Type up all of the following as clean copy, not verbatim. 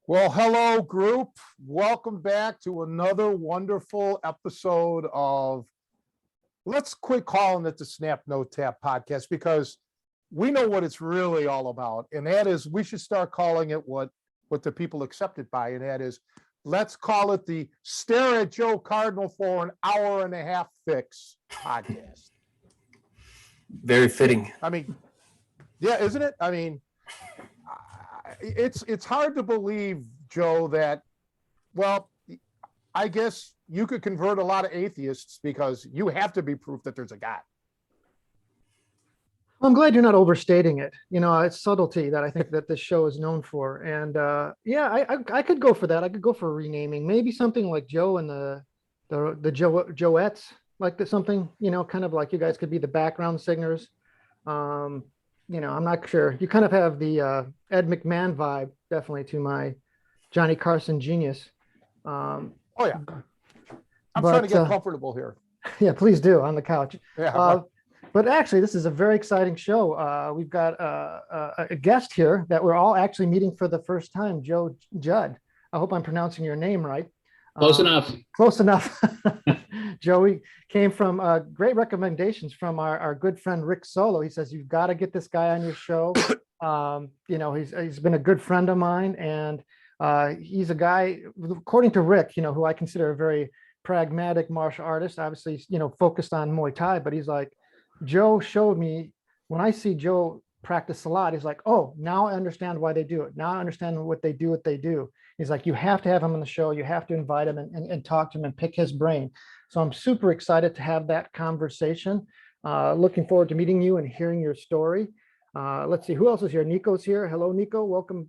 Well, hello, group. Welcome back to another wonderful episode of, let's quit calling it the Snap No Tap podcast, because we know what it's really all about. And that is, we should start calling it what the people accept it by. And that is, let's call it the Stare at Joe Cardinal for an hour and a half fix podcast. Very fitting. I mean, yeah, isn't it? I mean, it's hard to believe, Joe, that, well, I guess you could convert a lot of atheists because you have to be proof that there's a God. I'm glad you're not overstating it. You know, it's subtlety that I think that this show is known for. And yeah, I could go for that. I could go for renaming, maybe something like Joe and the Joettes, like something, you know, kind of like you guys could be the background singers. You know, I'm not sure. You kind of have the Ed McMahon vibe, definitely, to my Johnny Carson genius. Oh, yeah. I'm trying to get comfortable here. Yeah, please do, on the couch. Yeah. But actually, this is a very exciting show. We've got a guest here that we're all actually meeting for the first time, Joe Judd. I hope I'm pronouncing your name right. Close enough. Close enough. Joey came from great recommendations from our good friend Rick Solo. He says, you've got to get this guy on your show. You know, he's been a good friend of mine, and he's a guy, according to Rick, you know, who I consider a very pragmatic martial artist, obviously, you know, focused on Muay Thai, but he's like, Joe showed me, when I see Joe practice a lot, he's like, oh, now I understand why they do it. Now I understand what they do. He's like, you have to have him on the show. You have to invite him and talk to him and pick his brain. So I'm super excited to have that conversation. Looking forward to meeting you and hearing your story. Let's see, who else is here? Nico's here. Hello, Nico. Welcome.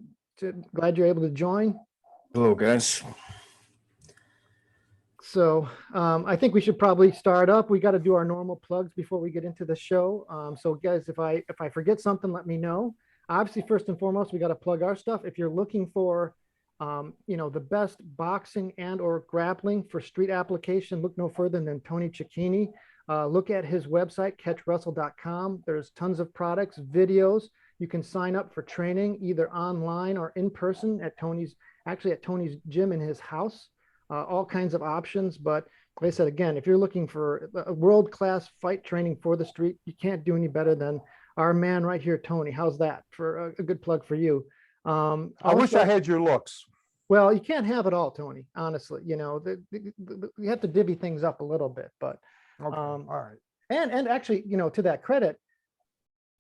Glad you're able to join. Hello, guys. So I think we should probably start up. We got to do our normal plugs before we get into the show. So guys, if I forget something, let me know. Obviously, first and foremost, we got to plug our stuff. If you're looking for you know, the best boxing and or grappling for street application, look no further than Tony Cecchine. Look at his website, catchwrestle.com. There's tons of products, videos. You can sign up for training either online or in person at Tony's gym in his house. All kinds of options. But like I said, again, if you're looking for a world-class fight training for the street, you can't do any better than our man right here, Tony. How's that for a good plug for you? I wish I had your looks. Well, you can't have it all, Tony, honestly. You know, you have to divvy things up a little bit, but Okay. All right. And actually, you know, to that credit,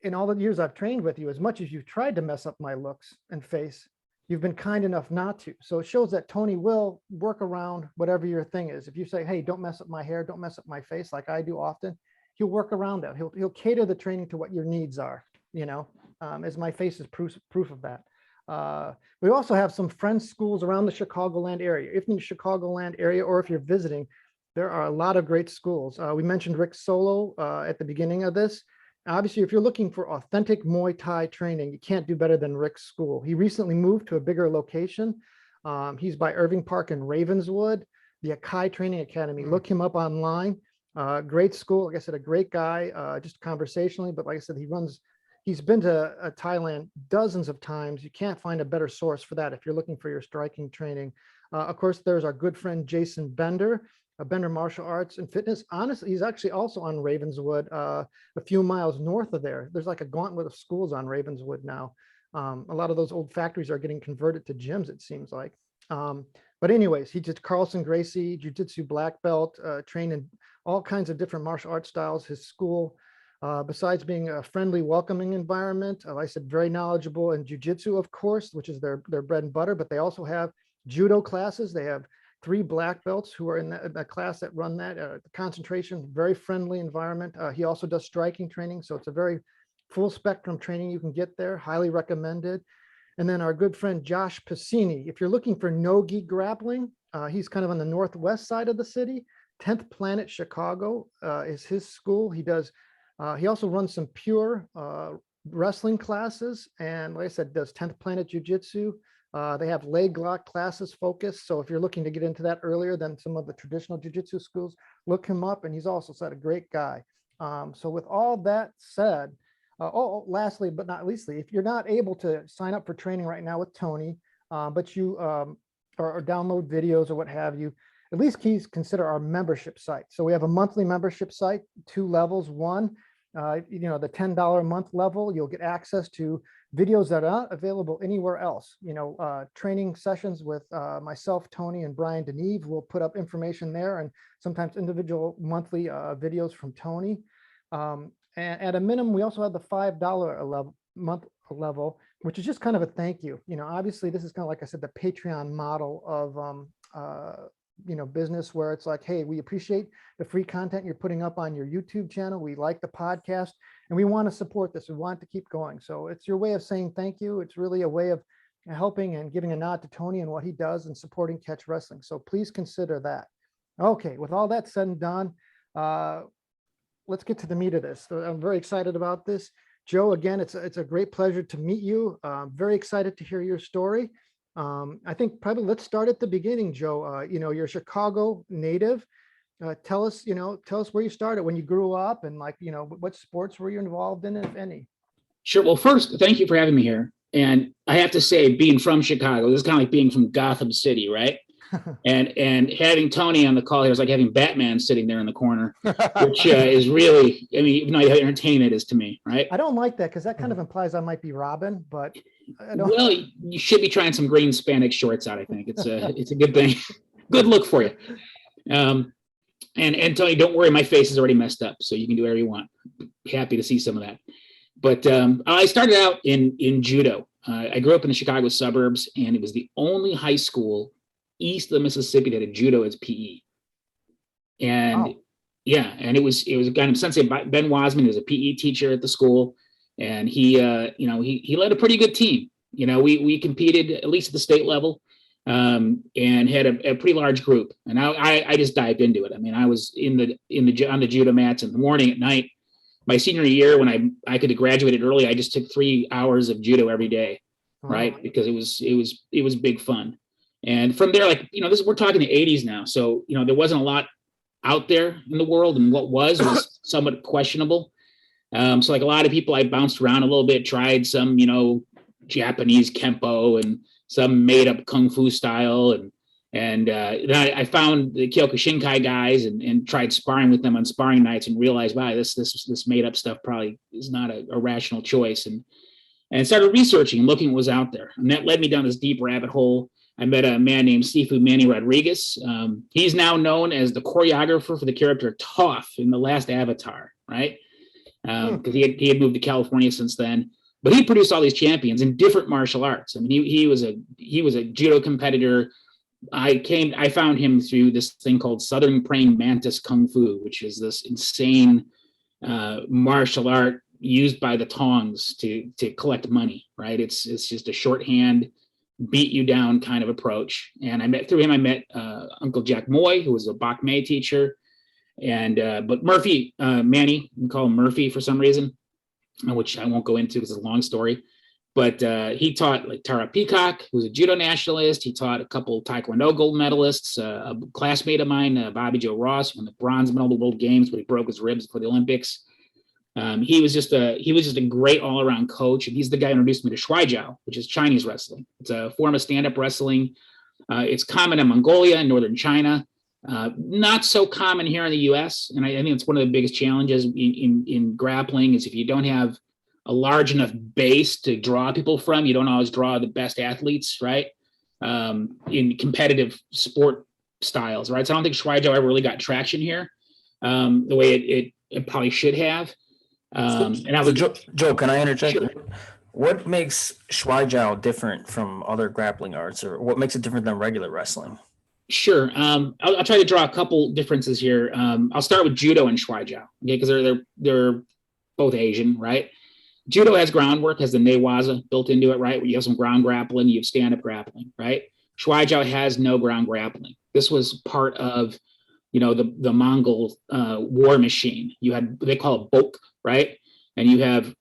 in all the years I've trained with you, as much as you've tried to mess up my looks and face, you've been kind enough not to. So it shows that Tony will work around whatever your thing is. If you say, hey, don't mess up my hair, don't mess up my face, like I do often, he'll work around that. He'll cater the training to what your needs are, you know, as my face is proof of that. We also have some friends schools around the Chicagoland area. If in the Chicagoland area, or if you're visiting, there are a lot of great schools. We mentioned Rick Solo at the beginning of this. Obviously, if you're looking for authentic Muay Thai training, you can't do better than Rick's school. He recently moved to a bigger location. He's by Irving Park in Ravenswood, the Akai Training Academy. Look him up online. Great school. Like I said, a great guy, just conversationally, but like I said, he's been to Thailand dozens of times. You can't find a better source for that if you're looking for your striking training. Of course, there's our good friend, Jason Bender, Bender Martial Arts and Fitness. Honestly, he's actually also on Ravenswood, a few miles north of there. There's like a gauntlet of schools on Ravenswood now. A lot of those old factories are getting converted to gyms, it seems like. But anyways, he did Carlson Gracie, Jiu-Jitsu black belt, trained in all kinds of different martial arts styles. His school Besides being a friendly, welcoming environment, like I said, very knowledgeable in jujitsu, of course, which is their bread and butter, but they also have judo classes. They have 3 black belts who are in that class that run that. Concentration, very friendly environment. He also does striking training, so it's a very full spectrum training you can get there, highly recommended. And then our good friend Josh Piscini, if you're looking for no-gi grappling, he's kind of on the northwest side of the city. 10th Planet Chicago is his school. He also runs some pure wrestling classes, and like I said, does 10th Planet Jiu-Jitsu. They have leg lock classes focused. So if you're looking to get into that earlier than some of the traditional jiu-jitsu schools, look him up. And he's also said a great guy. So with all that said, lastly, but not leastly, if you're not able to sign up for training right now with Tony, but you or download videos or what have you, at least please consider our membership site. So we have a monthly membership site, 2 levels. One, the $10 a month level, you'll get access to videos that are not available anywhere else. Training sessions with myself, Tony, and Brian Deneve. We'll put up information there, and sometimes individual monthly videos from Tony. And at a minimum, we also have the $5 month level, which is just kind of a thank you. Obviously, this is kind of, like I said, the Patreon model of business, where it's like, hey, we appreciate the free content you're putting up on your YouTube channel. We like the podcast, and we want to support this. We want to keep going. So it's your way of saying thank you. It's really a way of helping and giving a nod to Tony and what he does and supporting Catch Wrestling. So please consider that. Okay, with all that said and done, let's get to the meat of this. So I'm very excited about this. Joe, again, it's a great pleasure to meet you. Very excited to hear your story. I think probably let's start at the beginning, Joe. You're a Chicago native. Tell us where you started, when you grew up, and what sports were you involved in, if any? Sure. Well, first, thank you for having me here. And I have to say, being from Chicago, this is kind of like being from Gotham City, right? and having Tony on the call here is like having Batman sitting there in the corner, which is really, even though how entertaining it is to me, right? I don't like that, because that kind of implies I might be Robin, but I don't. Well, you should be trying some green spandex shorts out. I think it's a good thing. Good look for you. And Tony, don't worry, my face is already messed up, so you can do whatever you want. Happy to see some of that. But I started out in judo. I grew up in the Chicago suburbs, and it was the only high school east of the Mississippi that had judo as PE. And wow. Yeah, and it was a guy named Sensei Ben Wasman, who was a PE teacher at the school, and he led a pretty good team. We competed at least at the state level, and had a pretty large group. And I just dived into it. I was on the judo mats in the morning, at night. My senior year, when I could have graduated early, I just took 3 hours of judo every day, right? Oh. Because it was big fun. And from there, we're talking the 80s now. So, there wasn't a lot out there in the world, and what was somewhat questionable. So like a lot of people, I bounced around a little bit, tried some, Japanese Kempo and some made up Kung Fu style. And then I found the Kyokushinkai guys and tried sparring with them on sparring nights, and realized, wow, this made up stuff probably is not a rational choice. And started researching and looking what was out there. And that led me down this deep rabbit hole. I met a man named Sifu Manny Rodriguez. He's now known as the choreographer for the character Toph in the last Avatar, right? Because he had moved to California since then. But he produced all these champions in different martial arts. He was a judo competitor. I found him through this thing called Southern Praying Mantis Kung Fu, which is this insane martial art used by the Tongs to collect money, right? It's just a shorthand, beat you down kind of approach. And I met Uncle Jack Moy, who was a Bak Mei teacher. And but Murphy, Manny, we call him Murphy for some reason, which I won't go into because it's a long story. But he taught like Tara Peacock, who was a judo nationalist. He taught a couple Taekwondo gold medalists. A classmate of mine, Bobby Joe Ross, won the bronze medal of the World Games, but he broke his ribs for the Olympics. He was just a great all around coach, and he's the guy who introduced me to Schweijao, which is Chinese wrestling. It's a form of stand up wrestling. It's common in Mongolia and northern China. Not so common here in the U.S. And I think it's one of the biggest challenges in grappling is if you don't have a large enough base to draw people from, you don't always draw the best athletes, right? In competitive sport styles, right? So I don't think Schweijao ever really got traction here the way it probably should have. And I So was Joe, can I interject? Sure. What makes Schweijao different from other grappling arts, or what makes it different than regular wrestling? Sure. I'll try to draw a couple differences here. I'll start with judo and Schweijao, okay, because they're both Asian, right? Judo has groundwork, has the newaza built into it, right? Where you have some ground grappling, you have stand-up grappling, right? Schweijao has no ground grappling. This was part of, the Mongol war machine. You had, they call it bok, right? And you have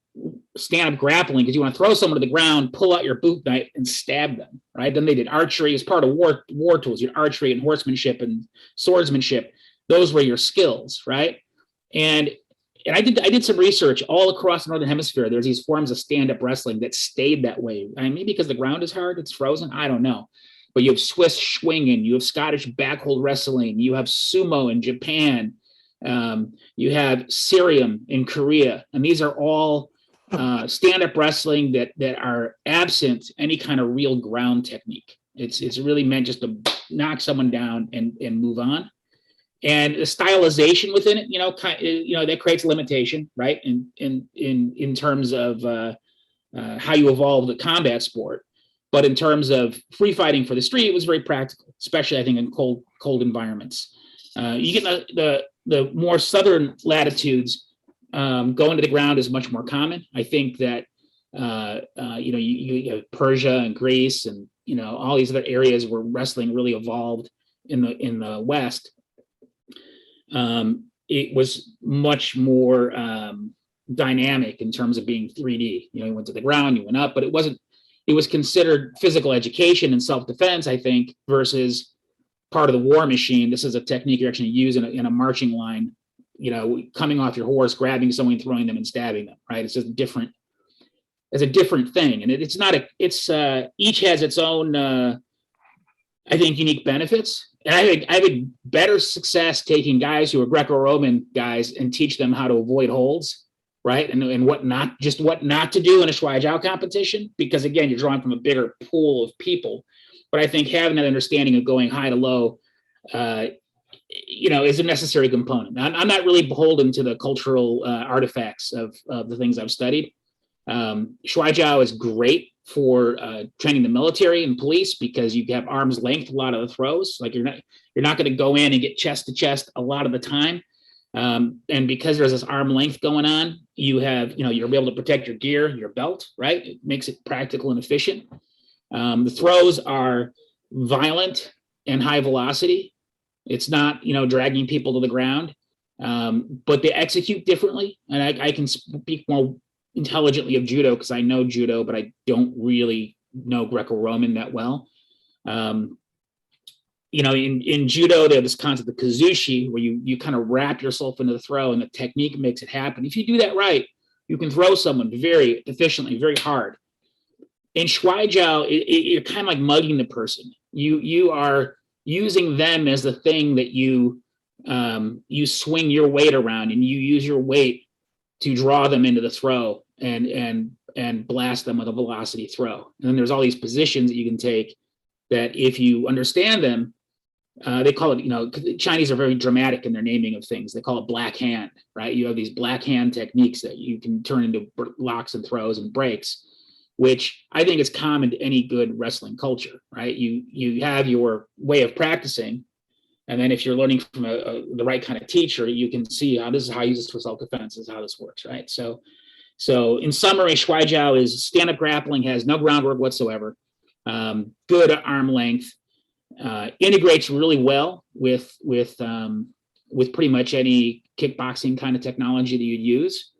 stand-up grappling because you want to throw someone to the ground, pull out your boot knife and stab them, right? Then they did archery as part of war tools. You had archery and horsemanship and swordsmanship. Those were your skills, right? And I did some research all across the Northern Hemisphere. There's these forms of stand-up wrestling that stayed that way. I mean, maybe because the ground is hard, it's frozen. I don't know. But you have Swiss schwingen, you have Scottish backhold wrestling, you have sumo in Japan, you have Syrium in Korea, and these are all stand-up wrestling that are absent any kind of real ground technique. It's really meant just to knock someone down and move on. And the stylization within it, that creates limitation, right? In terms of how you evolve the combat sport. But in terms of free fighting for the street, it was very practical, especially I think in cold environments. You get the more southern latitudes, going to the ground is much more common. I think that you have Persia and Greece and all these other areas where wrestling really evolved in the West. It was much more dynamic in terms of being 3D. You went to the ground, you went up, but it wasn't. It was considered physical education and self-defense, I think, versus part of the war machine. This is a technique you actually use in a marching line, coming off your horse, grabbing someone, throwing them and stabbing them, right? It's just different. It's a different thing. And it's not each has its own, I think, unique benefits. And I have a better success taking guys who are Greco-Roman guys and teach them how to avoid holds, right? And what not to do in a Schweijao competition, because again, you're drawing from a bigger pool of people. But I think having that understanding of going high to low, is a necessary component. I'm not really beholden to the cultural artifacts of the things I've studied. Schweijao is great for training the military and police because you have arm's length a lot of the throws. Like you're not going to go in and get chest to chest a lot of the time. And because there's this arm length going on, you have, you're able to protect your gear, your belt, right? It makes it practical and efficient. The throws are violent and high velocity. It's not, dragging people to the ground, but they execute differently. And I can speak more intelligently of judo because I know judo, but I don't really know Greco-Roman that well. In judo, they have this concept of kazushi, where you kind of wrap yourself into the throw and the technique makes it happen. If you do that right, you can throw someone very efficiently, very hard. In Schweijao, you're kind of like mugging the person. You are using them as the thing that you swing your weight around, and you use your weight to draw them into the throw and blast them with a velocity throw. And then there's all these positions that you can take that if you understand them, they call it, the Chinese are very dramatic in their naming of things. They call it black hand, right? You have these black hand techniques that you can turn into locks and throws and breaks, which I think is common to any good wrestling culture, right? You have your way of practicing, and then if you're learning from the right kind of teacher, you can see how this is how I use this for self-defense, this is how this works, right? So in summary, Schweijao is stand-up grappling, has no groundwork whatsoever, good arm length, integrates really well with pretty much any kickboxing kind of technology that you'd use,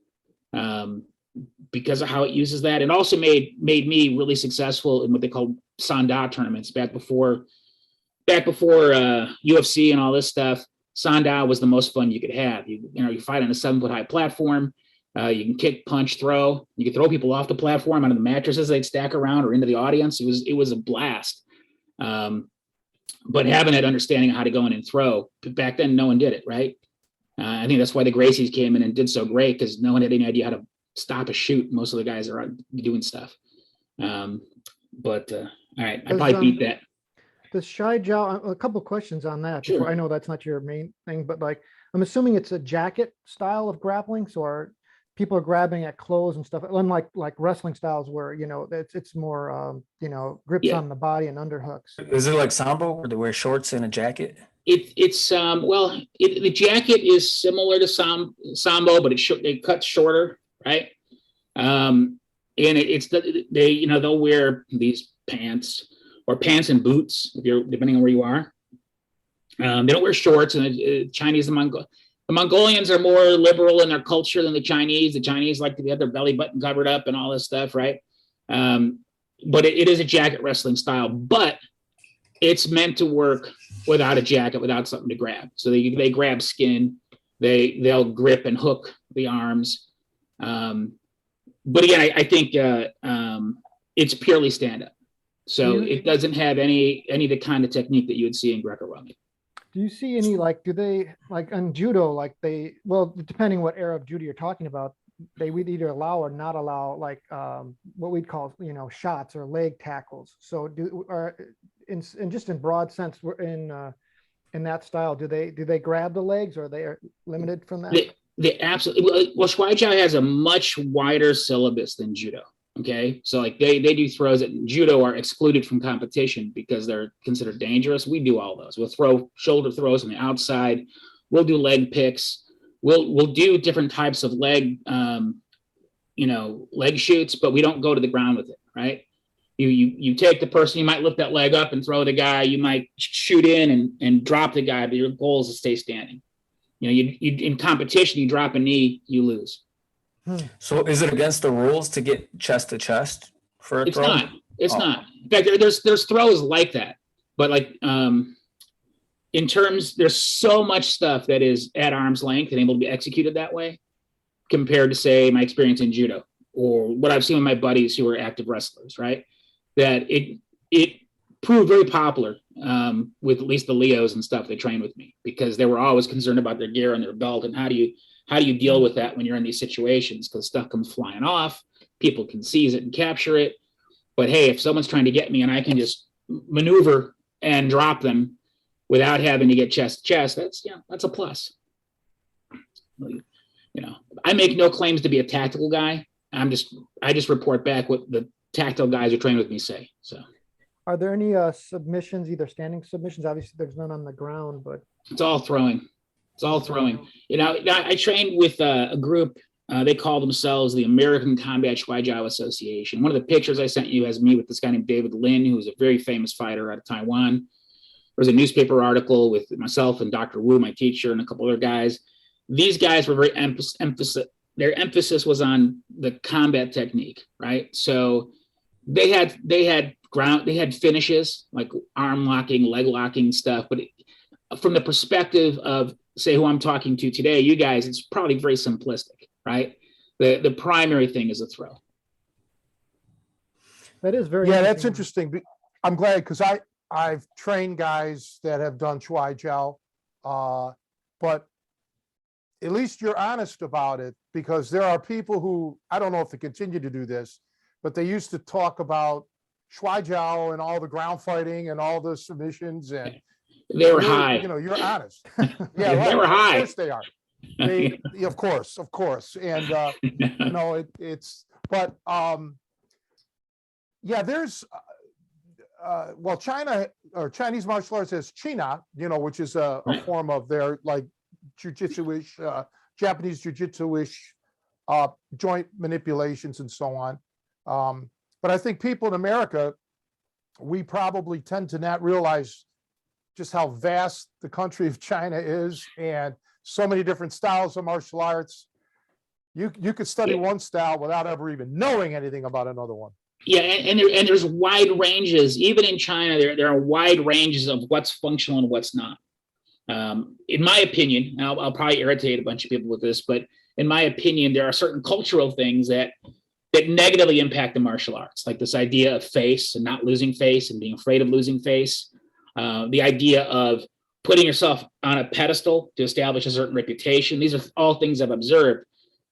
because of how it uses that. It also made me really successful in what they call Sanda tournaments back before UFC and all this stuff. Sanda was the most fun you could have. You fight on a 7-foot high platform. You can kick, punch, throw. You can throw people off the platform onto the mattresses they'd stack around or into the audience. It was a blast. But having that understanding of how to go in and throw, back then no one did it, right? I think that's why the Gracies came in and did so great, because no one had any idea how to stop a shoot. Most of the guys are doing stuff. All right, I probably beat that. The Schweijao, a couple questions on that. Sure. I know that's not your main thing, but I'm assuming it's a jacket style of grappling. So are people are grabbing at clothes and stuff, unlike like wrestling styles where, it's more, grips Yeah. on the body and underhooks. Is it like Sambo where they wear shorts and a jacket? The jacket is similar to Sambo, but it cuts shorter, right? And they'll wear these pants or pants and boots depending on where you are. They don't wear shorts, and Chinese the Mongolians are more liberal in their culture than the Chinese. The Chinese like to have their belly button covered up and all this stuff, right? But it is a jacket wrestling style, but it's meant to work without a jacket, without something to grab. So they grab skin, they'll grip and hook the arms. But again, I think it's purely stand up. So it doesn't have any of the kind of technique that you would see in Greco-Roman. Do you see any, do they, like on judo, depending what era of judo you're talking about, they would either allow or not allow, what we'd call, shots or leg tackles. So just in broad sense, in that style, do they grab the legs, or are they limited from that? They absolutely, well, Schweijao has a much wider syllabus than judo. Okay, so they do throws that judo are excluded from competition because they're considered dangerous. We do all those. We'll throw shoulder throws on the outside. We'll do leg picks. We'll do different types of leg shoots, but we don't go to the ground with it, right? You take the person, you might lift that leg up and throw the guy. You might shoot in and drop the guy, but your goal is to stay standing. You in competition, you drop a knee, you lose. So is it against the rules to get chest to chest for a throw? It's not. In fact, there's throws like that, but in terms, there's so much stuff that is at arm's length and able to be executed that way compared to, say, my experience in judo or what I've seen with my buddies who are active wrestlers, right? That it proved very popular with at least the Leos and stuff. They trained with me because they were always concerned about their gear and their belt and how do you deal with that when you're in these situations, because stuff comes flying off, people can seize it and capture it. But hey, if someone's trying to get me and I can just maneuver and drop them without having to get chest to chest, that's a plus. I make no claims to be a tactical guy. I just report back what the tactical guys who train with me say. So are there any submissions, either standing submissions? Obviously there's none on the ground, but it's all throwing. It's all throwing. I trained with a group. They call themselves the American Combat Schweijao Association. One of the pictures I sent you has me with this guy named David Lin, who's a very famous fighter out of Taiwan. There was a newspaper article with myself and Dr. Wu, my teacher, and a couple other guys. These guys were very their emphasis was on the combat technique, right? So they had finishes like arm locking, leg locking stuff, but from the perspective of, say, who I'm talking to today, you guys, it's probably very simplistic, right? The primary thing is a throw. That is very that's interesting. I'm glad, because I've trained guys that have done Schweijao, but at least you're honest about it, because there are people who, I don't know if they continue to do this, but they used to talk about Schweijao and all the ground fighting and all the submissions, and they were high. You're honest. Yeah, right. They were high. Of course they are. Of course. And it's, but there's China, or Chinese martial arts has China, which is a form of their jiu-jitsu-ish, Japanese jiu-jitsu-ish joint manipulations and so on. But I think people in America, we probably tend to not realize just how vast the country of China is, and so many different styles of martial arts. You could study one style without ever even knowing anything about another one. Yeah, and there's wide ranges. Even in China, there are wide ranges of what's functional and what's not. In my opinion, and I'll probably irritate a bunch of people with this, but in my opinion, there are certain cultural things that negatively impact the martial arts, like this idea of face and not losing face and being afraid of losing face. The idea of putting yourself on a pedestal to establish a certain reputation. These are all things I've observed.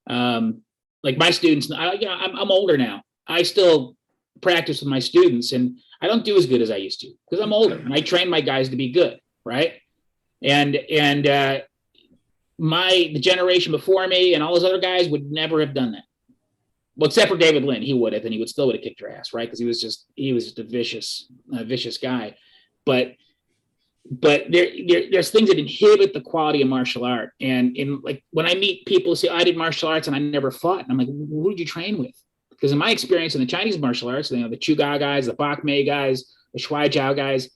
Like my students, I'm older now. I still practice with my students, and I don't do as good as I used to because I'm older, and I train my guys to be good, right? And the generation before me and all those other guys would never have done that. Well, except for David Lynn, he would have, and he still would have kicked your ass, right? Because he was just a vicious guy. But there's things that inhibit the quality of martial art. And in like when I meet people who say, I did martial arts and I never fought, and I'm like, who did you train with? Because in my experience in the Chinese martial arts, you know, the Chuga guys, the Bak Mei guys, the Schweijao guys,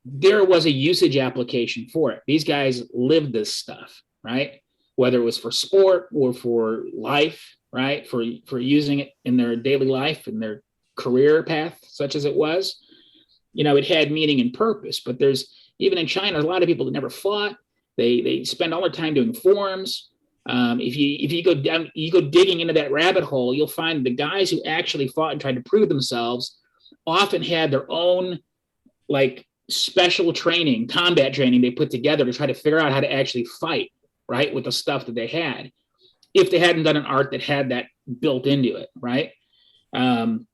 there was a usage application for it. These guys lived this stuff, right? Whether it was for sport or for life, right? For using it in their daily life and their career path, such as it was, you know, it had meaning and purpose. But there's, even in China, there's a lot of people that never fought. They spend all their time doing forms. If you go down, you go digging into that rabbit hole, you'll find the guys who actually fought and tried to prove themselves often had their own like special training, combat training they put together to try to figure out how to actually fight, right, with the stuff that they had, if they hadn't done an art that had that built into it, right? And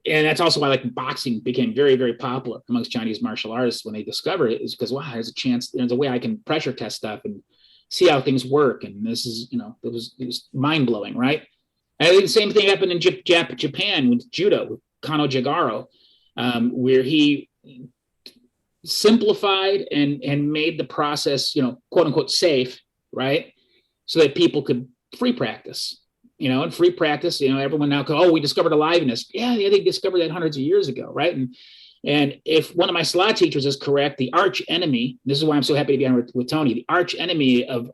that's also why like boxing became very, very popular amongst Chinese martial artists when they discovered it, is because, wow, there's a way I can pressure test stuff and see how things work. And this is, you know, it was mind blowing, right? And I think the same thing happened in Japan with judo, with Kano Jigaro, where he simplified and made the process, you know, quote unquote safe, right? So that people could free practice. You know, and free practice, you know, everyone now goes, oh, we discovered aliveness. Yeah, they discovered that hundreds of years ago, right? And if one of my Silat teachers is correct, the arch enemy, this is why I'm so happy to be on with Tony, the arch enemy of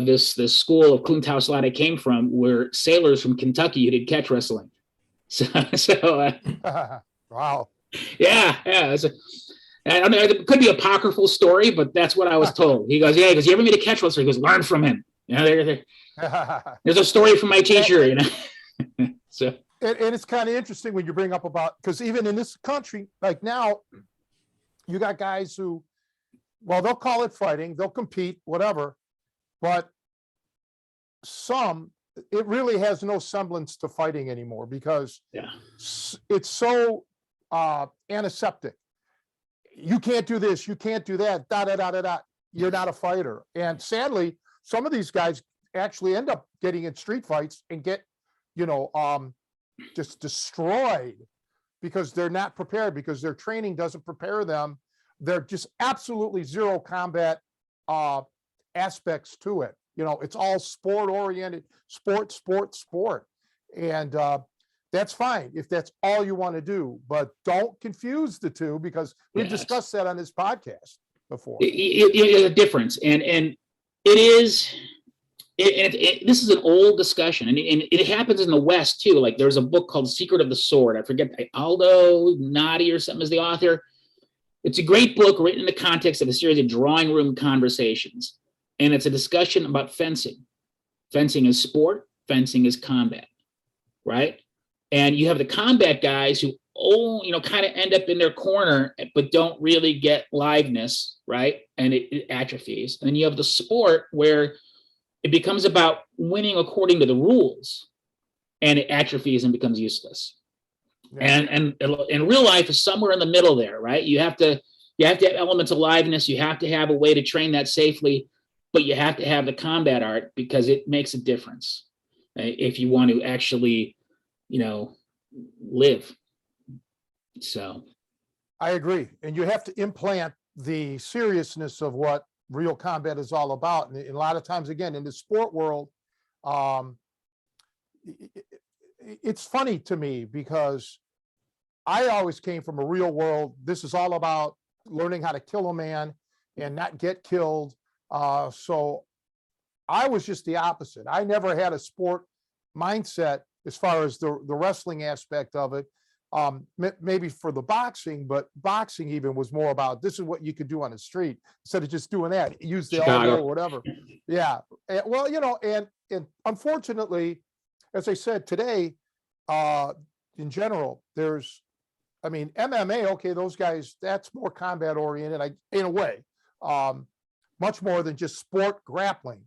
this school of Kuntao Silat I came from were sailors from Kentucky who did catch wrestling. Wow. Yeah. I mean, it could be an apocryphal story, but that's what I was told. He goes, yeah, you ever meet a catch wrestler? He goes, learn from him. You know, there's a story from my teacher, you know. So and it's kind of interesting when you bring up about, because even in this country, like now, you got guys who, well, they'll call it fighting, they'll compete, whatever, but it really has no semblance to fighting anymore because it's so antiseptic. You can't do this, you can't do that, da da da da da. You're not a fighter. And sadly, some of these guys actually end up getting in street fights and get, you know, just destroyed because they're not prepared, because their training doesn't prepare them. They're just absolutely zero combat aspects to it. You know, it's all sport oriented, sport. And that's fine if that's all you want to do, but don't confuse the two, because we've discussed that on this podcast before. It is a difference. And it is, this is an old discussion, and it happens in the West too. Like there's a book called Secret of the Sword. I forget, Aldo Nadi or something is the author. It's a great book written in the context of a series of drawing room conversations. And it's a discussion about fencing. Fencing is sport, fencing is combat, right? And you have the combat guys who, kind of end up in their corner, but don't really get liveness, right? And it atrophies. And you have the sport where it becomes about winning according to the rules, and it atrophies and becomes useless. Yeah. And in real life is somewhere in the middle there, right? You have to have elements of liveness. You have to have a way to train that safely, but you have to have the combat art because it makes a difference if you want to actually, live. So I agree. And you have to implant the seriousness of what real combat is all about. And a lot of times, again, in the sport world, it's funny to me because I always came from a real world. This is all about learning how to kill a man and not get killed. So I was just the opposite. I never had a sport mindset as far as the wrestling aspect of it. Maybe for the boxing, but boxing even was more about this is what you could do on the street instead of just doing that. Use the elbow or whatever. Yeah. Well, and unfortunately, as I said today, in general, MMA, okay, those guys, that's more combat oriented, in a way, much more than just sport grappling,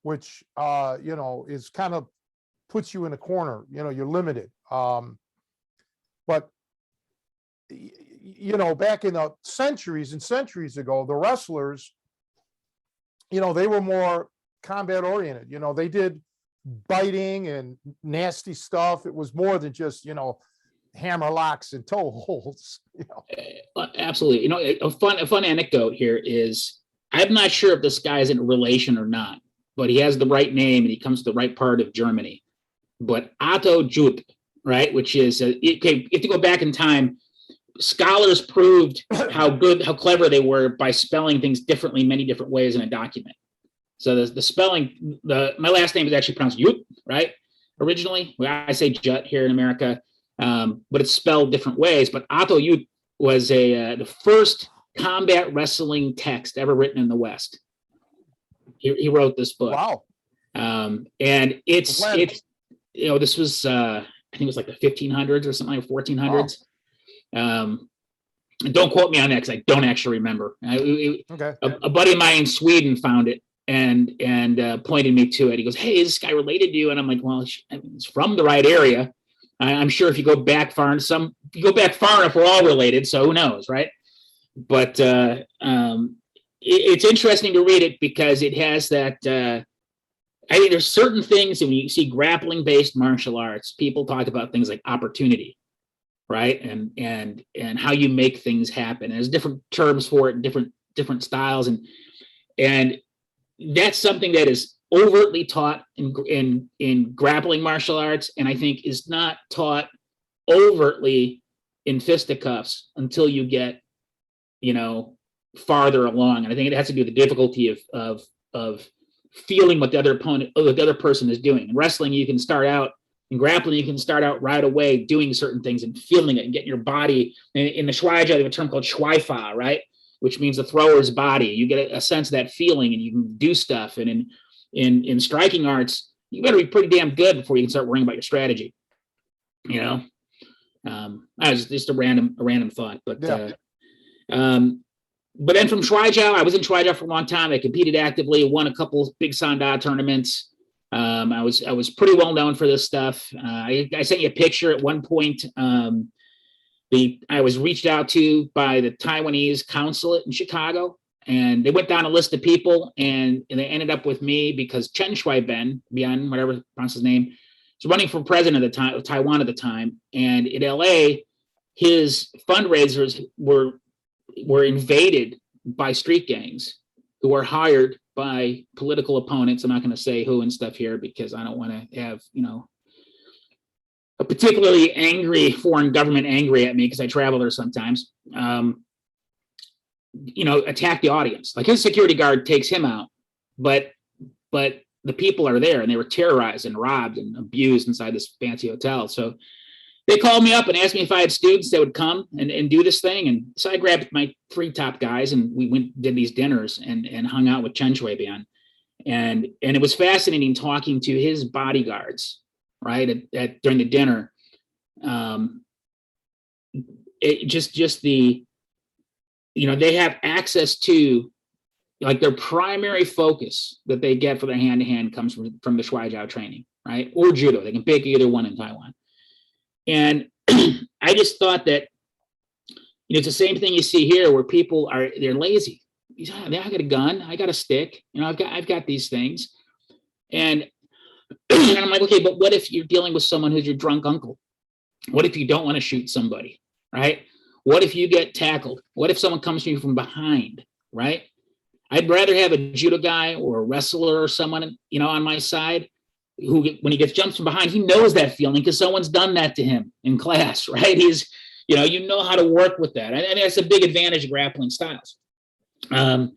which, is kind of puts you in a corner, you're limited. But, back in the centuries and centuries ago, the wrestlers, they were more combat oriented. They did biting and nasty stuff. It was more than just, hammer locks and toe holds. Absolutely. A fun anecdote here is, I'm not sure if this guy is in a relation or not, but he has the right name and he comes to the right part of Germany. But Otto Judt, right, which is, if you go back in time, scholars proved how clever they were by spelling things differently, many different ways in a document. So the spelling, my last name is actually pronounced Judt, right? Originally, I say Judt here in America, but it's spelled different ways. But Otto Judt was the first combat wrestling text ever written in the West. He wrote this book. Wow. And it's this was I think it was like the 1500s or something, like 1400s. Oh. And don't quote me on that because I don't actually remember. Okay. A buddy of mine in Sweden found it and pointed me to it. He goes, "Hey, is this guy related to you?" And I'm like, "Well, it's from the right area. I'm sure if you go back far enough, we're all related. So who knows, right?" But it's interesting to read it because it has that. I think there's certain things that when you see grappling-based martial arts, people talk about things like opportunity, right? And how you make things happen. And there's different terms for it, different styles, and that's something that is overtly taught in grappling martial arts, and I think is not taught overtly in fisticuffs until you get, farther along. And I think it has to do with the difficulty of feeling what the other person is doing. In wrestling, you can start out. In grappling, you can start out right away doing certain things and feeling it and getting your body. In the Schweijao, they have a term called Schweijao, right? Which means the thrower's body. You get a sense of that feeling and you can do stuff. And in striking arts, you better be pretty damn good before you can start worrying about your strategy. I was just a random thought, but but then from Schweijao, I was in Schweijao for a long time. I competed actively, won a couple of big Sanda tournaments. I was pretty well known for this stuff. I sent you a picture at one point. I was reached out to by the Taiwanese consulate in Chicago, and they went down a list of people, and they ended up with me because Chen Shuai-bian, whatever pronounce his name, was running for president of Taiwan at the time. And in LA, his fundraisers were invaded by street gangs who were hired by political opponents. I'm not going to say who and stuff here because I don't want to have, a particularly angry foreign government angry at me because I travel there sometimes, attack the audience. Like his security guard takes him out, but the people are there and they were terrorized and robbed and abused inside this fancy hotel. So they called me up and asked me if I had students that would come and do this thing. And so I grabbed my 3 top guys and we did these dinners and hung out with Chen Shuai-bian. And it was fascinating talking to his bodyguards, right, during the dinner. They have access to, like, their primary focus that they get for their hand-to-hand comes from the Schweijao training, right, or judo. They can pick either one in Taiwan. And I just thought that, it's the same thing you see here where people they're lazy. I got a gun, I got a stick, I've got these things. And I'm like, okay, but what if you're dealing with someone who's your drunk uncle? What if you don't want to shoot somebody, right? What if you get tackled? What if someone comes to you from behind, right? I'd rather have a judo guy or a wrestler or someone, on my side who, when he gets jumped from behind, he knows that feeling because someone's done that to him in class, right? He's, you know how to work with that. I mean, that's a big advantage of grappling styles. But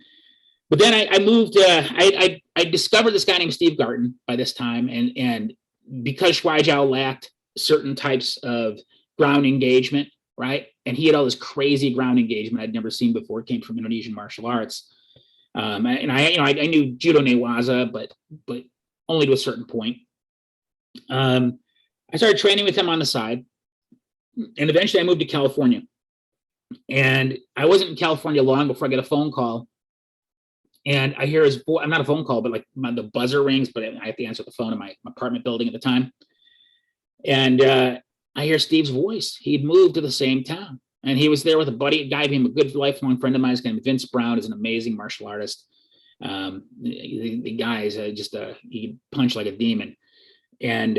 then I moved, I discovered this guy named Steve Garten by this time. And because Schweijao lacked certain types of ground engagement, right? And he had all this crazy ground engagement I'd never seen before. It came from Indonesian martial arts. I knew Judo Newaza, but only to a certain point. I started training with him on the side. And eventually I moved to California. And I wasn't in California long before I got a phone call. And I hear his voice. I'm not a phone call, but like the buzzer rings, but I have to answer the phone in my apartment building at the time. And I hear Steve's voice. He'd moved to the same town. And he was there with a guy, a good lifelong friend of mine. His name is Vince Brown, is an amazing martial artist. The guy is he can punch like a demon. And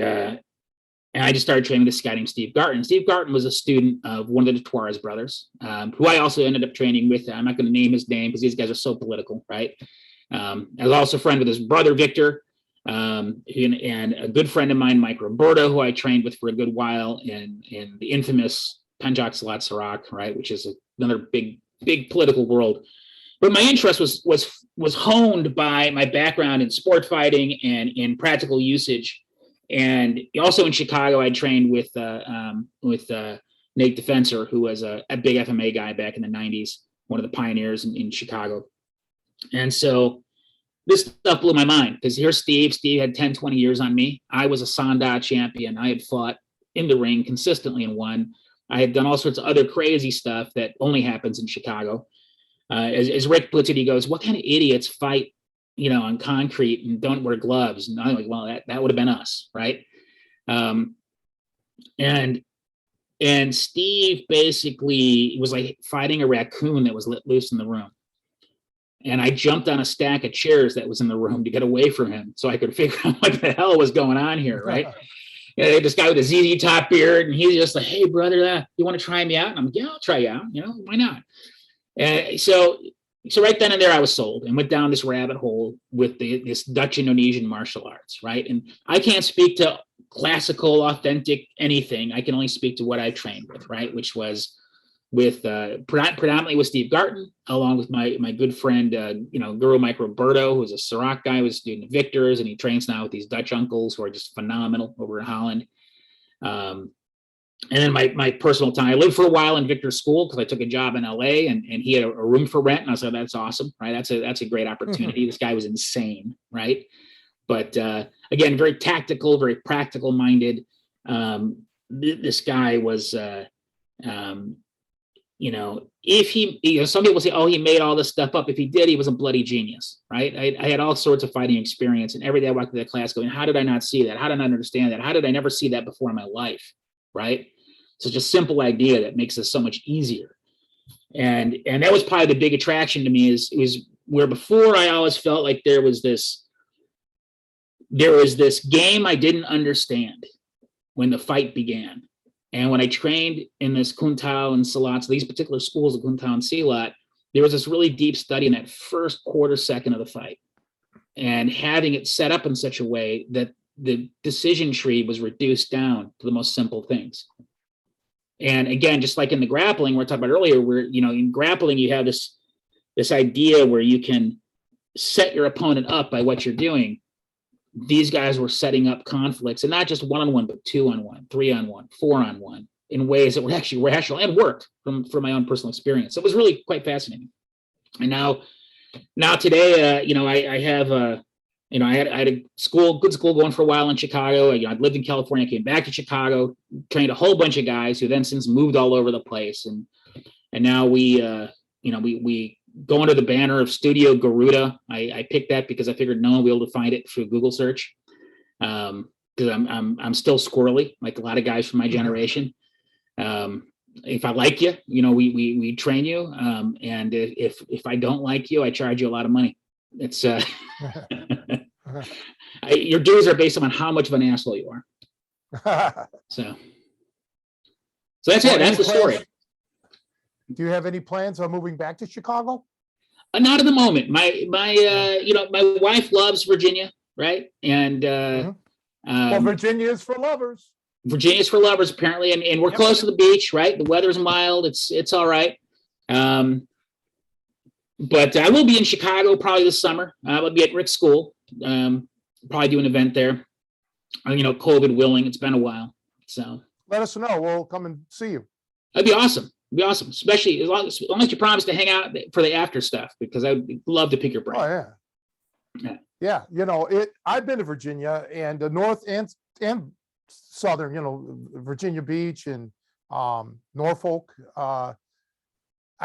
I just started training this guy named Steve Garten. Steve Garten was a student of one of the Tuarez brothers, who I also ended up training with. I'm not going to name his name because these guys are so political, right? I was also a friend with his brother, Victor, and a good friend of mine, Mike Roberto, who I trained with for a good while in the infamous Kuntao Silat Sarak, right, which is another big political world. But my interest was honed by my background in sport fighting and in practical usage. And also in Chicago, I trained with Nate Defensor, who was a big FMA guy back in the 90s, one of the pioneers in Chicago. And so this stuff blew my mind because here's Steve. Steve had 10, 20 years on me. I was a Sanda champion. I had fought in the ring consistently and won. I had done all sorts of other crazy stuff that only happens in Chicago. As Rick puts it, he goes, "What kind of idiots fight, on concrete and don't wear gloves?" And I'm like, well, that would have been us, right? And Steve basically was like fighting a raccoon that was let loose in the room. And I jumped on a stack of chairs that was in the room to get away from him so I could figure out what the hell was going on here, right? This guy with a ZZ Top beard, and he's just like, "Hey, brother, you want to try me out?" And I'm like, "Yeah, I'll try you out. Why not?" So right then and there, I was sold and went down this rabbit hole with this Dutch Indonesian martial arts, right? And I can't speak to classical, authentic anything. I can only speak to what I trained with, right? Which was with predominantly with Steve Garten, along with my good friend, Guru Mike Roberto, who's a Sarak guy, who's a student of Victor's, and he trains now with these Dutch uncles who are just phenomenal over in Holland. And then my personal time, I lived for a while in Victor's school because I took a job in LA and he had a room for rent. And I said, "That's awesome, right? That's a great opportunity." This guy was insane, right? But again, very tactical, very practical minded. This guy was, if he, some people say, "Oh, he made all this stuff up." If he did, he was a bloody genius, right? I had all sorts of fighting experience, and every day I walked to the class going, "How did I not see that? How did I not understand that? How did I never see that before in my life?" Right? Such a simple idea that makes this so much easier. And that was probably the big attraction to me is where before I always felt like there was this game I didn't understand when the fight began. And when I trained in this Kuntao and Silat, so these particular schools of Kuntao and Silat, there was this really deep study in that first quarter second of the fight and having it set up in such a way that the decision tree was reduced down to the most simple things. And again, just like in the grappling, we talked about earlier, where, in grappling, you have this idea where you can set your opponent up by what you're doing. These guys were setting up conflicts, and not just 1-on-1, but 2-on-1, 3-on-1, 4-on-1, in ways that were actually rational and worked from my own personal experience. So it was really quite fascinating. And now today, I have I had a good school going for a while in Chicago. I'd lived in California, came back to Chicago, trained a whole bunch of guys who then since moved all over the place. And now we go under the banner of Studio Garuda. I picked that because I figured no one will be able to find it through Google search. Because I'm still squirrely, like a lot of guys from my generation. If I like you, we train you. And if I don't like you, I charge you a lot of money. It's your dues are based on how much of an asshole you are. So that's it. That's the story. Do you have any plans on moving back to Chicago? Not at the moment. My wife loves Virginia, right? And well, Virginia is for lovers. Virginia's for lovers, apparently, and we're close to the beach, right? The weather's mild. It's all right. But I will be in Chicago probably this summer. I'll be at Rick's school. Probably do an event there. COVID willing. It's been a while. So let us know. We'll come and see you. That'd be awesome. It'd be awesome, especially as long as you promise to hang out for the after stuff, because I'd love to pick your brain. Oh yeah. I've been to Virginia and the north and southern. Virginia Beach and Norfolk. I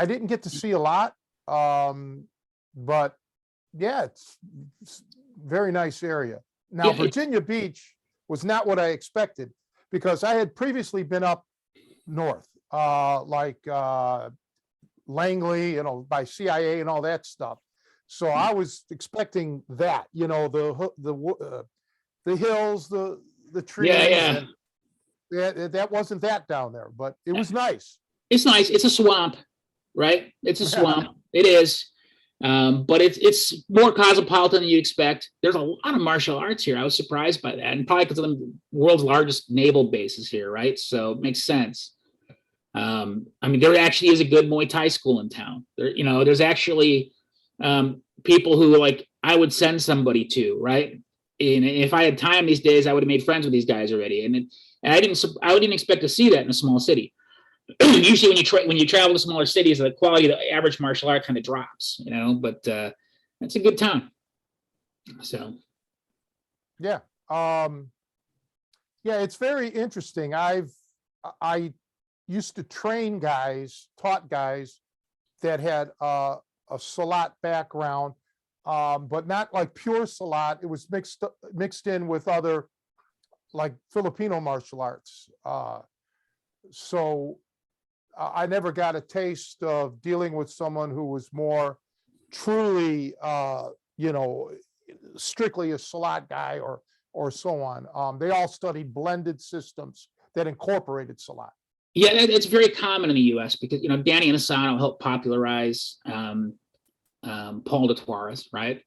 didn't get to see a lot. But yeah, it's very nice area. Now, Virginia Beach was not what I expected because I had previously been up north, like Langley, by CIA and all that stuff. So I was expecting that, the hills, the trees. Yeah. And that wasn't that down there, but it was nice. It's nice. It's a swamp, right? It's a swamp. It is. But it's more cosmopolitan than you expect. There's a lot of martial arts here. I was surprised by that, and probably because of the world's largest naval bases here, right? So it makes sense. I mean, there actually is a good Muay Thai school in town. There's actually people who like I would send somebody to, right? And if I had time these days, I would have made friends with these guys already. And I didn't expect to see that in a small city. Usually when you travel to smaller cities, the quality of the average martial art kind of drops, but it's a good town. So. Yeah. Yeah, it's very interesting. I used to taught guys that had a Silat background, but not like pure Silat. It was mixed in with other like Filipino martial arts. So I never got a taste of dealing with someone who was more truly, strictly a Silat guy or so on. They all studied blended systems that incorporated Silat. Yeah, it's very common in the U.S. because Danny Inosanto helped popularize Paul de Tuares, right?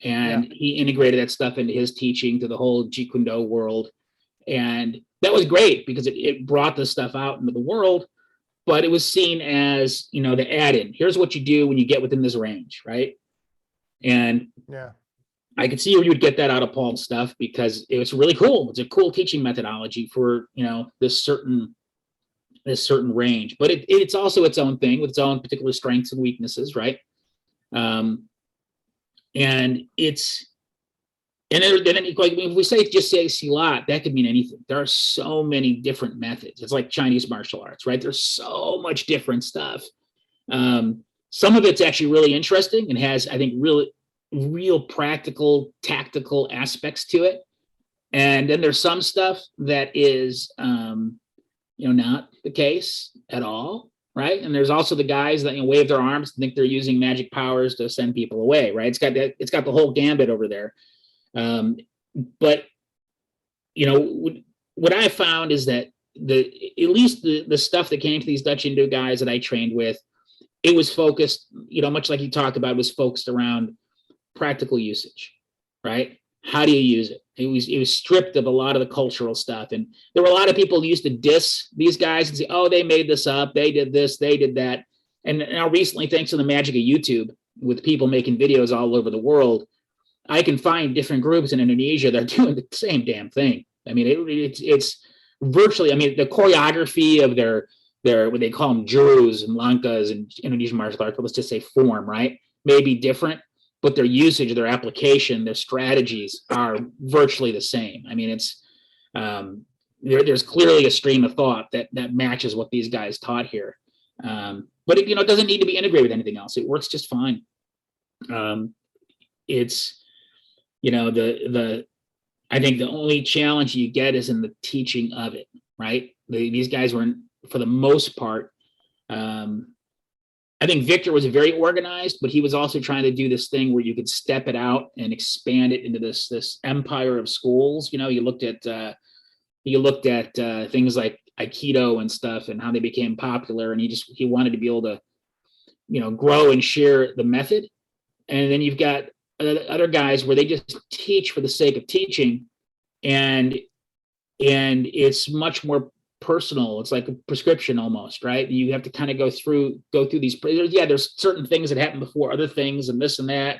And he integrated that stuff into his teaching to the whole Jeet Kune Do world, and that was great because it brought this stuff out into the world. But it was seen as the add-in. Here's what you do when you get within this range, right? And I could see where you would get that out of Paul's stuff because it was really cool. It's a cool teaching methodology for this certain range, but it's also its own thing with its own particular strengths and weaknesses, right? And then if we just say Silat, that could mean anything. There are so many different methods. It's like Chinese martial arts, right? There's so much different stuff. Some of it's actually really interesting and has, I think, real practical, tactical aspects to it. And then there's some stuff that is, not the case at all, right? And there's also the guys that wave their arms and think they're using magic powers to send people away, right? It's got the whole gambit over there. But what I found is that at least the stuff that came to these Dutch Indo guys that I trained with, it was focused, much like you talked about, was focused around practical usage, right? How do you use it? It was stripped of a lot of the cultural stuff, and there were a lot of people who used to diss these guys and say, "Oh, they made this up. They did this. They did that." And now recently, thanks to the magic of YouTube, with people making videos all over the world, I can find different groups in Indonesia that are doing the same damn thing. I mean, it's virtually. I mean, the choreography of their what they call them jurus and lankas and Indonesian martial arts, but let's just say form, right? May be different, but their usage, their application, their strategies are virtually the same. I mean, it's there's clearly a stream of thought that matches what these guys taught here. But it doesn't need to be integrated with anything else. It works just fine. It's I think the only challenge you get is in the teaching of it, right? These guys were, for the most part, I think Victor was very organized, but he was also trying to do this thing where you could step it out and expand it into this empire of schools. You looked at things like Aikido and stuff and how they became popular, and he wanted to be able to, grow and share the method. And then you've got other guys where they just teach for the sake of teaching, and it's much more personal. It's like a prescription almost, right? You have to kind of go through these. There's certain things that happen before other things and this and that,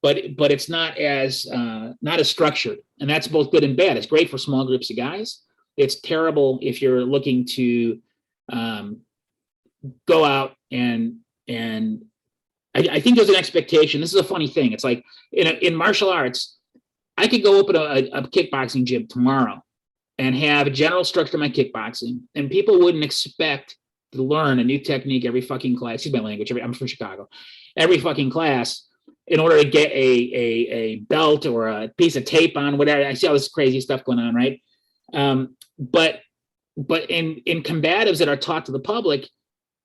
but it's not as structured, and that's both good and bad. It's great for small groups of guys. It's terrible if you're looking to go out and I think there's an expectation. This is a funny thing. It's like in martial arts, I could go open a kickboxing gym tomorrow and have a general structure of my kickboxing, and people wouldn't expect to learn a new technique every fucking class. Excuse my language. I'm from Chicago. Every fucking class in order to get a belt or a piece of tape on, whatever. I see all this crazy stuff going on, right? But in combatives that are taught to the public,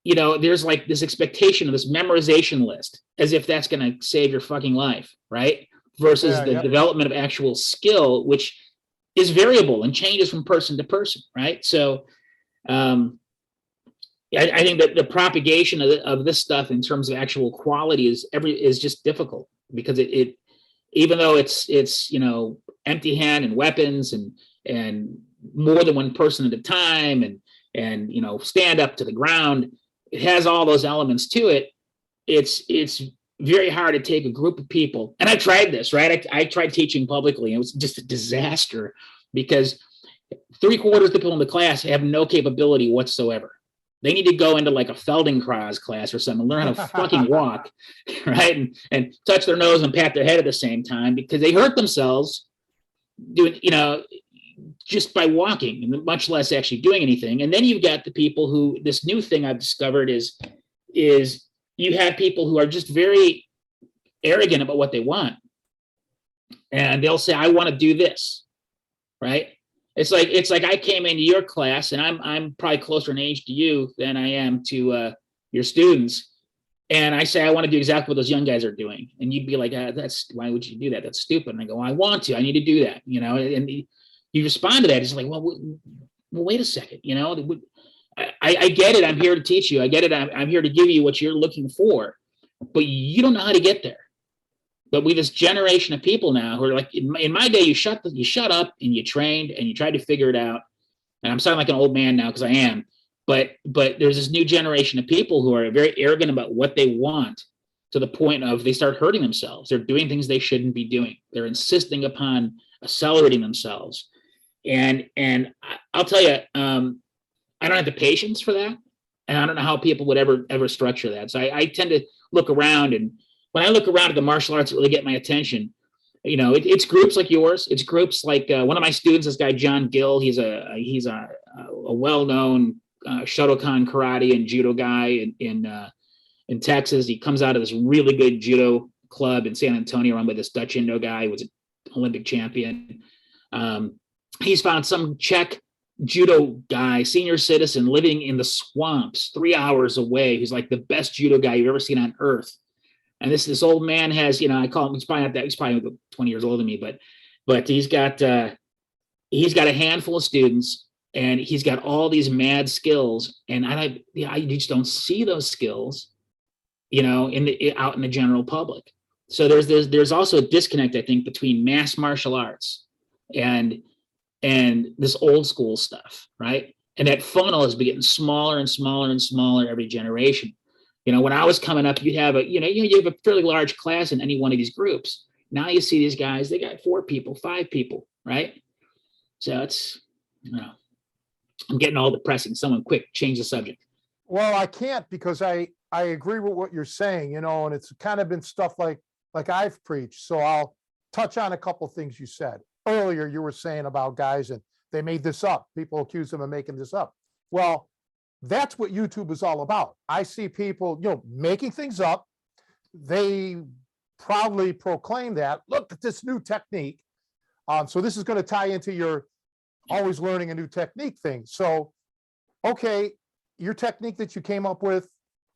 there's like this expectation of this memorization list as if that's going to save your fucking life, right? Versus the development of actual skill, which is variable and changes from person to person, right? So I think that the propagation of this stuff in terms of actual quality is just difficult, because it even though it's empty hand and weapons and more than one person at a time and stand up to the ground, it has all those elements to it. It's very hard to take a group of people, and I tried this, right? I tried teaching publicly, and it was just a disaster, because 3/4 of the people in the class have no capability whatsoever. They need to go into like a Feldenkrais class or something, learn how to fucking walk, right? And touch their nose and pat their head at the same time, because they hurt themselves doing, just by walking, and much less actually doing anything. And then you've got the people who, this new thing I've discovered is you have people who are just very arrogant about what they want. And they'll say, I want to do this, right? It's like I came into your class, and I'm probably closer in age to you than I am to your students. And I say, I want to do exactly what those young guys are doing. And you'd be like, why would you do that? That's stupid. And I go, well, I want to, I need to do that, and you respond to that. It's like, well, wait a second, I get it. I'm here to teach you. I get it. I'm here to give you what you're looking for, but you don't know how to get there. But we this generation of people now who are like, in my day, you shut up and you trained and you tried to figure it out. And I'm sounding like an old man now, because I am. But there's this new generation of people who are very arrogant about what they want, to the point of they start hurting themselves. They're doing things they shouldn't be doing. They're insisting upon accelerating themselves. And I'll tell you, I don't have the patience for that. And I don't know how people would ever structure that. So I tend to look around, and when I look around at the martial arts that really get my attention, it's groups like yours. It's groups like one of my students, this guy John Gill. He's a well-known Shotokan karate and judo guy in Texas. He comes out of this really good judo club in San Antonio, run by this Dutch Indo guy who was an Olympic champion. He's found some Czech judo guy, senior citizen, living in the swamps 3 hours away, who's like the best judo guy you've ever seen on earth. And this old man has, I call him, he's probably not that, he's probably 20 years older than me, but he's got a handful of students, and he's got all these mad skills, and I just don't see those skills, out in the general public. So there's also a disconnect, I think, between mass martial arts and this old school stuff, right? And that funnel has been getting smaller and smaller and smaller every generation. When I was coming up, you have a fairly large class in any one of these groups. Now you see these guys, they got 4 people, 5 people, right? So it's, I'm getting all depressing. Someone quick, change the subject. Well, I can't, because I agree with what you're saying, and it's kind of been stuff like I've preached. So I'll touch on a couple of things you said. Earlier, you were saying about guys, and they made this up. People accuse them of making this up. Well, that's what YouTube is all about. I see people, making things up. They proudly proclaim that, look at this new technique. So this is going to tie into your always learning a new technique thing. So, okay, your technique that you came up with,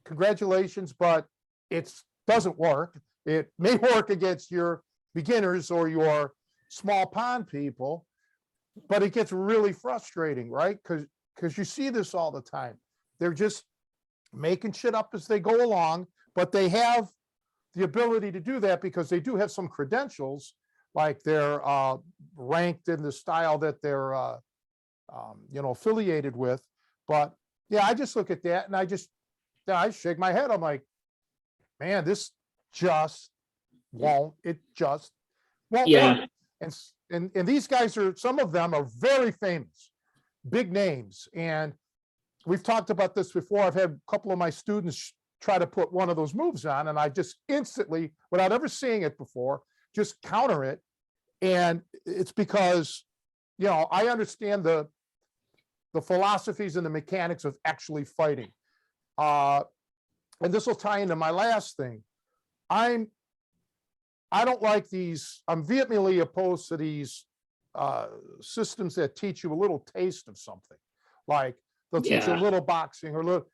congratulations, but it doesn't work. It may work against your beginners or your small pond people, but it gets really frustrating, right? Because you see this all the time. They're just making shit up as they go along, but they have the ability to do that because they do have some credentials, like they're ranked in the style that they're affiliated with. But yeah, I just look at that and I shake my head. I'm like, man, this just won't work. And these guys some of them are very famous, big names. And we've talked about this before. I've had a couple of my students try to put one of those moves on, and I just instantly, without ever seeing it before, just counter it. And it's because, I understand the philosophies and the mechanics of actually fighting. And this will tie into my last thing. I don't like these, I'm vehemently opposed to these systems that teach you a little taste of something. Like they'll teach you a little boxing or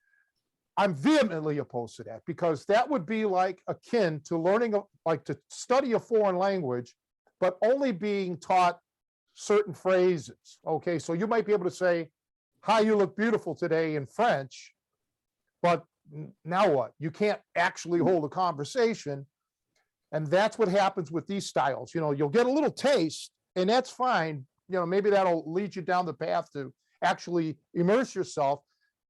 I'm vehemently opposed to that, because that would be like akin to learning, like to study a foreign language, but only being taught certain phrases. Okay, so you might be able to say, "Hi, you look beautiful today" in French, but now what? You can't actually hold a conversation. And that's what happens with these styles. You'll get a little taste, and that's fine. Maybe that'll lead you down the path to actually immerse yourself.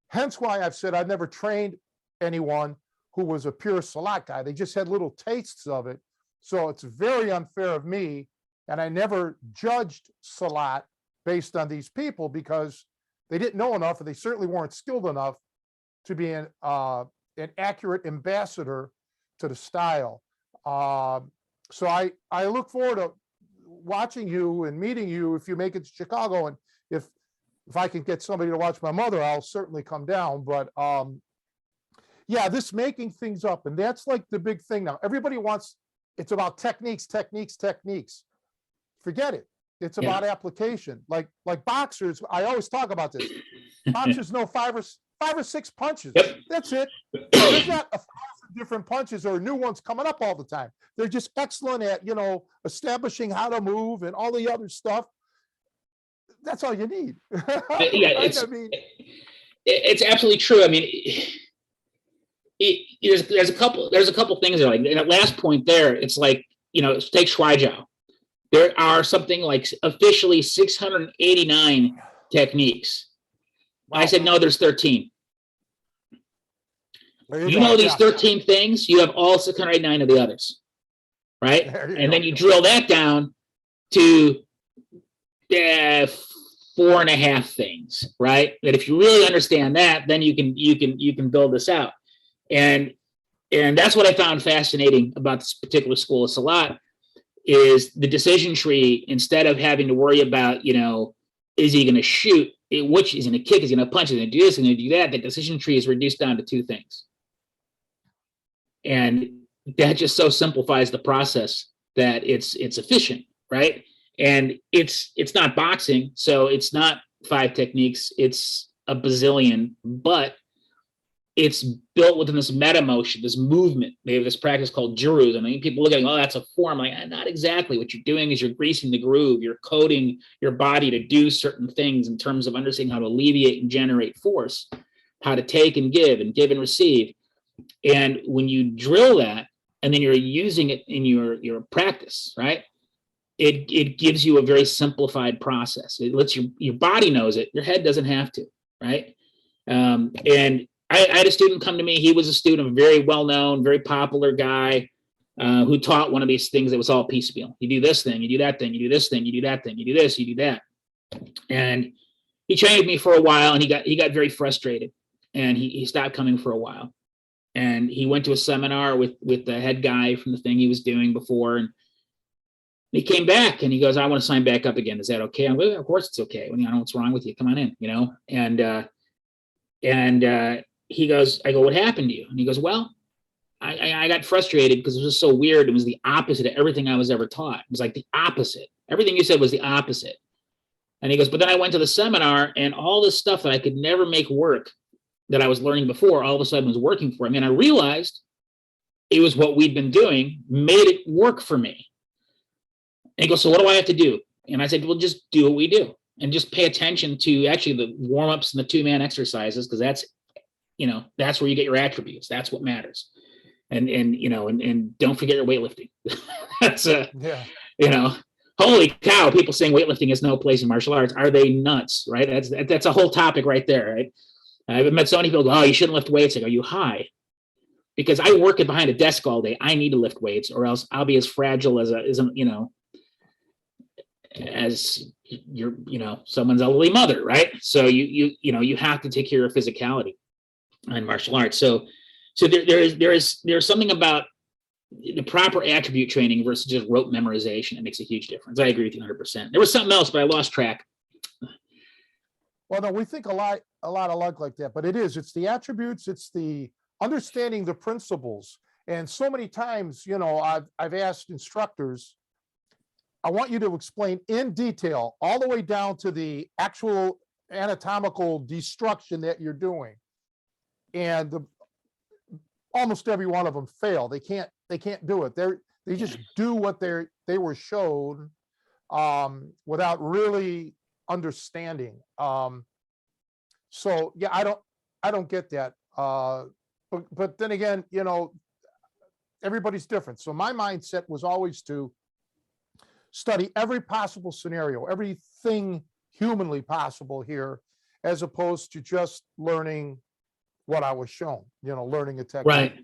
Hence why I've said I've never trained anyone who was a pure Silat guy. They just had little tastes of it. So it's very unfair of me. And I never judged Silat based on these people, because they didn't know enough, and they certainly weren't skilled enough to be an accurate ambassador to the style. So I look forward to watching you and meeting you if you make it to Chicago. And if I can get somebody to watch my mother, I'll certainly come down. But yeah, this making things up, and that's like the big thing now. Everybody wants, it's about techniques. Forget it. It's about application. Like boxers, I always talk about this. Boxers know five or six punches. Yep. That's it. There's not 1,000 different punches or new ones coming up all the time. They're just excellent at, establishing how to move and all the other stuff. That's all you need. Yeah, it's absolutely true. I mean, there's a couple things there. Like in that last point there, it's like, take Schweijao. There are something like officially 689 techniques. Wow. I said, no, there's 13. You know these 13 things, you have all 689 of the others, right? And then you drill that down to 4.5 things, right? That if you really understand that, then you can build this out. And that's what I found fascinating about this particular school of Silat, is the decision tree. Instead of having to worry about, is he going to shoot, which is going to kick, is he going to punch, is he going to do this, is he going to do that, the decision tree is reduced down to 2 things. And that just so simplifies the process that it's efficient, right? And it's not boxing, so it's not 5 techniques, it's a bazillion, but it's built within this meta motion, this movement. They have this practice called jurus. I mean, people look at it, oh, that's a form. Like, not exactly. What you're doing is you're greasing the groove. You're coding your body to do certain things in terms of understanding how to alleviate and generate force, how to take and give and receive. And when you drill that, and then you're using it in your practice, right? It gives you a very simplified process. It lets your body knows it. Your head doesn't have to, right? And I had a student come to me. He was a student of a very well-known, very popular guy who taught one of these things that was all piecemeal. You do this thing, you do that thing, you do this thing, you do that thing, you do this, you do that. And he trained me for a while, and he got very frustrated, and he stopped coming for a while. And he went to a seminar with the head guy from the thing he was doing before, and he came back and he goes, I want to sign back up again. Is that okay? I'm like, of course it's okay. Well, I know what's wrong with you. Come on in, And he goes, I go, what happened to you? And he goes, well, I got frustrated because it was just so weird. It was the opposite of everything I was ever taught. It was like the opposite. Everything you said was the opposite. And he goes, but then I went to the seminar, and all this stuff that I could never make work that I was learning before, all of a sudden was working for me. And I realized it was what we'd been doing, made it work for me. And he goes, so what do I have to do? And I said, well, just do what we do, and just pay attention to actually the warm-ups and the 2-man exercises, because that's where you get your attributes. That's what matters. And don't forget your weightlifting. That's holy cow, people saying weightlifting has no place in martial arts. Are they nuts? Right? That's a whole topic right there, right? I've met so many people go, oh, you shouldn't lift weights. I go, are you high? Because I work behind a desk all day. I need to lift weights, or else I'll be as fragile as someone's elderly mother, right? So you have to take care of physicality in martial arts. So there's something about the proper attribute training versus just rote memorization that makes a huge difference. I agree with you 100%. There was something else, but I lost track. Well, no, we think a lot alike like that, but it's the attributes, it's the understanding the principles. And so many times, I've asked instructors, I want you to explain in detail, all the way down to the actual anatomical destruction that you're doing. And almost every one of them fail. They can't do it. They just do what they were showed without really understanding. So yeah, I don't get that. But then again, you know, everybody's different. So my mindset was always to study every possible scenario, everything humanly possible here, as opposed to just learning what I was shown, you know, learning a technique. Right.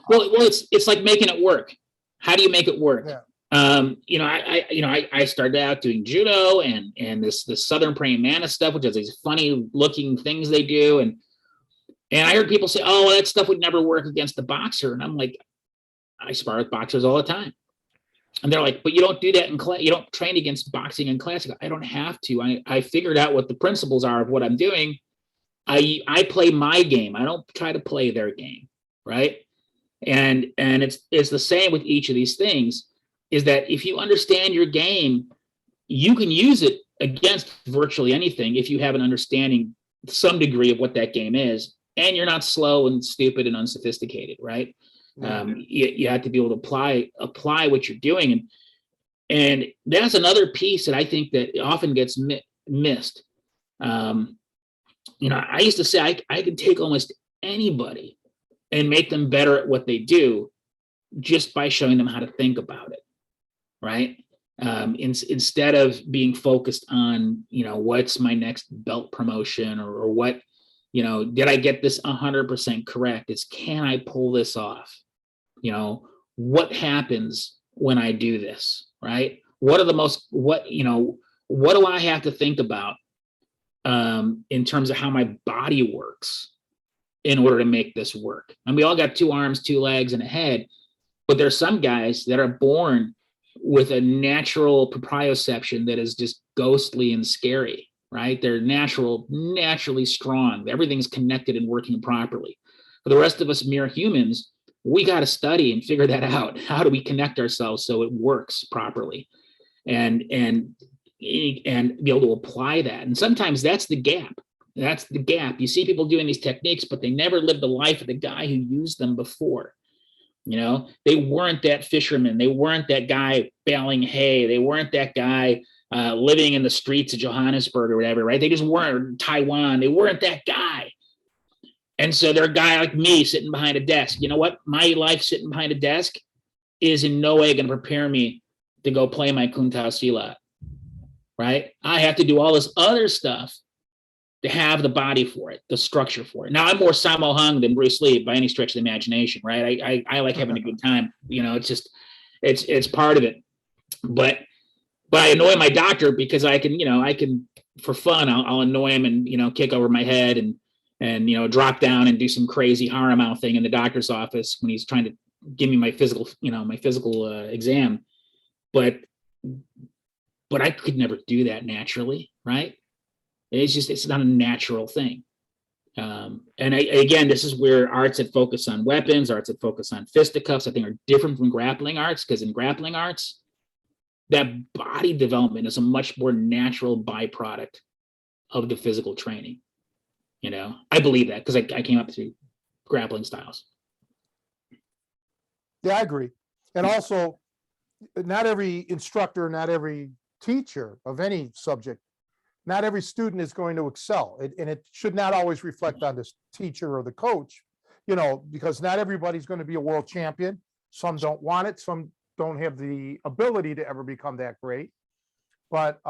Well, it's like making it work. How do you make it work? Yeah. I started out doing judo and this Southern praying mantis stuff, which is these funny looking things they do. And I heard people say, oh, that stuff would never work against the boxer. And I'm like, I spar with boxers all the time. And they're like, but you don't do that in class. You don't train against boxing in class. I don't have to. I figured out what the principles are of what I'm doing. I play my game. I don't try to play their game, right? And it's the same with each of these things, is that if you understand your game, you can use it against virtually anything if you have an understanding, some degree of what that game is, and you're not slow and stupid and unsophisticated, right? You have to be able to apply what you're doing, and that's another piece that I think that often gets missed. I used to say I can take almost anybody and make them better at what they do just by showing them how to think about it, right? Instead of being focused on, what's my next belt promotion or what, did I get this 100% correct? It's, can I pull this off? What happens when I do this, right? What do I have to think about in terms of how my body works in order to make this work? And we all got 2 arms, 2 legs, and a head, but there's some guys that are born with a natural proprioception that is just ghostly and scary, right? They're naturally strong. Everything's connected and working properly. For the rest of us mere humans, we got to study and figure that out. How do we connect ourselves so it works properly, and be able to apply that? And sometimes that's the gap. That's the gap. You see people doing these techniques, but they never lived the life of the guy who used them before. They weren't that fisherman. They weren't that guy baling hay. They weren't that guy living in the streets of Johannesburg or whatever, right? They just weren't. Taiwan. They weren't that guy. And so they're a guy like me sitting behind a desk. You know what? My life sitting behind a desk is in no way going to prepare me to go play my Kuntao Silat, right? I have to do all this other stuff to have the body for it, the structure for it. Now, I'm more Sammo Hung than Bruce Lee by any stretch of the imagination, right? I like having a good time. It's just, it's part of it. But I annoy my doctor because I can for fun, I'll annoy him and, kick over my head and drop down and do some crazy Haramau thing in the doctor's office when he's trying to give me my physical exam. But I could never do that naturally, right? It's not a natural thing. Again, this is where arts that focus on weapons, arts that focus on fisticuffs, I think are different from grappling arts, because in grappling arts, that body development is a much more natural byproduct of the physical training. I believe that because I came up through grappling styles. Yeah, I agree. And also, not every instructor, not every teacher of any subject, not every student is going to excel. And it should not always reflect on this teacher or the coach, because not everybody's going to be a world champion. Some don't want it. Some don't have the ability to ever become that great. But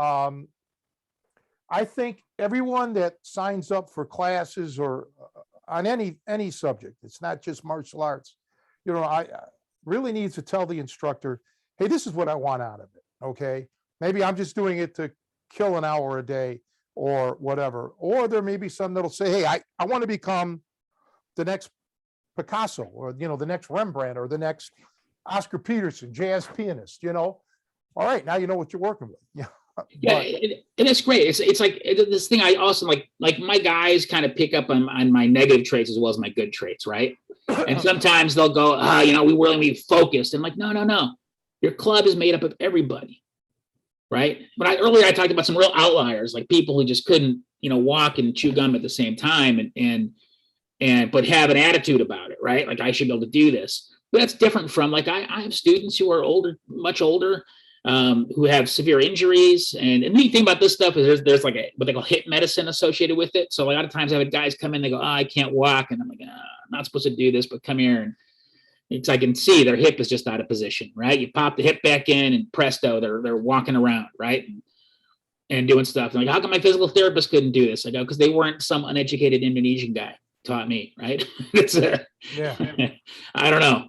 I think everyone that signs up for classes or on any subject, it's not just martial arts, I really needs to tell the instructor, hey, this is what I want out of it. Okay. Maybe I'm just doing it to kill an hour a day or whatever. Or there may be some that'll say, hey, I want to become the next Picasso or, the next Rembrandt or the next Oscar Peterson, jazz pianist, All right, now you know what you're working with. Yeah. Yeah, and it's great. It's like this thing I also like my guys kind of pick up on my negative traits as well as my good traits, right? And sometimes they'll go, we really need focused. And like, no. Your club is made up of everybody, right? But earlier I talked about some real outliers, like people who just couldn't, walk and chew gum at the same time. And but have an attitude about it, right? Like I should be able to do this. But that's different from like I have students who are older, much older, who have severe injuries. And the neat thing about this stuff is there's like what they call hip medicine associated with it. So a lot of times I have guys come in, they go, oh, I can't walk. And I'm like, I'm not supposed to do this, but come here. And I can see their hip is just out of position, right? You pop the hip back in and presto, they're walking around, right? And doing stuff. And like, how come my physical therapist couldn't do this? I go, because they weren't some uneducated Indonesian guy taught me, right? It's Yeah. I don't know.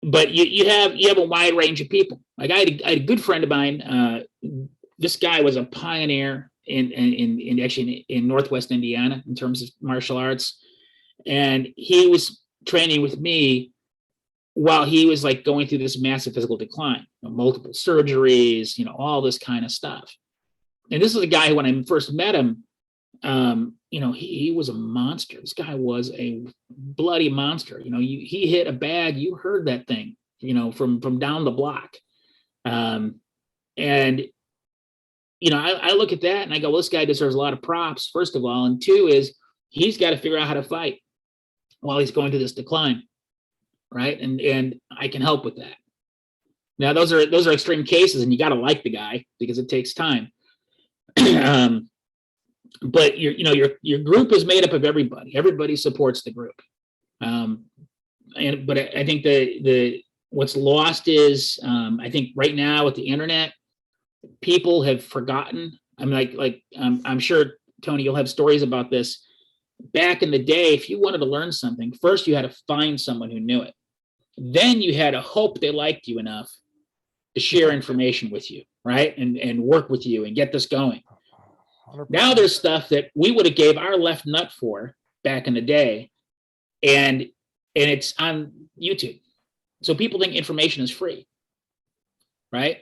But you have a wide range of people. Like I had a good friend of mine. This guy was a pioneer in actually in Northwest Indiana in terms of martial arts, and he was training with me while he was like going through this massive physical decline, multiple surgeries, all this kind of stuff. And this is a guy who, when I first met him, he was a monster. This guy was a bloody monster. He hit a bag, you heard that thing, from down the block. I look at that and I go, well, this guy deserves a lot of props, first of all. And two is he's got to figure out how to fight while he's going through this decline. Right. And I can help with that. Now, those are extreme cases and you got to like the guy because it takes time. But your group is made up of everybody. Everybody supports the group. But I think the what's lost is I think right now with the internet, people have forgotten. I'm sure, Tony, you'll have stories about this. Back in the day, if you wanted to learn something, first you had to find someone who knew it. Then you had to hope they liked you enough to share information with you, right? And work with you and get this going. 100%. Now there's stuff that we would have gave our left nut for back in the day, and it's on YouTube. So people think information is free, right?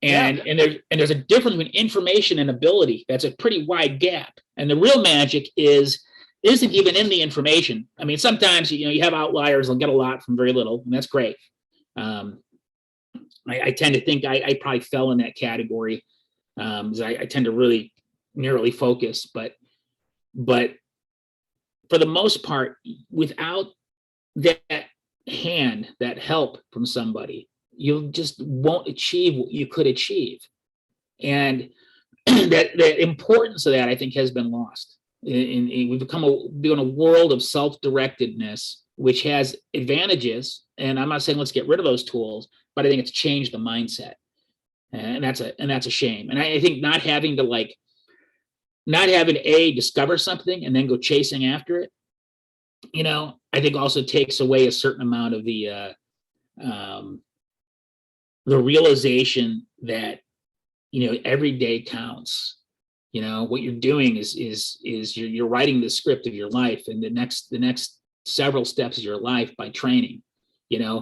And there's a difference between information and ability. That's a pretty wide gap. And the real magic isn't even in the information. I mean, sometimes you have outliers and get a lot from very little, and that's great. I tend to think I probably fell in that category. I tend to really narrowly focus, but for the most part, without that help from somebody, you just won't achieve what you could achieve. And the importance of that, I think, has been lost. We've become a world of self-directedness, which has advantages. And I'm not saying let's get rid of those tools, but I think it's changed the mindset, and that's a shame. And I think not having discover something and then go chasing after it, I think also takes away a certain amount of the realization that every day counts. What you're doing is you're writing the script of your life, and the next several steps of your life by training.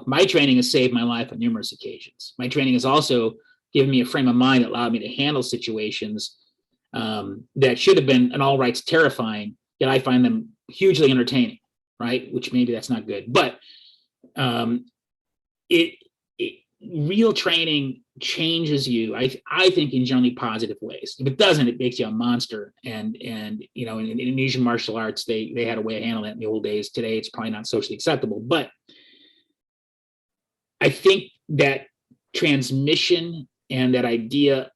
My training has saved my life on numerous occasions. My training has also given me a frame of mind that allowed me to handle situations that should have been an all rights terrifying, yet I find them hugely entertaining, right? Which maybe that's not good, but real training changes you, I think, in generally positive ways. If it doesn't, it makes you a monster. And in Indonesian martial arts, they had a way of handling it in the old days. Today, it's probably not socially acceptable. But I think that transmission and that idea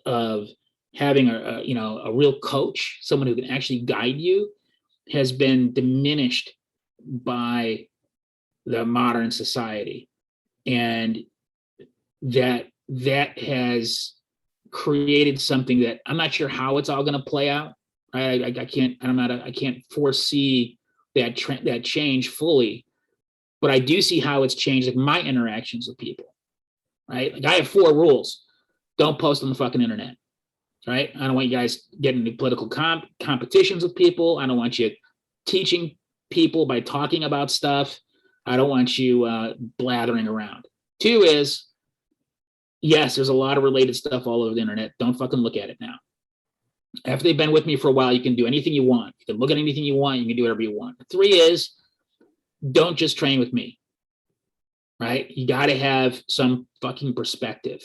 of having a real coach, someone who can actually guide you, has been diminished by the modern society. And that has created something that I'm not sure how it's all going to play out. Right? I can't foresee that change fully, but I do see how it's changed like my interactions with people. Right? Like I have 4 rules: don't post on the fucking internet. Right? I don't want you guys getting into political competitions with people. I don't want you teaching people by talking about stuff. I don't want you blathering around. 2 is, yes, there's a lot of related stuff all over the internet. Don't fucking look at it now. After they've been with me for a while, you can do anything you want. You can look at anything you want. You can do whatever you want. 3 is, don't just train with me, right? You got to have some fucking perspective,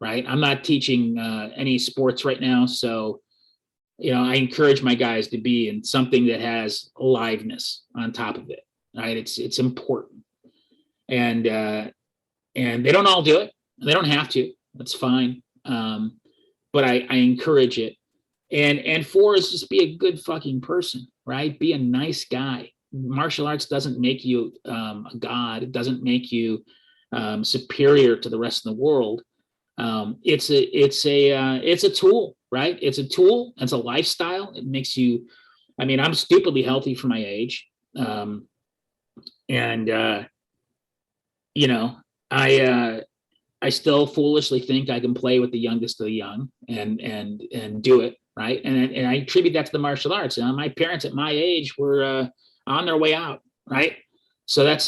right? I'm not teaching any sports right now, so I encourage my guys to be in something that has aliveness on top of it. Right? It's important, and they don't all do it. They don't have to. That's fine. But I encourage it. And 4 is just be a good fucking person, right? Be a nice guy. Martial arts doesn't make you a god. It doesn't make you superior to the rest of the world. It's a tool, right? It's a tool. It's a lifestyle. It makes you. I mean, I'm stupidly healthy for my age, I still foolishly think I can play with the youngest of the young and do it, right? And I attribute that to the martial arts. My parents at my age were on their way out, right? So that's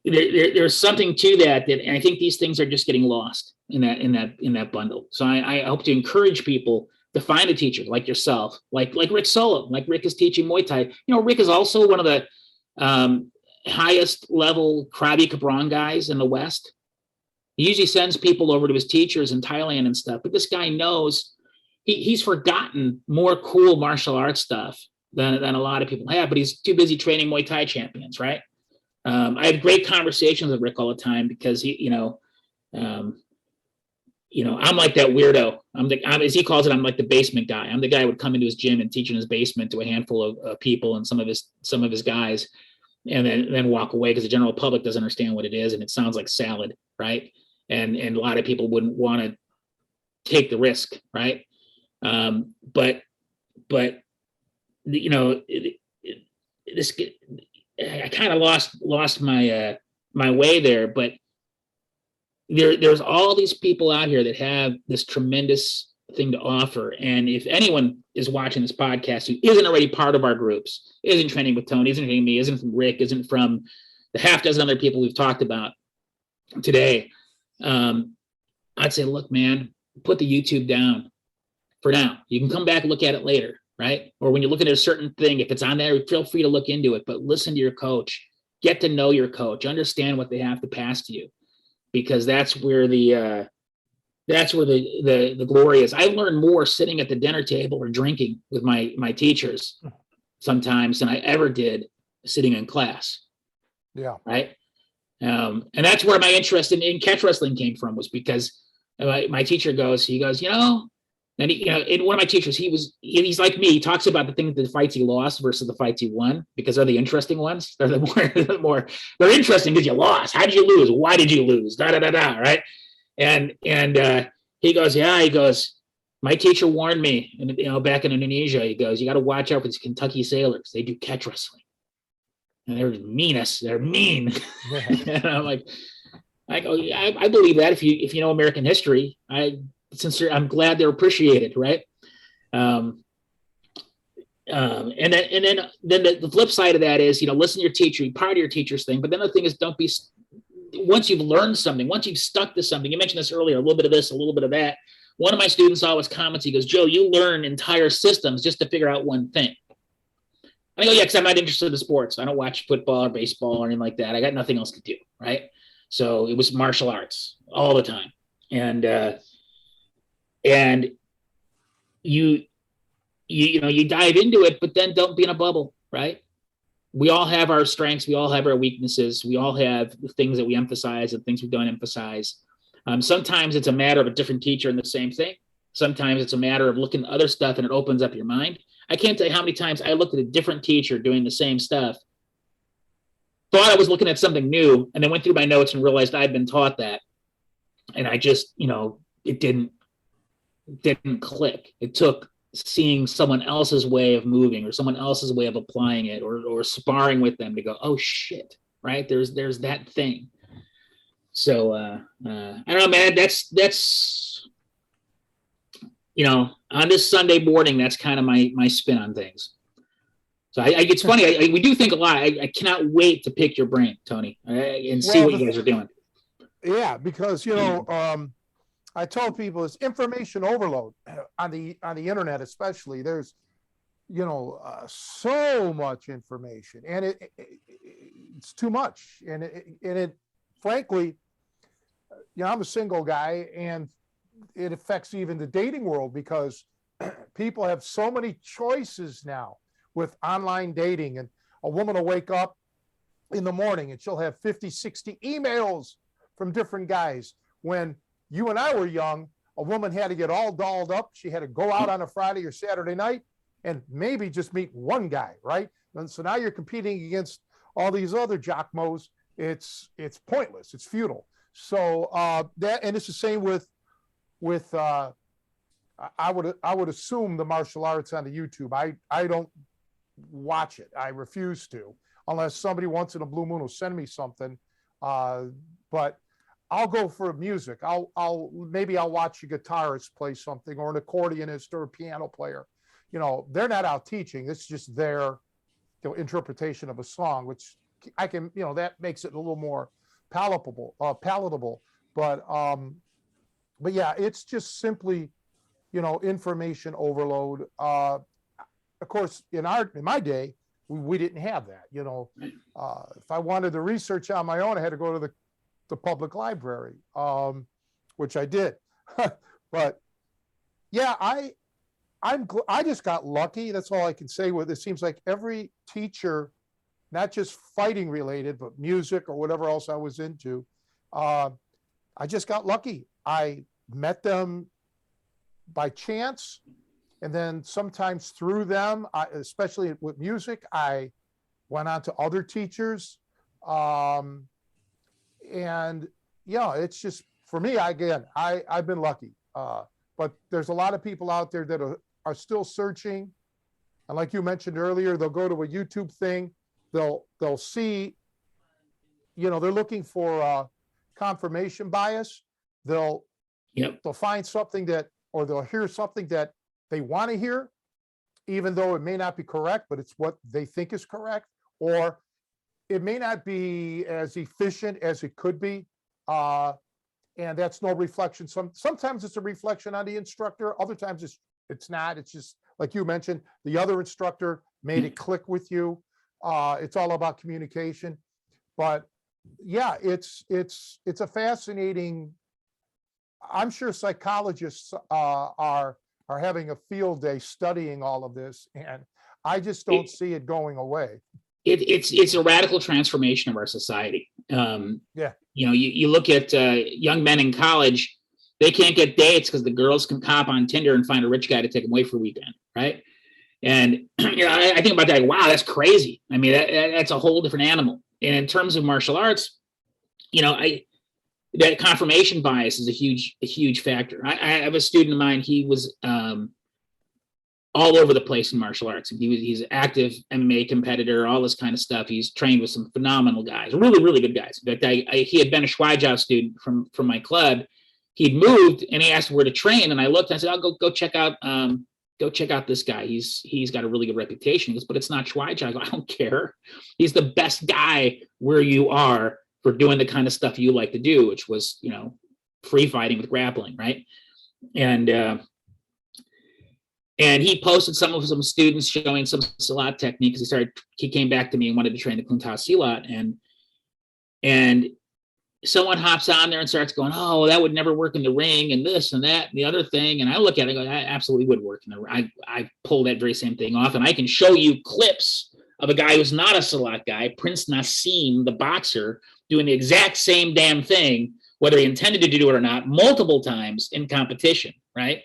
there's something to that, and I think these things are just getting lost in that bundle. So I hope to encourage people to find a teacher like yourself, like Rick Solo, like Rick is teaching Muay Thai. Rick is also one of the highest level Krabi Kabran guys in the West. He usually sends people over to his teachers in Thailand and stuff, but this guy knows he's forgotten more cool martial arts stuff than a lot of people have, but he's too busy training Muay Thai champions, right? I have great conversations with Rick all the time because I'm like that weirdo. As he calls it, I'm like the basement guy. I'm the guy who would come into his gym and teach in his basement to a handful of people and some of his guys, and then walk away because the general public doesn't understand what it is and it sounds like salad, right? And a lot of people wouldn't want to take the risk, right? But I kind of lost my way there, but there's all these people out here that have this tremendous thing to offer. And if anyone is watching this podcast who isn't already part of our groups, isn't training with Tony, isn't training me, isn't from Rick, isn't from the half dozen other people we've talked about today, I'd say, look, man, put the YouTube down for now. You can come back and look at it later, right? Or when you're looking at a certain thing, if it's on there, feel free to look into it, but listen to your coach, get to know your coach, understand what they have to pass to you, because that's where the glory is. I learn more sitting at the dinner table or drinking with my teachers sometimes than I ever did sitting in class. Yeah. Right. And that's where my interest in catch wrestling came from, was because my teacher goes, and in one of my teachers, he's like me. He talks about the fights he lost versus the fights he won, because they're the interesting ones. They're they're interesting because you lost. How did you lose? Why did you lose? Da da da da. Right. And he goes, my teacher warned me, and back in Indonesia, he goes, you got to watch out for these Kentucky sailors. They do catch wrestling, and they're meanest. They're mean. Yeah. And I'm like, I believe that if you know American history, I'm glad they're appreciated, right? And then the flip side of that is, listen to your teacher, be part of your teacher's thing. But then the thing is, don't be. Once you've learned something, once you've stuck to something, you mentioned this earlier, a little bit of this, a little bit of that. One of my students always comments, he goes, Joe, you learn entire systems just to figure out one thing. And I go, yeah, because I'm not interested in sports. I don't watch football or baseball or anything like that. I got nothing else to do, right? So it was martial arts all the time. And you dive into it, but then don't be in a bubble, right? We all have our strengths. We all have our weaknesses. We all have the things that we emphasize and things we don't emphasize. Sometimes it's a matter of a different teacher in the same thing. Sometimes it's a matter of looking at other stuff and it opens up your mind. I can't tell you how many times I looked at a different teacher doing the same stuff, thought I was looking at something new, and then went through my notes and realized I'd been taught that. And I just, it didn't click. It took seeing someone else's way of moving or someone else's way of applying it or sparring with them to go, oh shit, right? There's that thing. So I don't know, man, that's on this Sunday morning, that's kind of my spin on things. So it's funny. We do think a lot. I cannot wait to pick your brain, Tony, and see what you guys are doing. Yeah, because I told people it's information overload on the internet, especially. There's so much information, and it's too much, and it frankly, I'm a single guy, and it affects even the dating world, because people have so many choices now with online dating, and a woman will wake up in the morning and she'll have 50, 60 emails from different guys. When you and I were young, a woman had to get all dolled up. She had to go out on a Friday or Saturday night and maybe just meet one guy, right? And so now you're competing against all these other jockmos. It's pointless. It's futile. So that, and it's the same with I would assume the martial arts on the YouTube. I don't watch it. I refuse to, unless somebody once in a blue moon will send me something. But I'll go for music. Maybe I'll watch a guitarist play something, or an accordionist, or a piano player. You know, they're not out teaching. It's just their interpretation of a song, which I can, that makes it a little more palatable. But yeah, it's just simply, information overload. Of course, in my day, we didn't have that. If I wanted to research on my own, I had to go to the public library, which I did. But yeah, I just got lucky. That's all I can say with it. It seems like every teacher, not just fighting related, but music or whatever else I was into, I just got lucky. I met them by chance, and then sometimes through them, especially with music, I went on to other teachers. And yeah, it's just, for me, I've been lucky. But there's a lot of people out there that are still searching. And like you mentioned earlier, they'll go to a YouTube thing. They'll see, they're looking for confirmation bias. They'll find something or they'll hear something that they want to hear, even though it may not be correct, but it's what they think is correct, or it may not be as efficient as it could be. And that's no reflection. Sometimes it's a reflection on the instructor. Other times it's not. It's just, like you mentioned, the other instructor made it click with you. It's all about communication. But yeah, it's a fascinating. I'm sure psychologists are having a field day studying all of this, and I just don't see it going away. It's a radical transformation of our society. Yeah. You look at young men in college, they can't get dates because the girls can cop on Tinder and find a rich guy to take them away for a weekend, right? And I think about that. Like, wow, that's crazy. I mean, that's a whole different animal. And in terms of martial arts, that confirmation bias is a huge factor. I have a student of mine. He was all over the place in martial arts. He's an active MMA competitor, all this kind of stuff. He's trained with some phenomenal guys, really, really good guys. In fact, he had been a Schweijao student from my club. He'd moved and he asked where to train. And I looked and I said, I'll go check out this guy. He's got a really good reputation. He goes, but it's not Schweijao. I go, I don't care. He's the best guy where you are for doing the kind of stuff you like to do, which was, free fighting with grappling, right? And he posted some students showing some Silat technique because he came back to me and wanted to train the Kuntao Silat, and someone hops on there and starts going, oh, that would never work in the ring, and this and that and the other thing. And I look at it and go, that absolutely would work in the ring. I pull that very same thing off, and I can show you clips of a guy who's not a Silat guy, Prince Nassim, the boxer, doing the exact same damn thing, whether he intended to do it or not, multiple times in competition, right?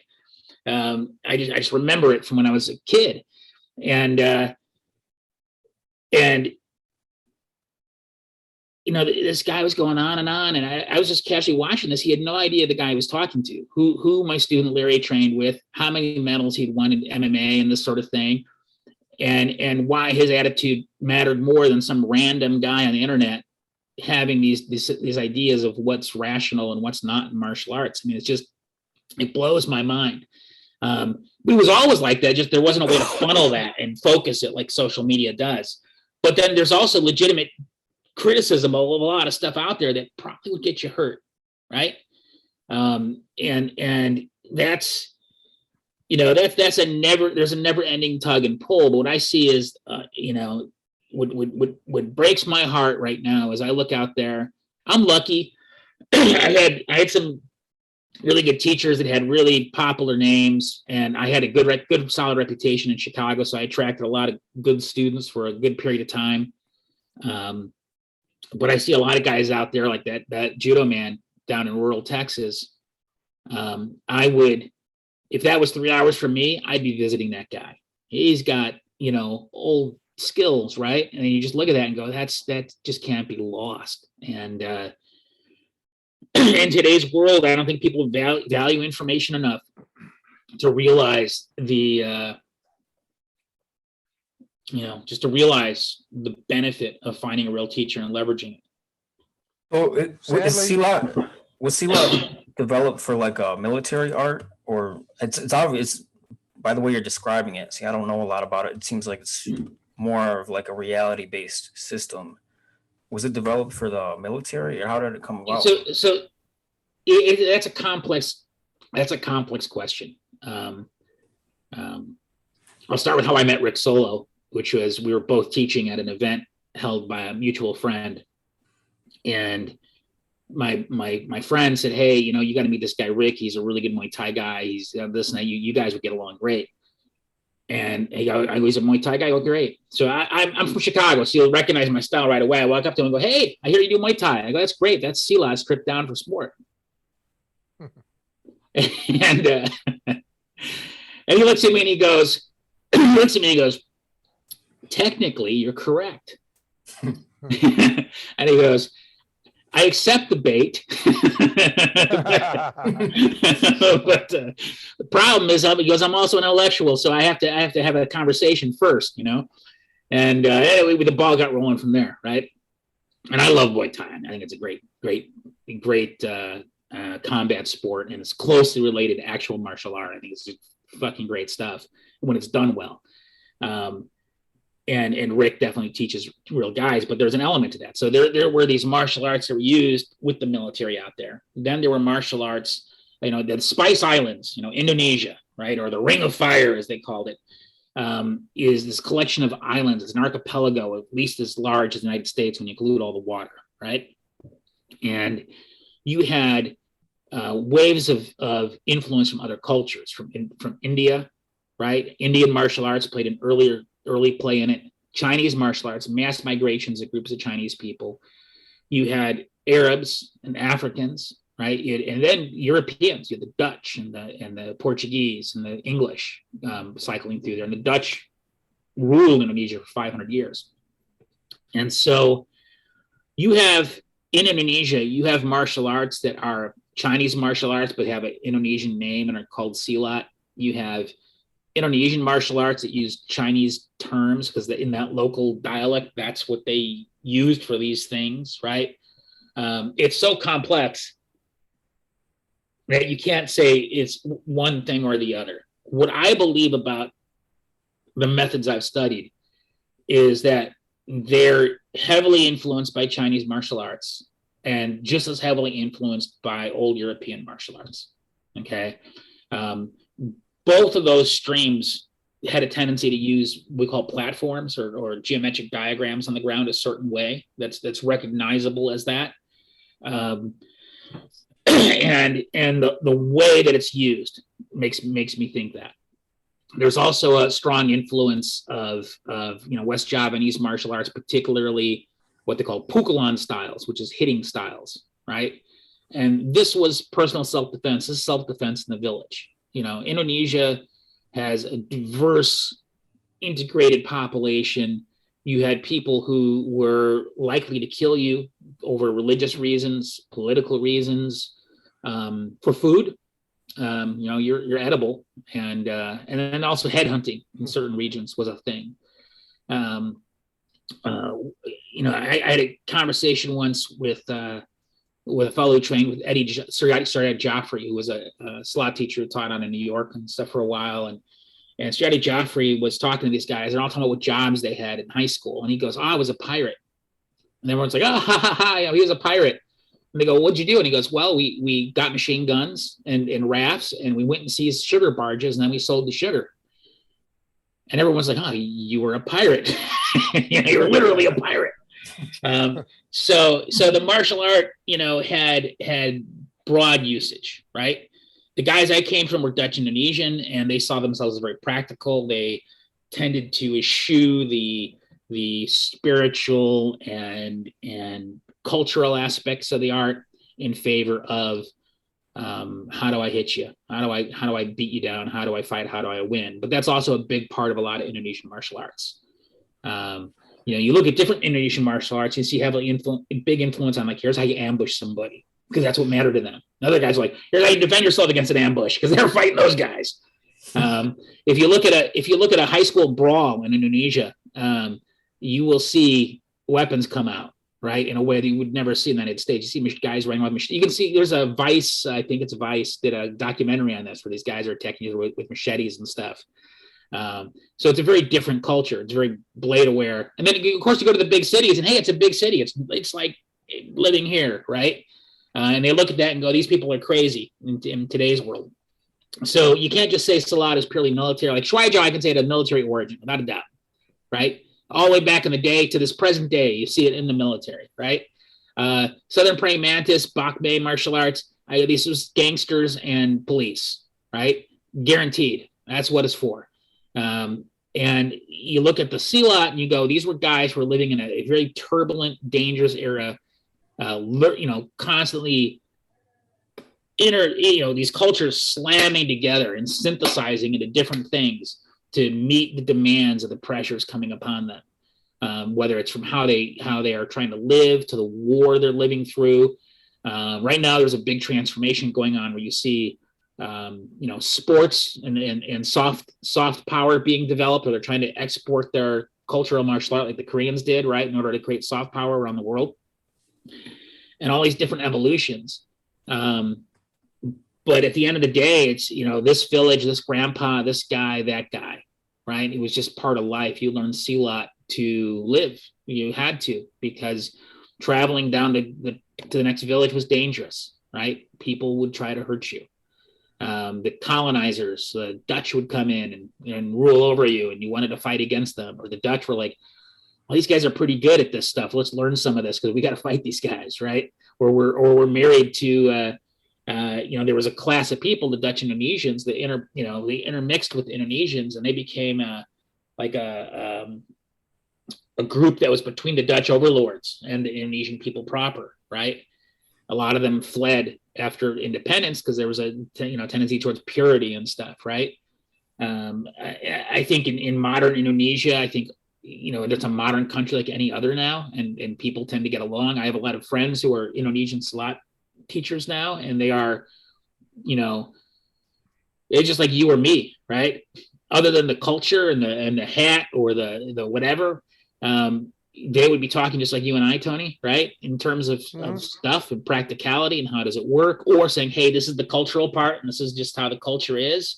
I just remember it from when I was a kid, and this guy was going on, and I was just casually watching this. He had no idea the guy he was talking to, who my student Larry trained with, how many medals he'd won in MMA and this sort of thing, and why his attitude mattered more than some random guy on the internet having these ideas of what's rational and what's not in martial arts. I mean, it blows my mind. It was always like that, just there wasn't a way to funnel that and focus it like social media does. But then there's also legitimate criticism of a lot of stuff out there that probably would get you hurt, right? And that's there's a never ending tug and pull. But what I see is what breaks my heart right now is I look out there. I'm lucky. I had some really good teachers that had really popular names, and I had a good solid reputation in Chicago, so I attracted a lot of good students for a good period of time. But I see a lot of guys out there like that judo man down in rural Texas. I would, if that was 3 hours from me, I'd be visiting that guy. He's got, old skills, right? And then you just look at that and go, that just can't be lost. And in today's world, I don't think people value information enough to realize just to realize the benefit of finding a real teacher and leveraging it. So was Sadly- Silat developed for like a military art, or it's obvious by the way you're describing it? See, I don't know a lot about it. It seems like it's more of like a reality-based system. Was it developed for the military, or how did it come about? So that's a complex question. I'll start with how I met Rick Solo, which was we were both teaching at an event held by a mutual friend, and my friend said, "Hey, you got to meet this guy Rick. He's a really good Muay Thai guy. He's this and that. You guys would get along great." And he's a Muay Thai guy. Oh, great. So I'm from Chicago, so you'll recognize my style right away. I walk up to him and go, "Hey, I hear you do Muay Thai." I go, "That's great. That's Silat stripped down for sport." and he looks at me and he goes, "Technically, you're correct." And he goes, "I accept the bait." But the problem is, he goes, "I'm also an intellectual, so I have to have a conversation first, And anyway, the ball got rolling from there, right? And I love Muay Thai. I think it's a great combat sport, and it's closely related to actual martial art. I think it's fucking great stuff when it's done well. And Rick definitely teaches real guys, but there's an element to that. So there were these martial arts that were used with the military out there. Then there were martial arts, the Spice Islands, Indonesia, right? Or the Ring of Fire, as they called it, is this collection of islands. It's an archipelago, at least as large as the United States when you include all the water, right? And you had waves of influence from other cultures, from India, right? Indian martial arts played an early play in it. Chinese martial arts, mass migrations of groups of Chinese people. You had Arabs and Africans, right? And then Europeans. You had the Dutch and the Portuguese and the English cycling through there. And the Dutch ruled Indonesia for 500 years. And so you have, in Indonesia, you have martial arts that are Chinese martial arts, but have an Indonesian name and are called Silat. You have Indonesian martial arts that use Chinese terms because in that local dialect, that's what they used for these things, right? It's so complex that you can't say it's one thing or the other. What I believe about the methods I've studied is that they're heavily influenced by Chinese martial arts and just as heavily influenced by old European martial arts, okay? Both of those streams had a tendency to use what we call platforms or geometric diagrams on the ground a certain way that's recognizable as that. And the way that it's used makes me think that. There's also a strong influence of West Javanese martial arts, particularly what they call pukulan styles, which is hitting styles, right? And this was personal self-defense. This is self-defense in the village. Indonesia has a diverse, integrated population. You had people who were likely to kill you over religious reasons, political reasons, for food. You're edible, and then also headhunting in certain regions was a thing. I had a conversation once with a fellow who trained with Shuai Jaffrey, who was a Silat teacher who taught on in New York and stuff for a while. And Shuai Jaffrey was talking to these guys, and all talking about what jobs they had in high school. And he goes, I was a pirate. And everyone's like, ha, ha, ha, he was a pirate. And they go, what'd you do? And he goes, well, we got machine guns and rafts, and we went and seized sugar barges, and then we sold the sugar. And everyone's like, oh, you were a pirate. You were literally a pirate. So the martial art, had broad usage, right? The guys I came from were Dutch Indonesian, and they saw themselves as very practical. They tended to eschew the spiritual and cultural aspects of the art in favor of how do I hit you? How do I beat you down? How do I fight? How do I win? But that's also a big part of a lot of Indonesian martial arts. You look at different Indonesian martial arts, you see heavily big influence on like, here's how you ambush somebody, because that's what mattered to them. Other guys are like, here's how you defend yourself against an ambush, because they're fighting those guys. If you look at a high school brawl in Indonesia, you will see weapons come out, right, in a way that you would never see in the United States. You see guys running with machetes. You can see there's a Vice, I think it's Vice, did a documentary on this where these guys are attacking you with machetes and stuff. So it's a very different culture. It's very blade aware. And then of course you go to the big cities and hey, it's a big city. It's like living here, right? And they look at that and go, these people are crazy in today's world. So you can't just say Silat is purely military. Like Schweijao, I can say it had military origin, without a doubt, right? All the way back in the day to this present day, you see it in the military, right? Southern Praying Mantis, Bak Bay martial arts, these was gangsters and police, right? Guaranteed. That's what it's for. And you look at the Silat and you go, these were guys who were living in a very turbulent, dangerous era, constantly these cultures slamming together and synthesizing into different things to meet the demands of the pressures coming upon them, whether it's from how they are trying to live to the war they're living through. Right now, there's a big transformation going on where you see sports and soft power being developed, or they're trying to export their cultural martial art like the Koreans did, right, in order to create soft power around the world, and all these different evolutions. But at the end of the day, it's, this village, this grandpa, this guy, that guy, right? It was just part of life. You learned Silat to live. You had to, because traveling down to the next village was dangerous, right? People would try to hurt you. The colonizers, the Dutch would come in and rule over you, and you wanted to fight against them. Or the Dutch were like, well, these guys are pretty good at this stuff. Let's learn some of this because we got to fight these guys, right? Or we're married to, there was a class of people, the Dutch Indonesians, they intermixed with the Indonesians, and they became a group that was between the Dutch overlords and the Indonesian people proper, right? A lot of them fled after independence because there was a tendency towards purity and stuff, right? I think in modern Indonesia, I think it's a modern country like any other now, and people tend to get along. I have a lot of friends who are Indonesian Silat teachers now, and they are, they're just like you or me, right? Other than the culture and the hat or the whatever, they would be talking just like you and I, Tony, right? In terms of stuff and practicality and how does it work, or saying, hey, this is the cultural part and this is just how the culture is.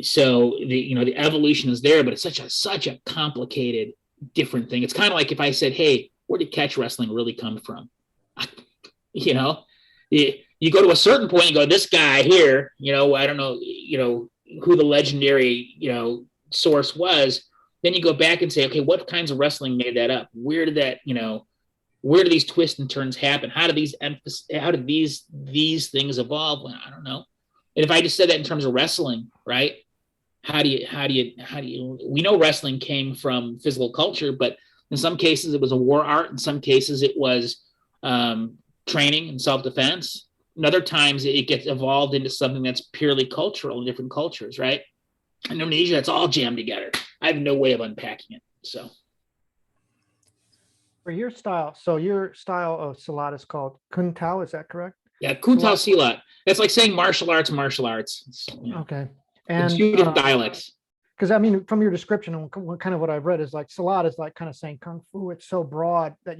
So the evolution is there, but it's such a complicated, different thing. It's kind of like if I said, hey, where did catch wrestling really come from? You go to a certain point and go, this guy here, I don't know, who the legendary, source was. Then you go back and say, okay, what kinds of wrestling made that up? Where did that, where do these twists and turns happen? How do these things evolve? Well, I don't know. And if I just said that in terms of wrestling, right? How do you, we know wrestling came from physical culture, but in some cases it was a war art. In some cases it was training and self-defense. In other times it gets evolved into something that's purely cultural in different cultures, right? In Indonesia, it's all jammed together. I have no way of unpacking it. So for your style of Silat is called Kuntao, is that correct? Yeah, Kuntao Silat. That's like saying martial arts. Okay. And two different dialects. Because from your description and kind of what I've read is like Silat is like kind of saying Kung Fu. It's so broad that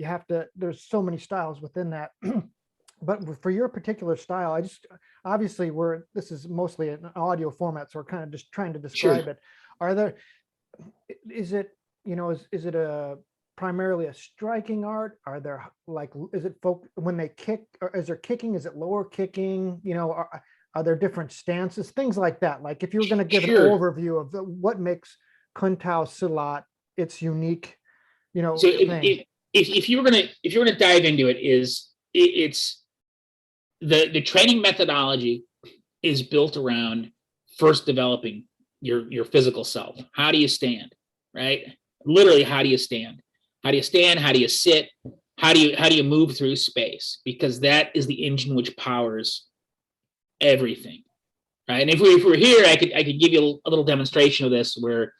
there's so many styles within that. But for your particular style, this is mostly an audio format, so we're kind of just trying to describe it. Is it primarily a striking art? Are there when they kick, or is there kicking? Is it lower kicking? Are there different stances? Things like that. Like if you were going to give an overview of what makes Kuntao Silat its unique, So if you were going to dive into it, it's the training methodology is built around first developing your physical self. How do you stand, right? Literally, how do you stand? How do you stand? How do you sit? How do you move through space? Because that is the engine which powers everything, right? And if we're here, I could give you a little demonstration of this, where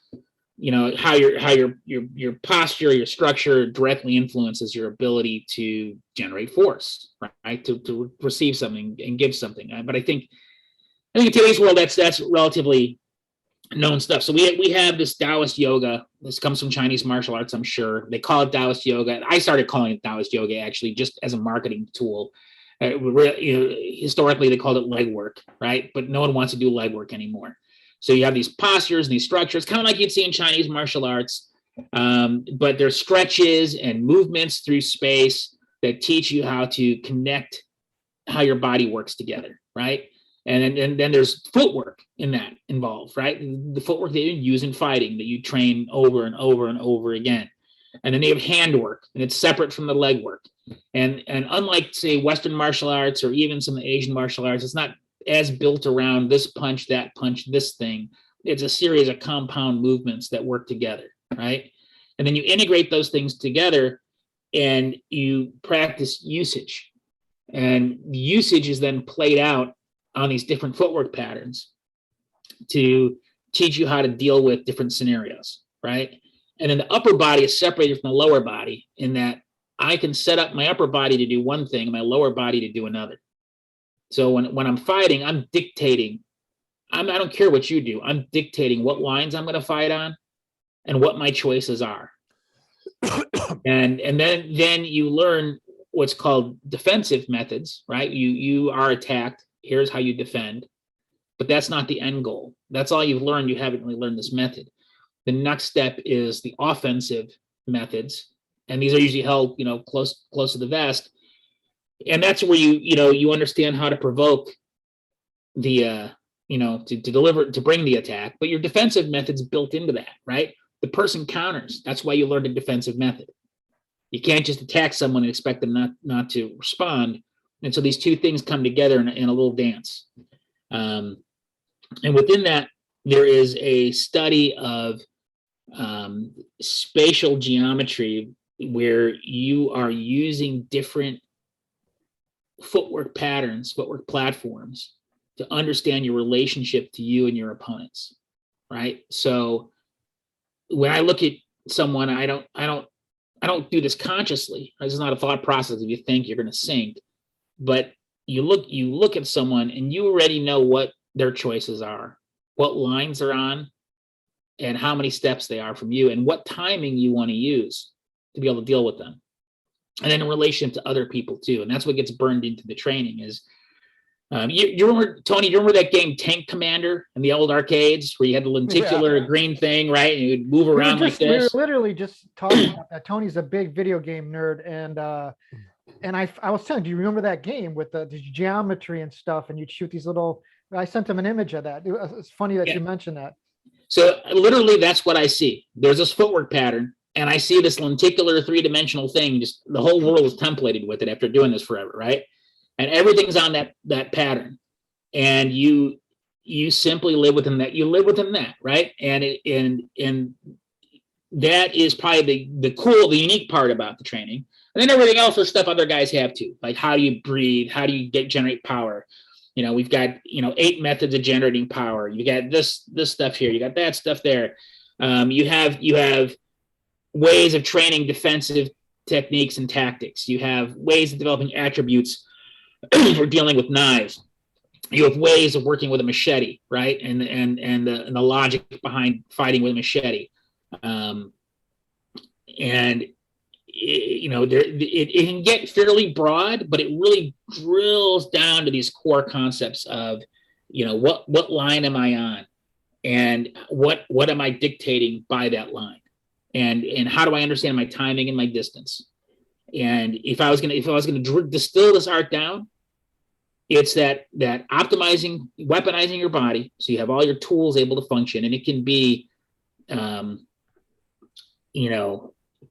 how your posture, your structure directly influences your ability to generate force, right? To receive something and give something. But I think in today's world, that's relatively known stuff. So we have this Taoist yoga. This comes from Chinese martial arts, I'm sure. They call it Taoist yoga. I started calling it Taoist yoga actually, just as a marketing tool. Historically, they called it leg work, right? But no one wants to do leg work anymore. So you have these postures and these structures, kind of like you'd see in Chinese martial arts, but there's stretches and movements through space that teach you how to connect how your body works together, right? And then there's footwork in that involved, right? The footwork that you use in fighting, that you train over and over and over again. And then they have handwork, and it's separate from the leg work. And unlike, say, Western martial arts or even some Asian martial arts, it's not as built around this punch, that punch, this thing. It's a series of compound movements that work together, right? And then you integrate those things together and you practice usage. And the usage is then played out on these different footwork patterns to teach you how to deal with different scenarios, right? And then the upper body is separated from the lower body, in that I can set up my upper body to do one thing and my lower body to do another. So when I'm fighting, I'm dictating. I don't care what you do. I'm dictating what lines I'm going to fight on and what my choices are. and then you learn what's called defensive methods, right? You are attacked. Here's how you defend. But that's not the end goal. That's all you've learned. You haven't really learned this method. The next step is the offensive methods. And these are usually held, close to the vest. And that's where you understand how to provoke the, to bring the attack. But your defensive method's built into that, right? The person counters. That's why you learned a defensive method. You can't just attack someone and expect them not to respond. And so these two things come together in a little dance. And within that, there is a study of spatial geometry, where you are using different footwork patterns, footwork platforms, to understand your relationship to you and your opponents, right? So when I look at someone, I don't do this consciously. This is not a thought process. If you think you're going to sink, but you look at someone and you already know what their choices are, what lines they're on, and how many steps they are from you, and what timing you want to use to be able to deal with them. And then in relation to other people too. And that's what gets burned into the training is, you remember, Tony, you remember that game Tank Commander in the old arcades where you had the lenticular green thing, right? And you'd move around like this. We were literally just talking about that. Tony's a big video game nerd. And I was telling, do you remember that game with the geometry and stuff? And you'd shoot these little, I sent him an image of that. It's funny that you mentioned that. So literally that's what I see. There's this footwork pattern. And I see this lenticular three-dimensional thing, just the whole world is templated with it after doing this forever, right? And everything's on that pattern. And you simply live within that. You live within that, right? And that is probably the unique part about the training. And then everything else is stuff other guys have too. Like, how do you breathe? How do you generate power? We've got 8 methods of generating power. You got this stuff here. You got that stuff there. You have ways of training defensive techniques and tactics. You have ways of developing attributes for dealing with knives. You have ways of working with a machete, right? And the logic behind fighting with a machete. It can get fairly broad, but it really drills down to these core concepts of, what line am I on, and what am I dictating by that line, and how do I understand my timing and my distance. And if I was gonna distill this art down, it's that weaponizing your body, so you have all your tools able to function, and it can be,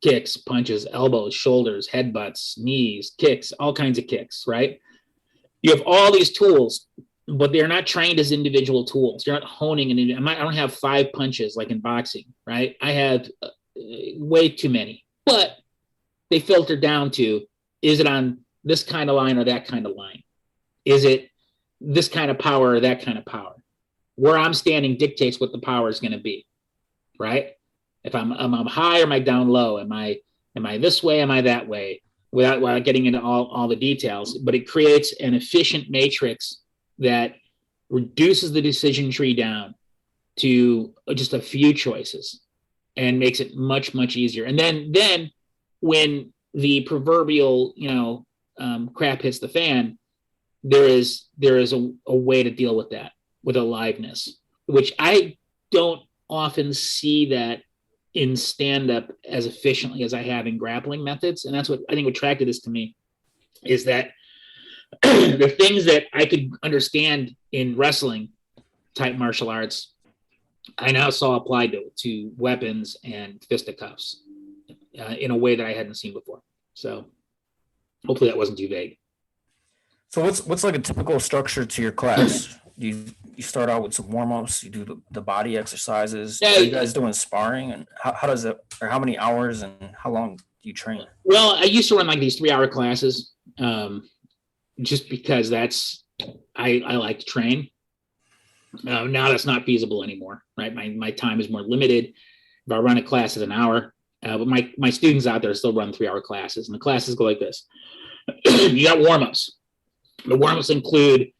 kicks, punches, elbows, shoulders, headbutts, knees, kicks, all kinds of kicks, right? you have all these tools, but they're not trained as individual tools. You're not honing it. I don't have 5 punches like in boxing, right? I have way too many, but they filter down to, is it on this kind of line or that kind of line? Is it this kind of power or that kind of power? Where I'm standing dictates what the power is going to be, right? If I'm high or am I down low? Am I this way? Am I that way? Without getting into all the details, but it creates an efficient matrix that reduces the decision tree down to just a few choices and makes it much, much easier. And then when the proverbial, crap hits the fan, there is a way to deal with that with aliveness, which I don't often see that in stand-up as efficiently as I have in grappling methods. And that's what I think attracted this to me, is that the things that I could understand in wrestling type martial arts, I now saw applied to weapons and fisticuffs in a way that I hadn't seen before. So hopefully that wasn't too vague. So what's like a typical structure to your class? You start out with some warm-ups, you do the body exercises. Yeah. Are you guys doing sparring, and how does it, or how many hours and how long do you train? Well, I used to run like these 3-hour classes, just because I like to train. Now that's not feasible anymore, right? My time is more limited. If I run a class at an hour, but my students out there still run 3-hour classes, and the classes go like this. You got warm-ups. The warm-ups include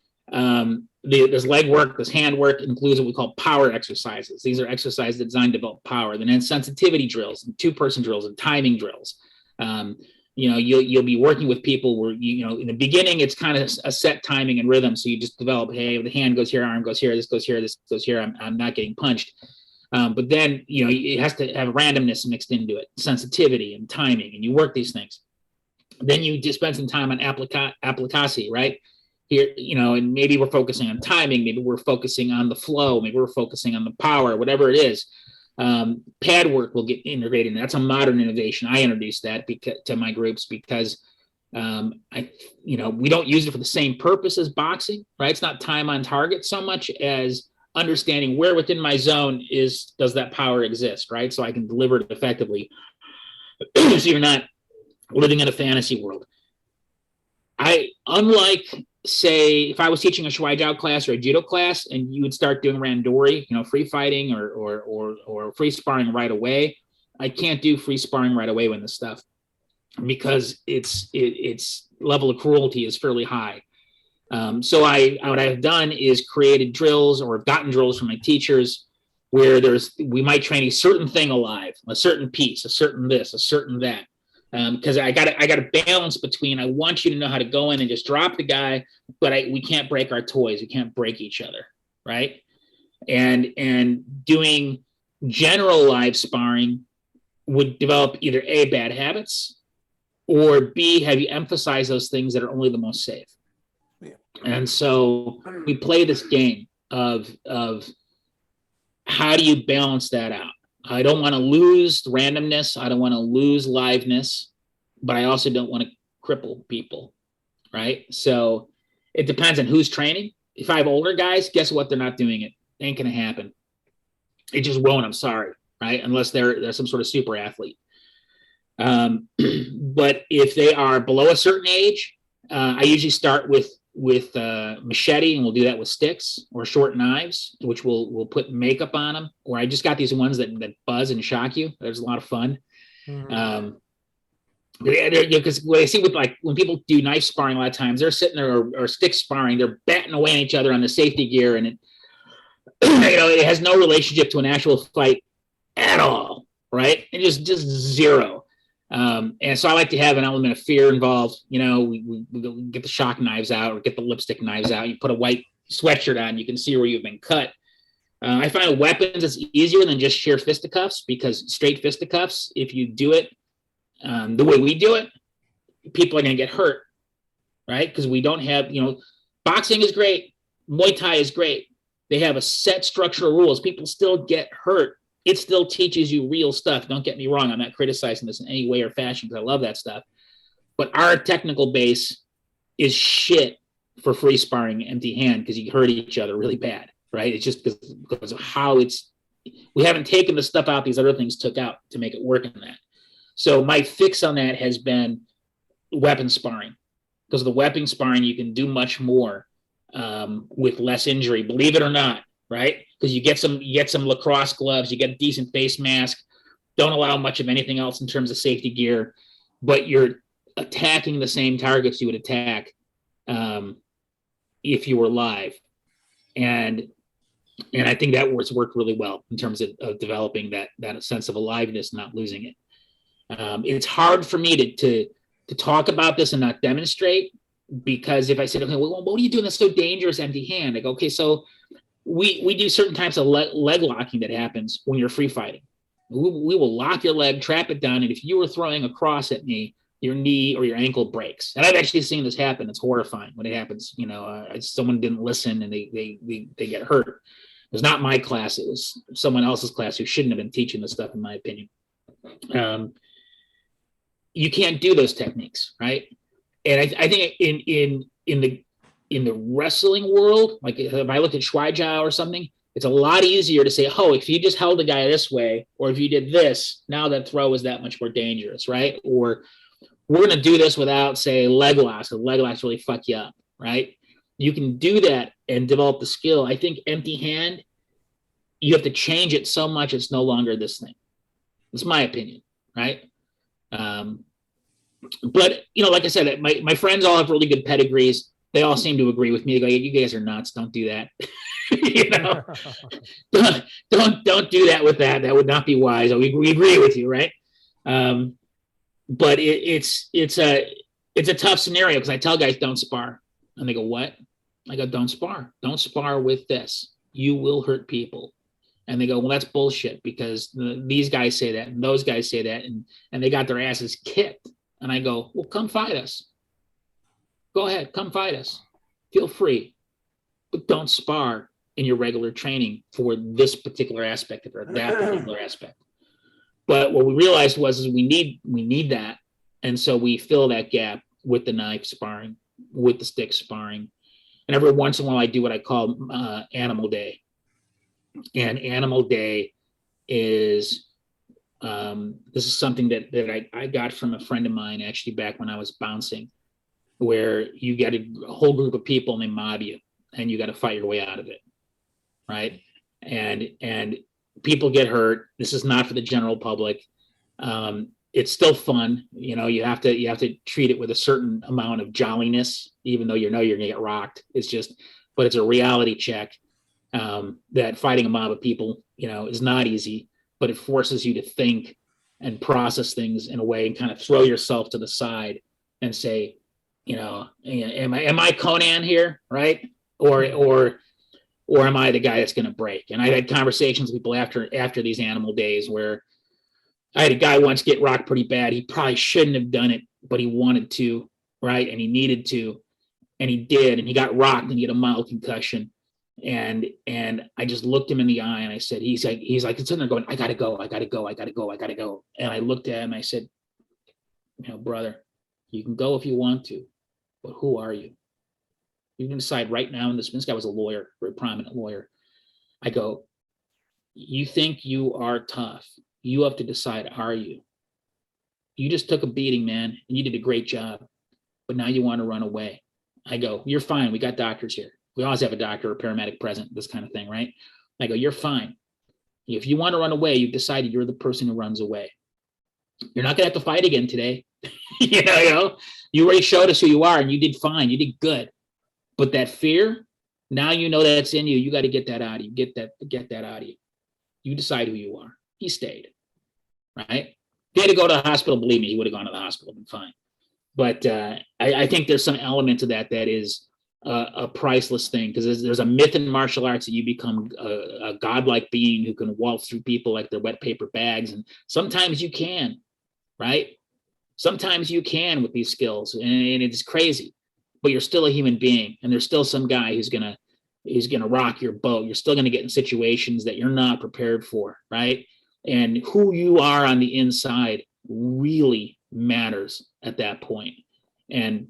there's leg work, there's hand work. It includes what we call power exercises. These are exercises designed to develop power. Then sensitivity drills, and 2-person drills, and timing drills. You'll be working with people where in the beginning it's kind of a set timing and rhythm. So you just develop, hey, the hand goes here, arm goes here, this goes here, this goes here. I'm not getting punched. But then it has to have randomness mixed into it, sensitivity and timing, and you work these things. Then you just spend some time on applicacy, right? Here, and maybe we're focusing on timing, maybe we're focusing on the flow, maybe we're focusing on the power, whatever it is. Pad work will get integrated. And that's a modern innovation. I introduced that to my groups because we don't use it for the same purpose as boxing, right? It's not time on target so much as understanding where within my zone does that power exist, right? So I can deliver it effectively. So you're not living in a fantasy world. Unlike, say, if I was teaching a Schweijao class or a judo class, and you would start doing randori, free fighting or free sparring right away, I can't do free sparring right away with this stuff because its level of cruelty is fairly high. So what I've done is created drills, or gotten drills from my teachers, where we might train a certain thing alive, a certain piece, a certain this, a certain that. Because I got to balance between, I want you to know how to go in and just drop the guy, but we can't break our toys. We can't break each other, right? And doing general live sparring would develop either A, bad habits, or B, have you emphasize those things that are only the most safe. Yeah. And so we play this game of how do you balance that out? I don't want to lose randomness. I don't want to lose liveness, but I also don't want to cripple people, right? So it depends on who's training. If I have older guys, guess what? They're not doing it. It ain't going to happen. It just won't. I'm sorry, right? Unless they're some sort of super athlete. But if they are below a certain age, I usually start with machete, and we'll do that with sticks or short knives, which we'll put makeup on them. Or I just got these ones that buzz and shock you. There's a lot of fun. Mm-hmm. Because what I see with, like, when people do knife sparring, a lot of times they're sitting there or stick sparring, they're batting away at each other on the safety gear, and it has no relationship to an actual fight at all, right? And just zero. And so I like to have an element of fear involved. We get the shock knives out, or get the lipstick knives out. You put a white sweatshirt on, you can see where you've been cut. I find with weapons, it's easier than just sheer fisticuffs, because straight fisticuffs, if you do it the way we do it, people are going to get hurt, right? Because we don't have, boxing is great. Muay Thai is great. They have a set structural rules. People still get hurt. It still teaches you real stuff. Don't get me wrong. I'm not criticizing this in any way or fashion, because I love that stuff. But our technical base is shit for free sparring empty hand because you hurt each other really bad, right? It's just because of how we haven't taken the stuff out these other things took out to make it work in that. So my fix on that has been weapon sparring, because of the weapon sparring, you can do much more with less injury, believe it or not, right? Because you get some lacrosse gloves, you get a decent face mask, don't allow much of anything else in terms of safety gear, but you're attacking the same targets you would attack if you were live. And I think that worked really well in terms of developing that sense of aliveness, not losing it. It's hard for me to talk about this and not demonstrate, because if I said, okay, well, what are you doing that's so dangerous empty hand? I go, okay, so we do certain types of leg locking that happens when you're free fighting. We will lock your leg, trap it down, and if you were throwing a cross at me, your knee or your ankle breaks. And I've actually seen this happen. It's horrifying when it happens. Someone didn't listen and they get hurt. It was not my class. It was someone else's class who shouldn't have been teaching this stuff, in my opinion. You can't do those techniques, right? And I think in the wrestling world, like if I look at Schweijao or something, it's a lot easier to say, oh, if you just held the guy this way, or if you did this, now that throw is that much more dangerous, right? Or we're going to do this without, say, leg locks, because leg locks really fuck you up, right? You can do that and develop the skill. I think empty hand, you have to change it so much it's no longer this thing. That's my opinion, right? But, like I said, my friends all have really good pedigrees. They all seem to agree with me. They go, you guys are nuts. Don't do that. Don't do that with that. That would not be wise. We agree with you, right? But it's a tough scenario, because I tell guys don't spar, and they go, what? I go, don't spar. Don't spar with this. You will hurt people. And they go, well, that's bullshit, because these guys say that and those guys say that, and they got their asses kicked. And I go, well, come fight us. Go ahead, come fight us. Feel free, but don't spar in your regular training for this particular aspect of it, or that particular aspect. But what we realized was we need that, and so we fill that gap with the knife sparring, with the stick sparring, and every once in a while I do what I call Animal Day. And Animal Day is this is something that I got from a friend of mine, actually, back when I was bouncing, where you get a whole group of people and they mob you, and you got to fight your way out of it, right? And people get hurt. This is not for the general public. It's still fun. You have to treat it with a certain amount of jolliness, even though you're gonna get rocked. But it's a reality check that fighting a mob of people, is not easy, but it forces you to think and process things in a way, and kind of throw yourself to the side and say, am I Conan here, right? Or am I the guy that's going to break? And I had conversations with people after these Animal Days, where I had a guy once get rocked pretty bad. He probably shouldn't have done it, but he wanted to, right? And he needed to, and he did, and he got rocked and he had a mild concussion. And I just looked him in the eye and I said, he's like sitting there going, I gotta go. And I looked at him and I said, brother, you can go if you want to, but who are you? You can decide right now. And this guy was a lawyer, a very prominent lawyer. I go, you think you are tough. You have to decide, are you? You just took a beating, man, and you did a great job, but now you want to run away. I go, you're fine. We got doctors here. We always have a doctor or paramedic present, this kind of thing, right? I go, you're fine. If you want to run away, you've decided you're the person who runs away. You're not going to have to fight again today. You already showed us who you are, and you did fine. You did good. But that fear, now that's in you. You got to get that out of you. Get that out of you. You decide who you are. He stayed, right? If he had to go to the hospital, believe me, he would have gone to the hospital and been fine. But I think there's some element to that is a priceless thing, because there's a myth in martial arts that you become a godlike being who can waltz through people like they're wet paper bags, and sometimes you can, right? Sometimes you can with these skills, and it's crazy, but you're still a human being, and there's still some guy who's gonna rock your boat. You're still gonna get in situations that you're not prepared for, right? And who you are on the inside really matters at that point. And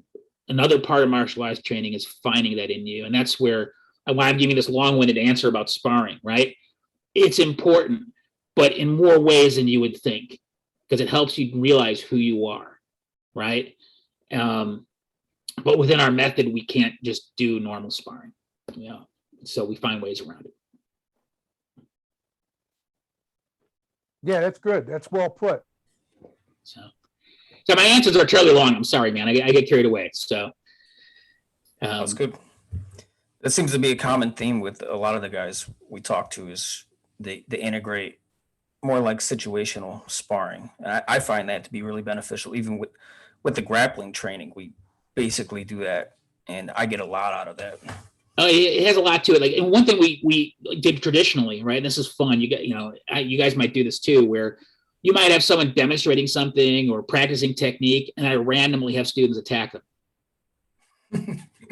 another part of martial arts training is finding that in you. And that's why I'm giving this long-winded answer about sparring, right? It's important, but in more ways than you would think, because it helps you realize who you are, right? But within our method, we can't just do normal sparring, so we find ways around it. Yeah, that's good. That's well put. So my answers are terribly long. I'm sorry, man. I get carried away. So That's good. That seems to be a common theme with a lot of the guys we talk to, is they integrate more like situational sparring. And I find that to be really beneficial. Even with the grappling training, we basically do that, and I get a lot out of that. It has a lot to it. Like, and one thing we did traditionally, right? And this is fun. You guys might do this too, where you might have someone demonstrating something or practicing technique, and I randomly have students attack them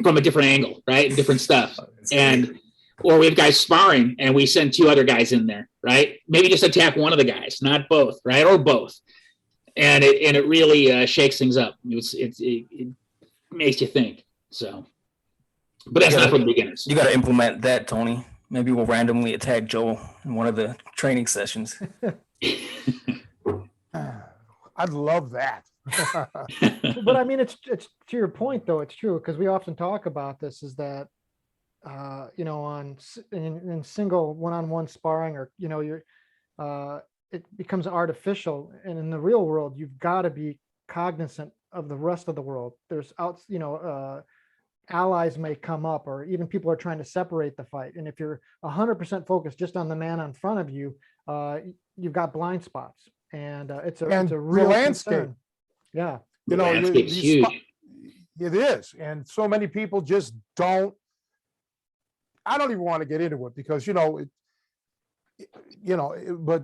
from a different angle, right? And different stuff. Or we have guys sparring, and we send 2 other guys in there, right? Maybe just attack one of the guys, not both, right? Or both. And it really shakes things up. It makes you think. So, but that's not for the beginners. You got to implement that, Tony. Maybe we'll randomly attack Joe in one of the training sessions. I'd love that. But I mean, it's to your point though, it's true, because we often talk about this, is that in single one-on-one sparring, or it becomes artificial, and in the real world you've got to be cognizant of the rest of the world. There's allies may come up, or even people are trying to separate the fight, and if you're 100% focused just on the man in front of you, you've got blind spots, and it's a real landscape concern. Yeah, The landscape's huge. It is, and so many people just don't. I don't even want to get into it, because but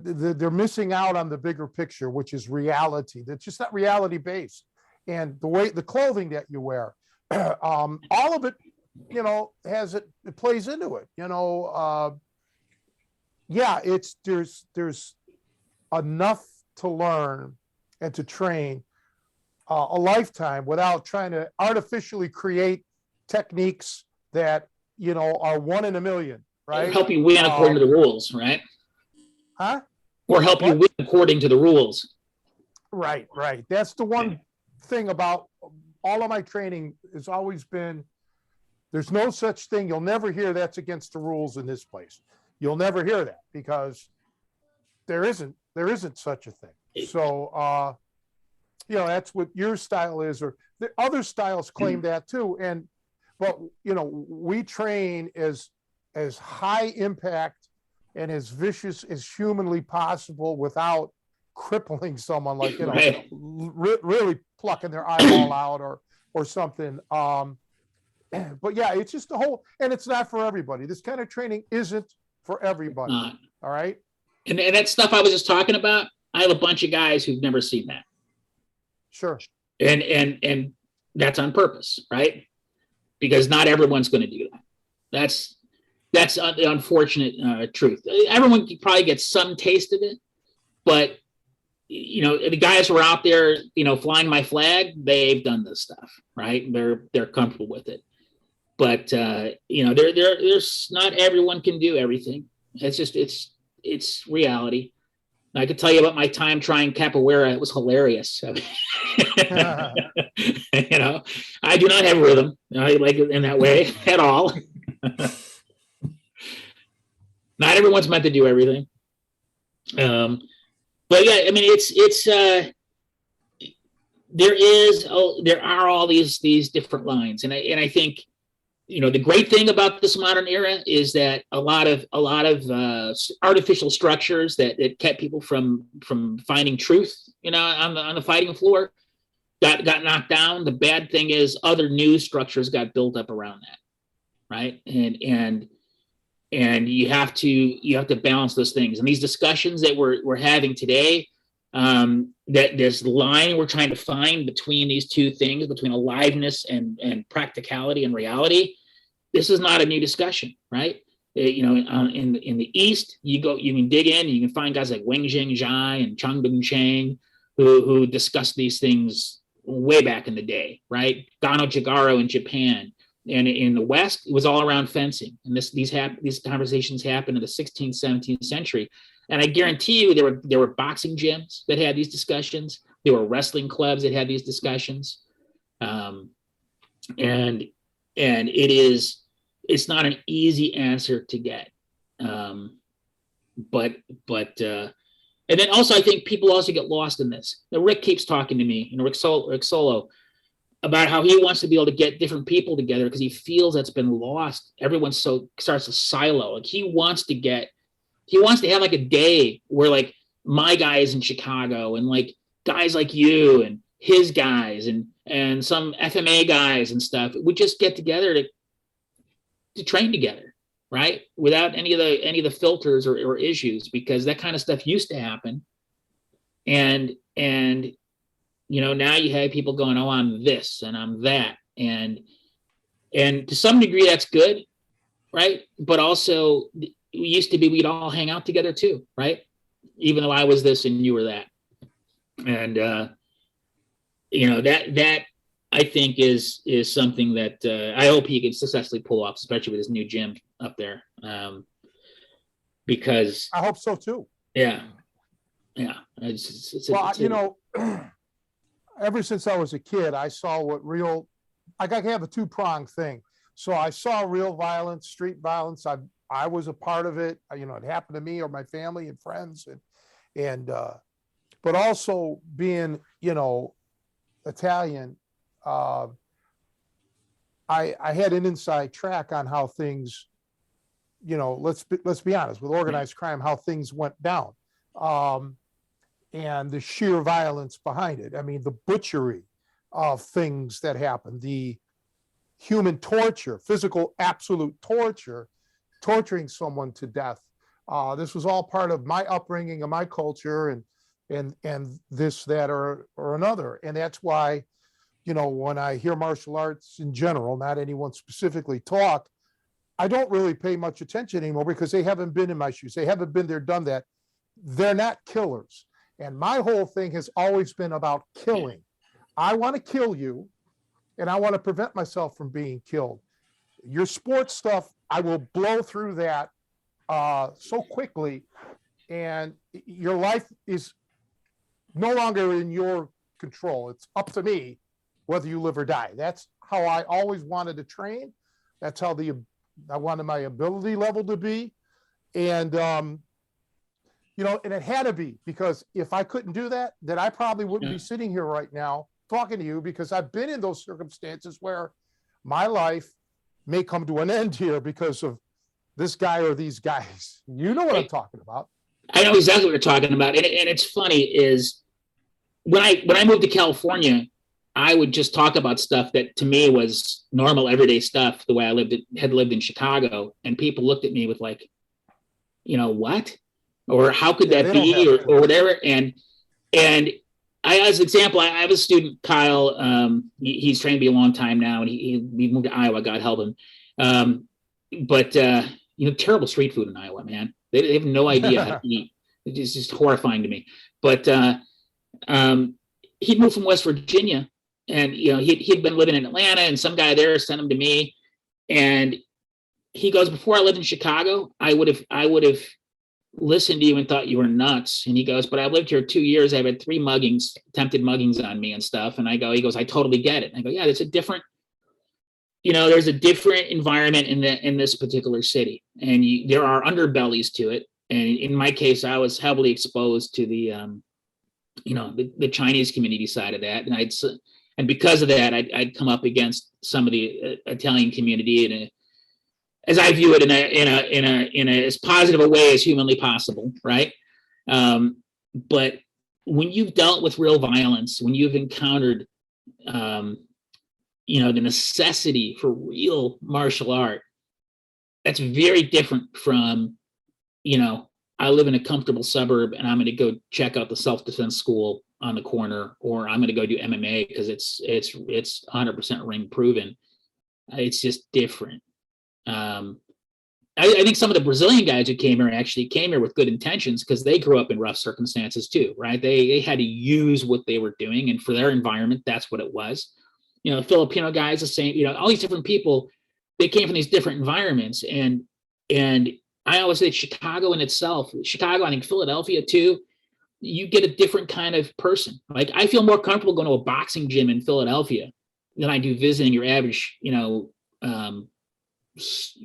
they're missing out on the bigger picture, which is reality. That's just not reality based. And the clothing that you wear, all of it, it plays into it. There's enough to learn and to train a lifetime without trying to artificially create techniques that are 1 in a million, right? Help you win according to the rules, right? Huh? Or help you win according to the rules. Right. That's the one thing about all of my training has always been, there's no such thing. You'll never hear that's against the rules in this place. You'll never hear that, because there isn't such a thing. So, that's what your style is, or the other styles claim that too. But we train as high impact and as vicious as humanly possible without crippling someone, like Right. really plucking their eyeball out or something. But yeah, it's just the whole, and it's not for everybody. This kind of training isn't for everybody. All right. And that stuff I was just talking about, I have a bunch of guys who've never seen that. Sure. And that's on purpose, right? Because not everyone's going to do that. That's the unfortunate truth. Everyone probably gets some taste of it, but the guys who are out there, flying my flag, they've done this stuff, right? They're comfortable with it. But there's not everyone can do everything. It's reality. I could tell you about my time trying capoeira. It was hilarious. I do not have rhythm, like in that way at all. Not everyone's meant to do everything. But yeah, I mean, there are all these different lines, and I think the great thing about this modern era is that a lot of artificial structures that kept people from finding truth, on the fighting floor, got knocked down. The bad thing is other new structures got built up around that, right? And you have to balance those things. And these discussions that we're having today, that this line we're trying to find between these two things, between aliveness and practicality and reality, this is not a new discussion, right? In the East, you can dig in, you can find guys like Wenjing Zhai and Changdong Cheng who discuss these things way back in the day, right? Gano Jigaro in Japan. And in the West, it was all around fencing. And these conversations happened in the 16th, 17th century. And I guarantee you there were boxing gyms that had these discussions. There were wrestling clubs that had these discussions. And it's not an easy answer to get. And then also I think people also get lost in this. Now, Rick keeps talking to me, Rick Solo, about how he wants to be able to get different people together because he feels that's been lost. Everyone starts to silo. Like he wants to have like a day where like my guys in Chicago and like guys like you and his guys and some FMA guys and stuff would just get together to train together, right? Without any of the filters or issues, because that kind of stuff used to happen. And now you have people going, oh, I'm this and I'm that. And to some degree that's good, right? But also it used to be we'd all hang out together too, right? Even though I was this and you were that. And that I think is something that I hope he can successfully pull off, especially with his new gym up there. Because I hope so too. Yeah. Ever since I was a kid, I saw I have a two-pronged thing. So I saw real violence, street violence. I was a part of it. It happened to me or my family and friends, but also being, Italian, I had an inside track on how things, let's be honest, with organized crime, how things went down. And the sheer violence behind it. I mean, the butchery of things that happened, the human torture, physical, absolute torture, torturing someone to death. This was all part of my upbringing and my culture and this, that, or another. And that's why, when I hear martial arts in general, not anyone specifically talk, I don't really pay much attention anymore because they haven't been in my shoes. They haven't been there, done that. They're not killers. And my whole thing has always been about killing. I want to kill you, and I want to prevent myself from being killed. Your sports stuff, I will blow through that so quickly, and your life is no longer in your control. It's up to me whether you live or die. That's how I always wanted to train. That's how I wanted my ability level to be. And and it had to be, because if I couldn't do that, then I probably wouldn't be sitting here right now talking to you, because I've been in those circumstances where my life may come to an end here because of this guy or these guys. You know what I'm talking about. I know exactly what you're talking about. And it's funny is when I moved to California, I would just talk about stuff that to me was normal, everyday stuff, the way I had lived in Chicago. And people looked at me with like, what? Or how could that be, or whatever. And I, as an example, I have a student, Kyle, he's trained me a long time now, and he moved to Iowa, God help him. But terrible street food in Iowa, man. They have no idea how to eat. It's just horrifying to me. But he'd moved from West Virginia, and he'd been living in Atlanta, and some guy there sent him to me. And he goes, before I lived in Chicago, I would have listened to you and thought you were nuts. And he goes, but I've lived here 2 years. I've had 3 attempted muggings on me and stuff. And he goes, I totally get it. And I go, yeah, there's a different environment in this particular city. And there are underbellies to it. And in my case, I was heavily exposed to the Chinese community side of that. And because of that, I'd come up against some of the Italian community as I view it in a as positive a way as humanly possible, right? But when you've dealt with real violence, when you've encountered, the necessity for real martial art, that's very different from, I live in a comfortable suburb and I'm going to go check out the self-defense school on the corner, or I'm going to go do MMA because it's 100% ring proven. It's just different. I think some of the Brazilian guys who came here actually came here with good intentions because they grew up in rough circumstances too, right? They had to use what they were doing, and for their environment, that's what it was. You know, Filipino guys, the same. You know, all these different people, they came from these different environments, and I always say Chicago in itself, Chicago, I think Philadelphia too. You get a different kind of person. Like I feel more comfortable going to a boxing gym in Philadelphia than I do visiting your average, you know,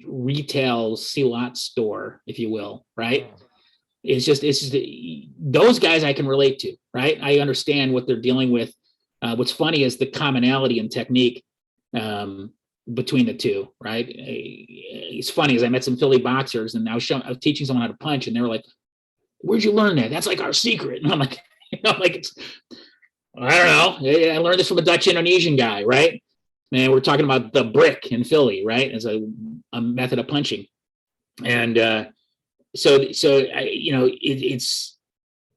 retail Silat store, if you will, right? It's just those guys I can relate to, right? I understand what they're dealing with. What's funny is the commonality and technique between the two, right? It's funny as I met some Philly boxers and I was teaching someone how to punch, and they were like, "Where'd you learn that? That's like our secret." And I'm like, I don't know. I learned this from a Dutch Indonesian guy, right? And we're talking about the brick in Philly, right, as a method of punching. And so you know, it's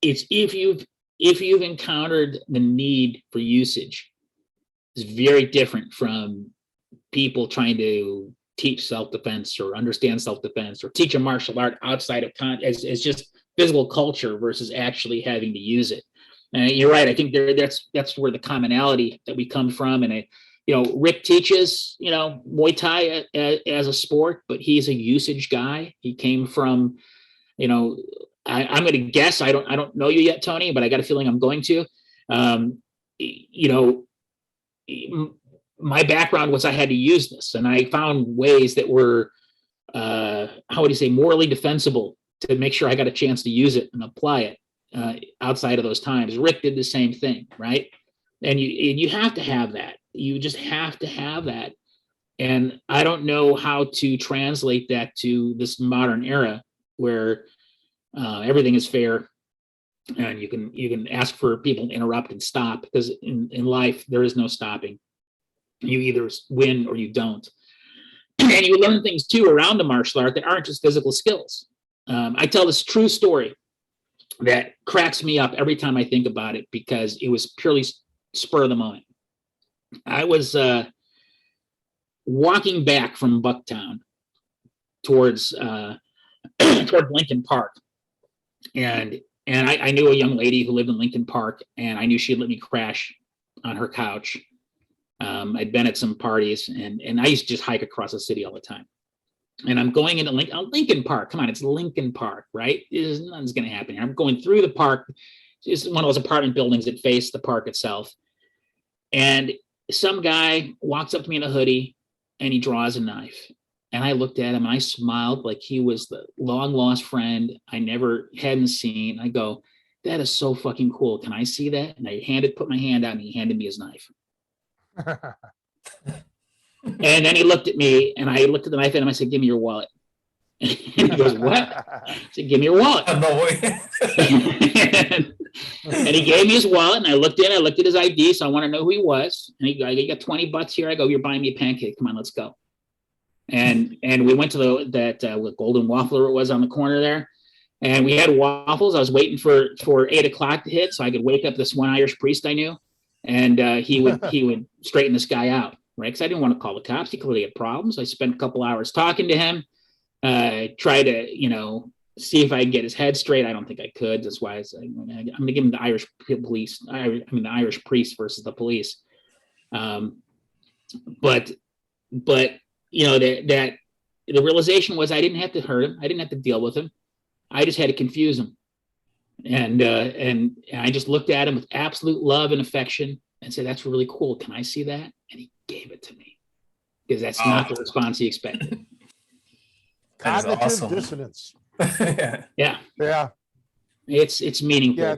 if you've encountered the need for usage, it's very different from people trying to teach self-defense or understand self-defense or teach a martial art outside of as just physical culture versus actually having to use it. And you're right. I think that's where the commonality that we come from. And you know, Rick teaches, you know, Muay Thai as a sport, but he's a usage guy. He came from, you know, I'm going to guess, I don't know you yet, Tony, but I got a feeling I'm going to. You know, my background was I had to use this, and I found ways that were, how would you say, morally defensible to make sure I got a chance to use it and apply it outside of those times. Rick did the same thing, right? And you have to have that. You just have to have that. And I don't know how to translate that to this modern era where everything is fair and you can ask for people to interrupt and stop, because in life there is no stopping. You either win or you don't. And you learn things too around the martial art that aren't just physical skills. I tell this true story that cracks me up every time I think about it, because it was purely spur of the moment. I was walking back from Bucktown towards Lincoln Park, and I knew a young lady who lived in Lincoln Park, and I knew she'd let me crash on her couch. I'd been at some parties, and I used to just hike across the city all the time. And I'm going into Lincoln Park. Come on, it's Lincoln Park, right? Nothing's going to happen here. I'm going through the park. It's one of those apartment buildings that face the park itself. And some guy walks up to me in a hoodie, and he draws a knife. And I looked at him, and I smiled like he was the long lost friend I hadn't seen. I go, "That is so fucking cool. Can I see that?" And I put my hand out, and he handed me his knife. And then he looked at me, and I looked at the knife, and I said, "Give me your wallet." And he goes, "What?" I said, "Give me your wallet." No way. And he gave me his wallet, and I looked at his ID, so I want to know who he was. And he got $20 here. I go, "You're buying me a pancake. Come on, let's go." And we went to that Golden Waffler it was on the corner there, and we had waffles. I was waiting for 8:00 to hit so I could wake up this one Irish priest I knew, and he would straighten this guy out, right? Because I didn't want to call the cops. He clearly had problems. I spent a couple hours talking to him, try to, you know, see if I could get his head straight. I don't think I could. That's why I'm going to give him the Irish police. The Irish priest versus the police. But you know, that the realization was I didn't have to hurt him. I didn't have to deal with him. I just had to confuse him. And I just looked at him with absolute love and affection and said, "That's really cool. Can I see that?" And he gave it to me, because that's not the response he expected. Cognitive awesome. dissonance. Yeah. It's meaningful. Yeah,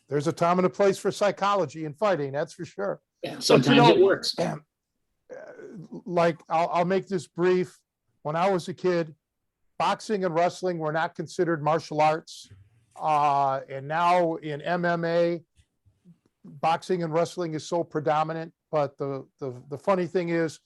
there's a time and a place for psychology and fighting. That's for sure. Yeah, sometimes it works. Like I'll make this brief. When I was a kid, boxing and wrestling were not considered martial arts. And now in MMA, boxing and wrestling is so predominant. But the funny thing is,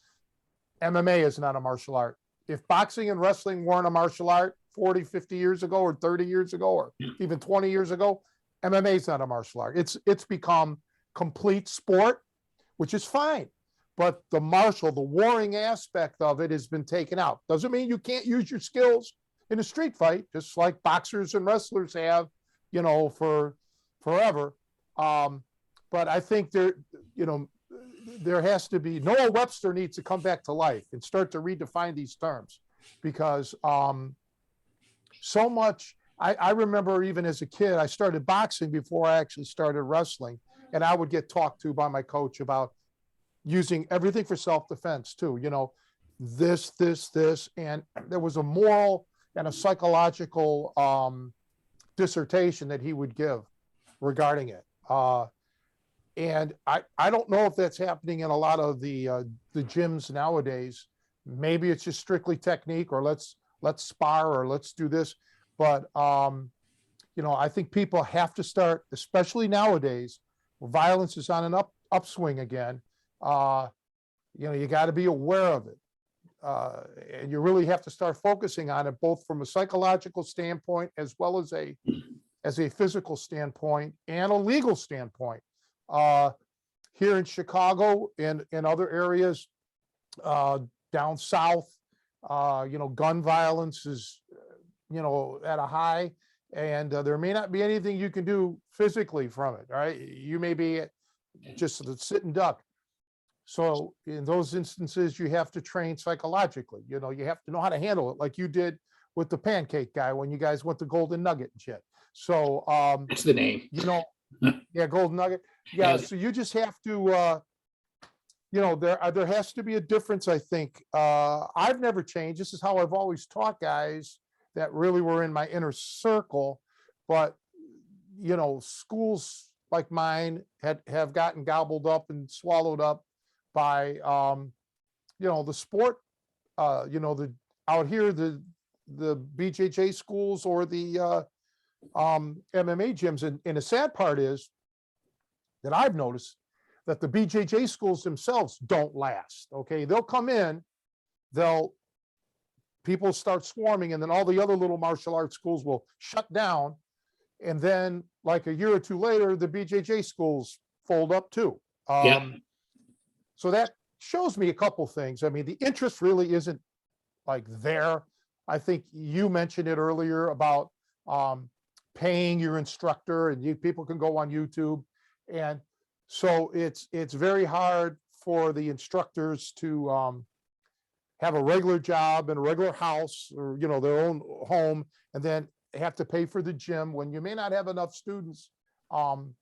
MMA is not a martial art. If boxing and wrestling weren't a martial art 40, 50 years ago, or 30 years ago, or even 20 years ago, MMA is not a martial art. It's become complete sport, which is fine. but the warring aspect of it has been taken out. Doesn't mean you can't use your skills in a street fight, just like boxers and wrestlers have, for forever. But I think there has to be, Noah Webster needs to come back to life and start to redefine these terms, because so much, I remember even as a kid, I started boxing before I actually started wrestling, and I would get talked to by my coach about using everything for self-defense too, this, and there was a moral and a psychological dissertation that he would give regarding it. And I don't know if that's happening in a lot of the gyms nowadays. Maybe it's just strictly technique, or let's spar, or let's do this. But I think people have to start, especially nowadays, where violence is on an upswing again. You got to be aware of it. And you really have to start focusing on it, both from a psychological standpoint as well as a physical standpoint and a legal standpoint. Here in Chicago and in other areas down south, gun violence is, at a high, and there may not be anything you can do physically from it, right? You may be just a sit and duck. So in those instances, you have to train psychologically. You have to know how to handle it, like you did with the pancake guy when you guys went to Golden Nugget and shit. So that's the name. Yeah, Golden Nugget. Yeah, so you just have to, there has to be a difference, I think. I've never changed. This is how I've always taught guys that really were in my inner circle. But, schools like mine have gotten gobbled up and swallowed up by, the sport, out here, the BJJ schools or the MMA gyms. And the sad part is that I've noticed that the BJJ schools themselves don't last. Okay, they'll come in, people start swarming, and then all the other little martial arts schools will shut down. And then like a year or two later, the BJJ schools fold up too. So that shows me a couple things. I mean, the interest really isn't like there. I think you mentioned it earlier about paying your instructor, and people can go on YouTube. And so it's very hard for the instructors to have a regular job and a regular house, or their own home, and then have to pay for the gym when you may not have enough students. And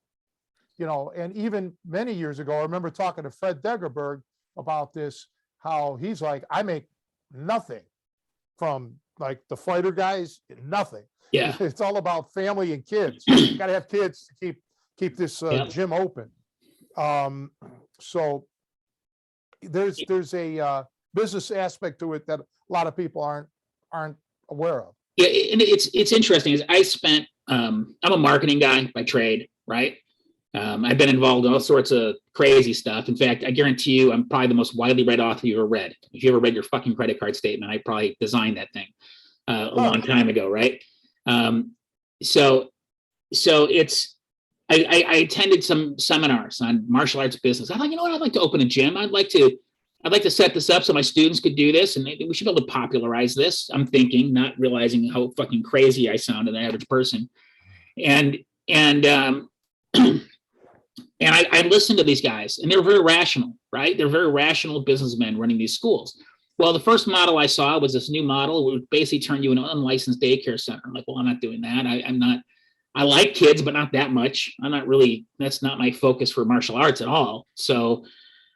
even many years ago, I remember talking to Fred Degerberg about this, how he's like, I make nothing from like the fighter guys, nothing. Yeah. It's all about family and kids. You got to have kids to keep this gym open. So there's a business aspect to it that a lot of people aren't aware of. Yeah, and it's interesting. Is I spent I'm a marketing guy by trade, right? I've been involved in all sorts of crazy stuff. In fact, I guarantee you, I'm probably the most widely read author you ever read. If you ever read your fucking credit card statement, I probably designed that thing a long time ago, right? So it's I attended some seminars on martial arts business. I thought, I'd like to open a gym. I'd like to set this up so my students could do this, and we should be able to popularize this. I'm thinking, not realizing how fucking crazy I sound to the average person. And I listened to these guys, and they're very rational, right? They're very rational businessmen running these schools. Well, the first model I saw was this new model. It would basically turn you into an unlicensed daycare center. I'm like, well, I'm not doing that. I'm not. I like kids, but not that much. I'm not really. That's not my focus for martial arts at all. So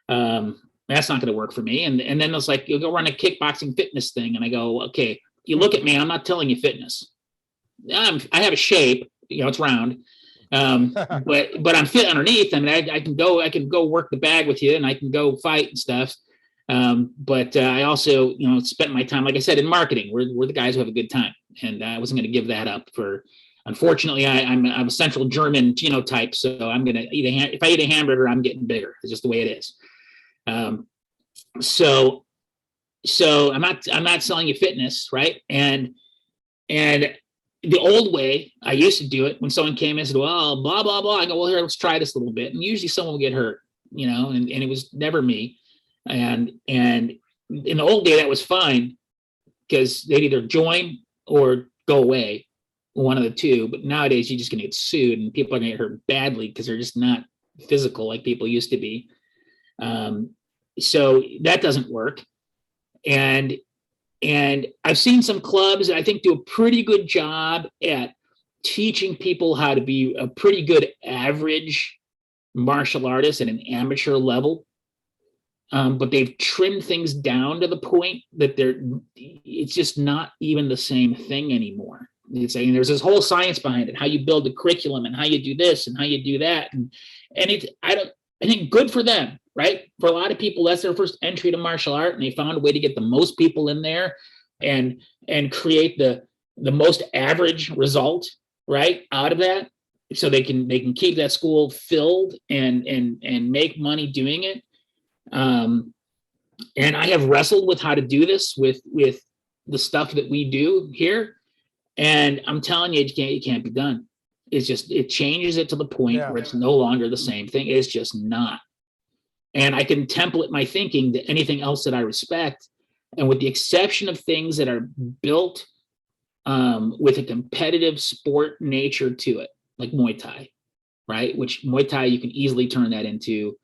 that's not going to work for me. And then it's like, you'll go run a kickboxing fitness thing, and I go, okay. You look at me. I'm not telling you fitness. I have a shape. It's round. But I'm fit underneath. I mean, I can go work the bag with you, and I can go fight and stuff. But I also, spent my time, like I said, in marketing. We're the guys who have a good time, and I wasn't going to give that up for. Unfortunately, I'm a Central German genotype, so I'm going to eat if I eat a hamburger, I'm getting bigger. It's just the way it is. So I'm not selling you fitness, right? And the old way I used to do it, when someone came in and said, well, blah, blah, blah. I go, well, here, let's try this a little bit. And usually someone will get hurt, and it was never me. And in the old day, that was fine because they'd either join or go away, one of the two. But nowadays, you're just going to get sued, and people are going to get hurt badly because they're just not physical like people used to be. So that doesn't work. And I've seen some clubs that I think do a pretty good job at teaching people how to be a pretty good average martial artist at an amateur level. But they've trimmed things down to the point that it's just not even the same thing anymore. There's this whole science behind it, how you build the curriculum and how you do this and how you do that. And I think good for them, right? For a lot of people, that's their first entry to martial art, and they found a way to get the most people in there and create the most average result, right, out of that, so they can keep that school filled and make money doing it. And I have wrestled with how to do this with the stuff that we do here, and I'm telling you, it can't be done. It's just, it changes it to the point where it's no longer the same thing. It's just not. And I can template my thinking to anything else that I respect. And with the exception of things that are built with a competitive sport nature to it, like Muay Thai, right? Which Muay Thai, you can easily turn that into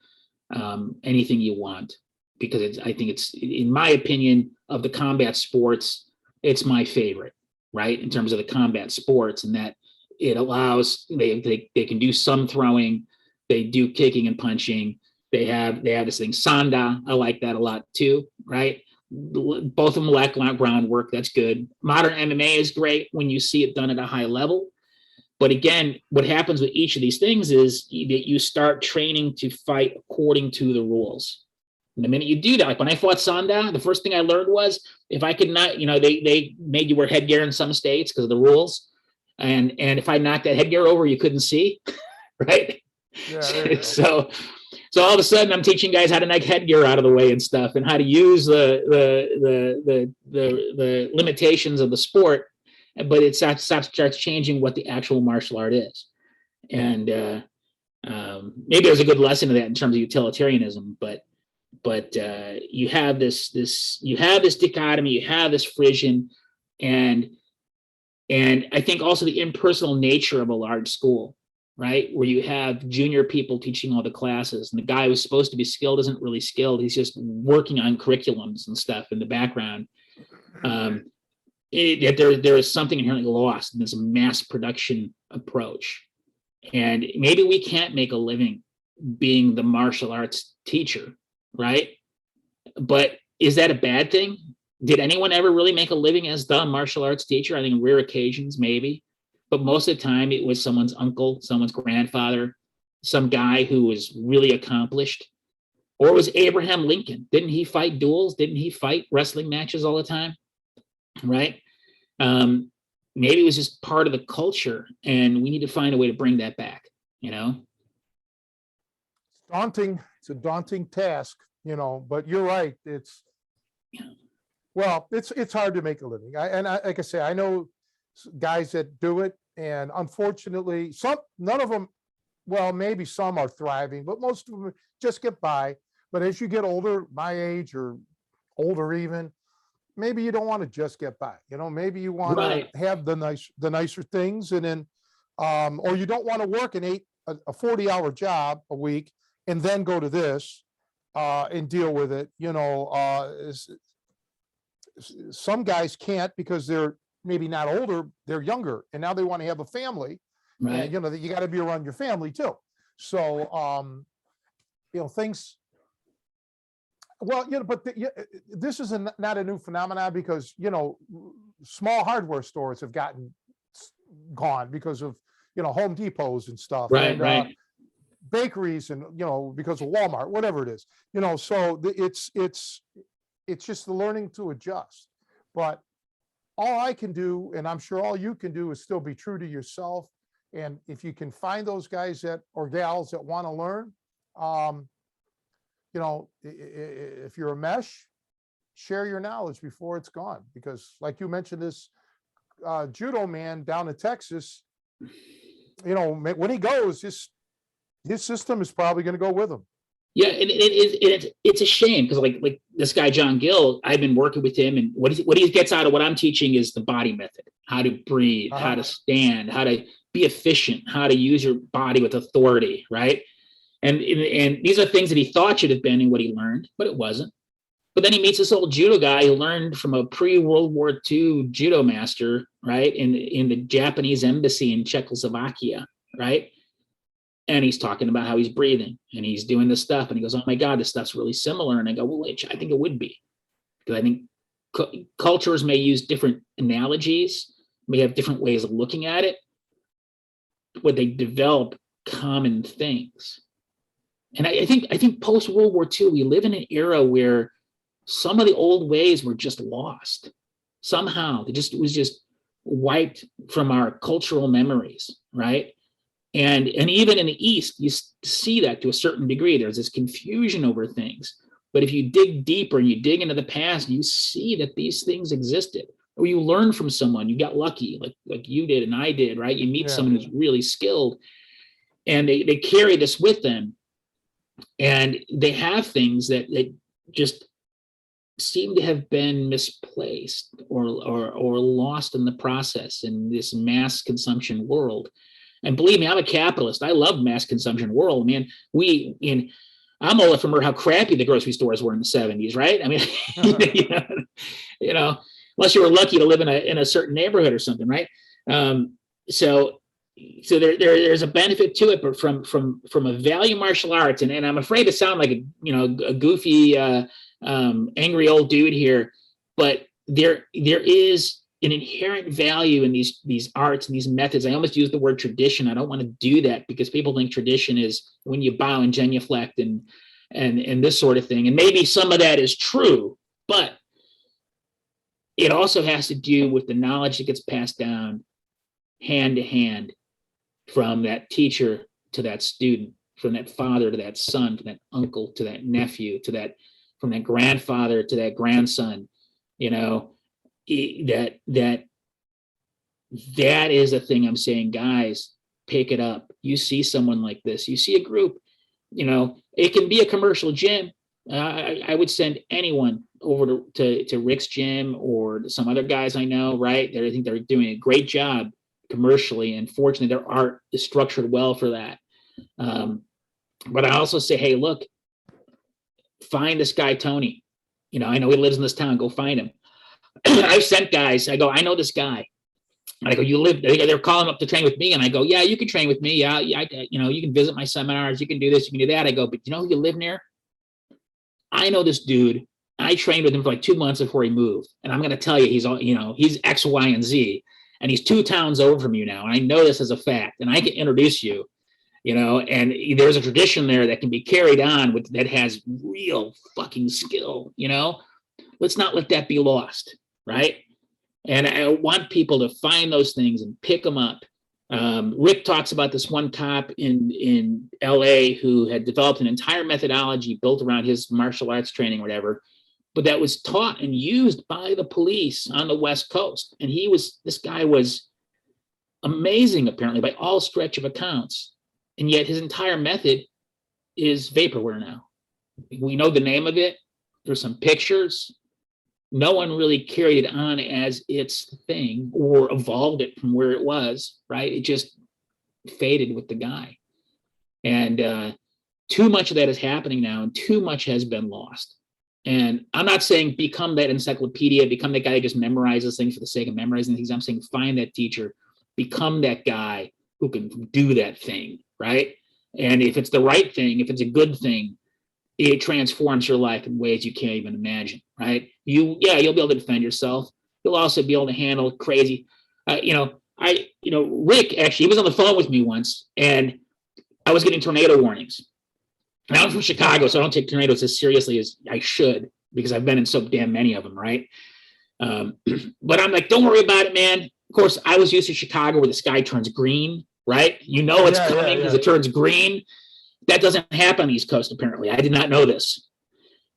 anything you want, because I think it's, in my opinion, of the combat sports, it's my favorite, right? In terms of the combat sports, and that it allows, they can do some throwing, they do kicking and punching. They have this thing, Sanda. I like that a lot too, right? Both of them lack groundwork. That's good. Modern MMA is great when you see it done at a high level. But again, what happens with each of these things is that you start training to fight according to the rules. And the minute you do that, like when I fought Sanda, the first thing I learned was, if I could not, they made you wear headgear in some states because of the rules. And if I knocked that headgear over, you couldn't see, right? Yeah, So all of a sudden, I'm teaching guys how to knock headgear out of the way and stuff, and how to use the limitations of the sport, but it starts changing what the actual martial art is. And maybe there's a good lesson to that in terms of utilitarianism, but you have this dichotomy, you have this frisson, and I think also the impersonal nature of a large school, right? Where you have junior people teaching all the classes, and the guy who's supposed to be skilled isn't really skilled. He's just working on curriculums and stuff in the background. There is something inherently lost in this mass production approach. And maybe we can't make a living being the martial arts teacher, right? But is that a bad thing? Did anyone ever really make a living as the martial arts teacher? I think on rare occasions, maybe. But most of the time it was someone's uncle, someone's grandfather, some guy who was really accomplished. Or it was Abraham Lincoln. Didn't he fight duels? Didn't he fight wrestling matches all the time? Right? Maybe it was just part of the culture, and we need to find a way to bring that back, Daunting. It's a daunting task, but you're right. It's hard to make a living. Like I say, I know guys that do it, and unfortunately, none of them, well, maybe some are thriving, but most of them just get by. But as you get older, my age or older even, maybe you don't want to just get by. Maybe you want to have the nicer things, and then, or you don't want to work a 40-hour job a week and then go to this and deal with it. Some guys can't because they're maybe not older, they're younger, and now they want to have a family. Right. And, you got to be around your family too. So, things. Well, but this is not a new phenomenon, because, small hardware stores have gone because of, Home Depots and stuff. Right, and, right. Bakeries and, because of Walmart, whatever it is, so it's just the learning to adjust. But all I can do, and I'm sure all you can do, is still be true to yourself. And if you can find those guys or gals that want to learn, if you're a mesh, share your knowledge before it's gone. Because like you mentioned, this judo man down in Texas, when he goes, his system is probably going to go with him. Yeah, and it's a shame because like this guy John Gill, I've been working with him, and what he gets out of what I'm teaching is the body method: how to breathe, how to stand, how to be efficient, how to use your body with authority, right? And these are things that he thought should have been in what he learned, but it wasn't. But then he meets this old judo guy who learned from a pre-World War II judo master, right, in the Japanese embassy in Czechoslovakia, right? And he's talking about how he's breathing and he's doing this stuff. And he goes, oh my God, this stuff's really similar. And I go, well, wait, I think it would be. Because I think cultures may use different analogies, may have different ways of looking at it, but they develop common things. And I think post-World War II, we live in an era where some of the old ways were just lost. Somehow, it was just wiped from our cultural memories, right? And even in the East, you see that to a certain degree. There's this confusion over things. But if you dig deeper and you dig into the past, you see that these things existed. Or you learn from someone, you got lucky, like you did and I did, right? You meet someone who's really skilled, and they carry this with them. And they have things that just seem to have been misplaced or lost in the process in this mass consumption world. And believe me, I'm a capitalist. I love mass consumption world, man. I'm old enough to remember how crappy the grocery stores were in the 70s, right? I mean, you know, unless you were lucky to live in a certain neighborhood or something, right? So there's a benefit to it, but from a value martial arts, and I'm afraid to sound like a goofy, angry old dude here, but there is an inherent value in these arts and these methods. I almost use the word tradition. I don't want to do that because people think tradition is when you bow and genuflect and this sort of thing. And maybe some of that is true, but it also has to do with the knowledge that gets passed down hand to hand from that teacher to that student, from that father to that son, from that uncle to that nephew, from that grandfather to that grandson, that is a thing I'm saying, guys, pick it up. You see someone like this, you see a group, it can be a commercial gym. I would send anyone over to Rick's gym or some other guys I know, right? I think they're doing a great job commercially, and fortunately their art is structured well for that. But I also say, hey, look, find this guy, Tony. I know he lives in this town, go find him. I've sent guys, I go, I know this guy. I go, you live, they're calling up to train with me. And I go, yeah, you can train with me. Yeah, you can visit my seminars. You can do this, you can do that. I go, but you know who you live near? I know this dude. I trained with him for like 2 months before he moved. And I'm going to tell you, he's X, Y, and Z. And he's 2 towns over from you now. And I know this as a fact. And I can introduce you, and there's a tradition there that can be carried on that has real fucking skill, Let's not let that be lost, right? And I want people to find those things and pick them up. Rick talks about this one cop in LA who had developed an entire methodology built around his martial arts training or whatever, but that was taught and used by the police on the West Coast. And this guy was amazing, apparently, by all stretch of accounts. And yet his entire method is vaporware now. We know the name of it. There's some pictures. No one really carried it on as its thing or evolved it from where it was, right? It just faded with the guy. And too much of that is happening now, and too much has been lost. And I'm not saying become that encyclopedia, become that guy that just memorizes things for the sake of memorizing things. I'm saying find that teacher, become that guy who can do that thing, right? And if it's the right thing, if it's a good thing, it transforms your life in ways you can't even imagine, right? You'll be able to defend yourself. You'll also be able to handle crazy. Rick, actually, he was on the phone with me once, and I was getting tornado warnings. And I'm from Chicago, so I don't take tornadoes as seriously as I should because I've been in so damn many of them, right? But I'm like, don't worry about it, man. Of course, I was used to Chicago where the sky turns green, right? It's coming because it turns green. That doesn't happen on the East Coast, apparently. I did not know this.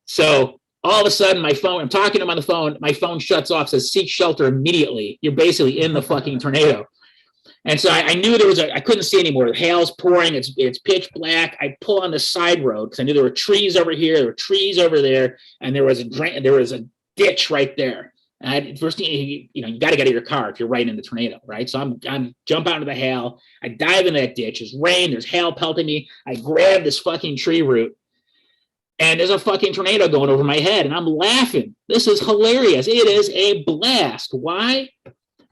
So all of a sudden, my phone, I'm talking to him on the phone, my phone shuts off, says seek shelter immediately. You're basically in the fucking tornado. And so I knew there was I couldn't see anymore. The hail's pouring. It's pitch black. I pull on the side road because I knew there were trees over here, there were trees over there, and there was a ditch right there. And first thing, you got to get out of your car if you're right in the tornado, right? So I'm jump out into the hail. I dive in that ditch. There's rain. There's hail pelting me. I grab this fucking tree root, and there's a fucking tornado going over my head, and I'm laughing. This is hilarious. It is a blast. Why?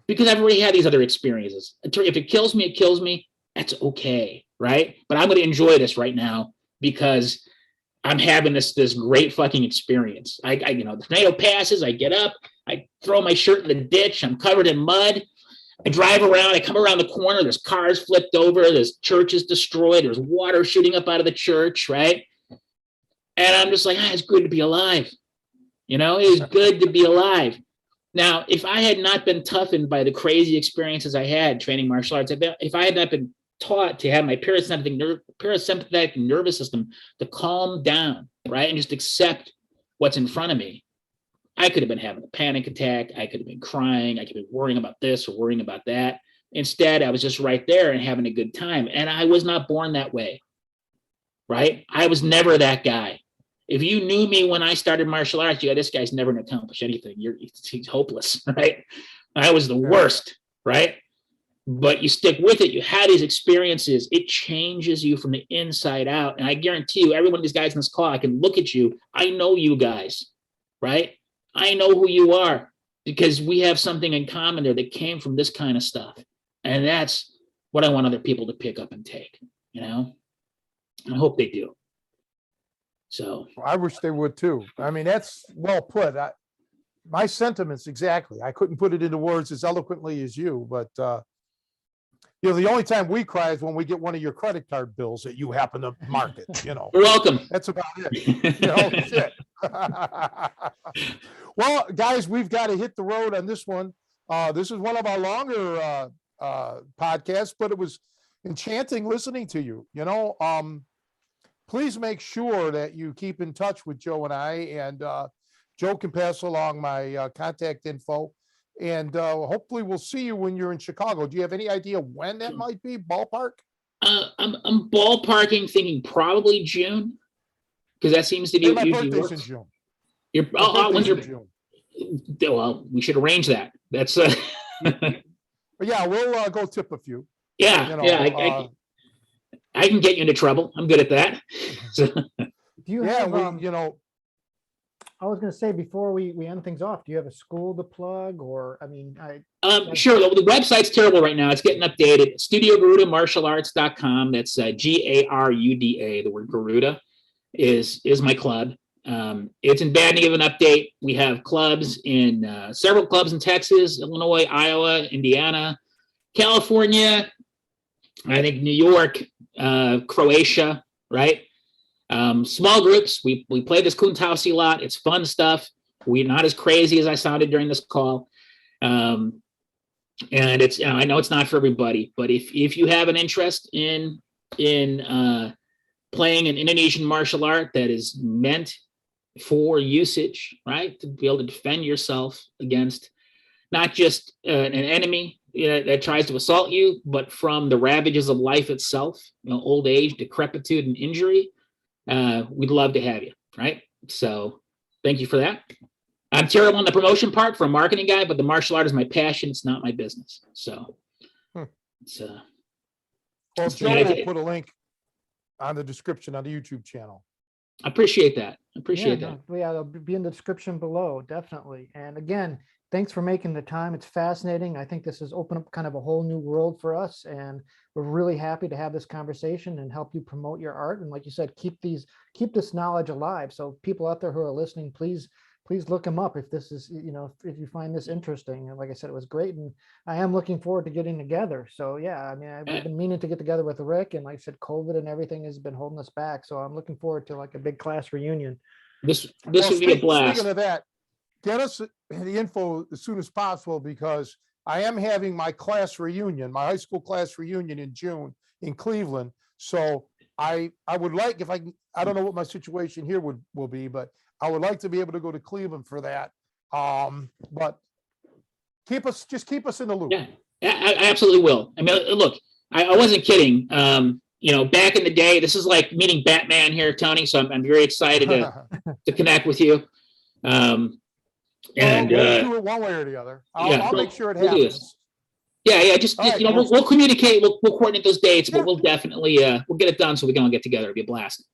Because I've already had these other experiences. If it kills me, it kills me. That's okay, right? But I'm going to enjoy this right now because I'm having this great fucking experience. The tornado passes. I get up. I throw my shirt in the ditch. I'm covered in mud. I drive around. I come around the corner. There's cars flipped over. There's churches destroyed. There's water shooting up out of the church, right? And I'm just like, it's good to be alive. It is good to be alive. Now, if I had not been toughened by the crazy experiences I had training martial arts, if I had not been taught to have my parasympathetic nervous system to calm down, right, and just accept what's in front of me, I could have been having a panic attack. I could have been crying. I could have been worrying about this or worrying about that. Instead, I was just right there and having a good time. And I was not born that way, right? I was never that guy. If you knew me when I started martial arts, this guy's never going to accomplish anything. He's hopeless, right? I was the worst, right? But you stick with it. You had these experiences. It changes you from the inside out. And I guarantee you, every one of these guys in this call, I can look at you. I know you guys, right? I know who you are because we have something in common there that came from this kind of stuff. And that's what I want other people to pick up and take, I hope they do. So I wish they would too. I mean, that's well put. My sentiments exactly. I couldn't put it into words as eloquently as you, but the only time we cry is when we get one of your credit card bills that you happen to market. You're welcome. That's about it. Shit. Well, guys, we've got to hit the road on this one. This is one of our longer podcasts, but it was enchanting listening to you. Please make sure that you keep in touch with Joe and I, and Joe can pass along my contact info. And hopefully we'll see you when you're in Chicago. Do you have any idea when that might be? Ballpark? I'm ballparking, thinking probably June, because that seems to be my usually birthday's works. in June. When's your? June. Well, we should arrange that. That's. But yeah, we'll go tip a few. Yeah, I can get you into trouble. I'm good at that. So. Do you have, I was going to say before we end things off, do you have a school to plug or, Sure. The website's terrible right now. It's getting updated. StudioGarudaMartialArts.com. That's Garuda. The word Garuda is my club. It's in bad need of an update. We have clubs in several clubs in Texas, Illinois, Iowa, Indiana, California, I think New York, Croatia, right? Small groups. We play this Kuntao Silat. It's fun stuff. We're not as crazy as I sounded during this call. And it's, I know it's not for everybody, but if you have an interest in playing an Indonesian martial art that is meant for usage, right, to be able to defend yourself against not just an enemy that tries to assault you, but from the ravages of life itself, old age, decrepitude, and injury, we'd love to have you, right? So thank you for that. I'm terrible on the promotion part for a marketing guy, but the martial art is my passion. It's not my business. So it's well, Joe will put a link on the description on the YouTube channel. I appreciate that. Yeah, it'll be in the description below, definitely. And again, thanks for making the time. It's fascinating. I think this has opened up kind of a whole new world for us, and we're really happy to have this conversation and help you promote your art. And like you said, keep this knowledge alive. So people out there who are listening, please look them up if this is, if you find this interesting. And like I said, it was great, and I am looking forward to getting together. So yeah, I've been meaning to get together with Rick, and like I said, COVID and everything has been holding us back. So I'm looking forward to like a big class reunion. This would be a blast. Speaking of that, get us the info as soon as possible, because I am having my class reunion, my high school class reunion in June in Cleveland. So I would like, if I don't know what my situation here will be, but I would like to be able to go to Cleveland for that. But keep us in the loop. Yeah. I absolutely will. I mean, look, I wasn't kidding. Back in the day, this is like meeting Batman here, Tony. So I'm very excited to connect with you. We'll do it one way or the other. I'll make sure it we'll do happens. this. Yeah. Just All right, we'll communicate. We'll coordinate those dates, but we'll definitely we'll get it done so we can all get together. It'll be a blast.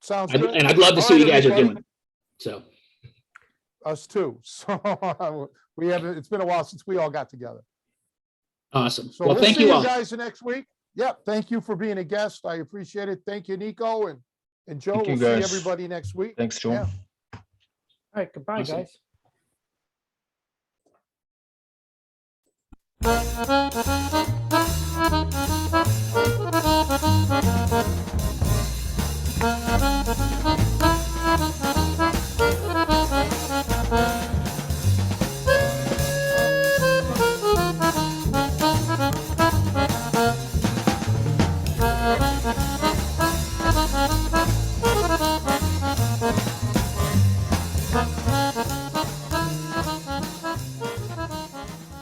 Sounds good. And I'd love to see what you guys are doing. So us too. So it's been a while since we all got together. Awesome. So well, thank see you all. guys next week. Yep. Thank you for being a guest. I appreciate it. Thank you, Nico and Joe. Thank you, We'll see guys. everybody next week. Thanks, Joe. Yeah. All right, goodbye, Awesome. guys.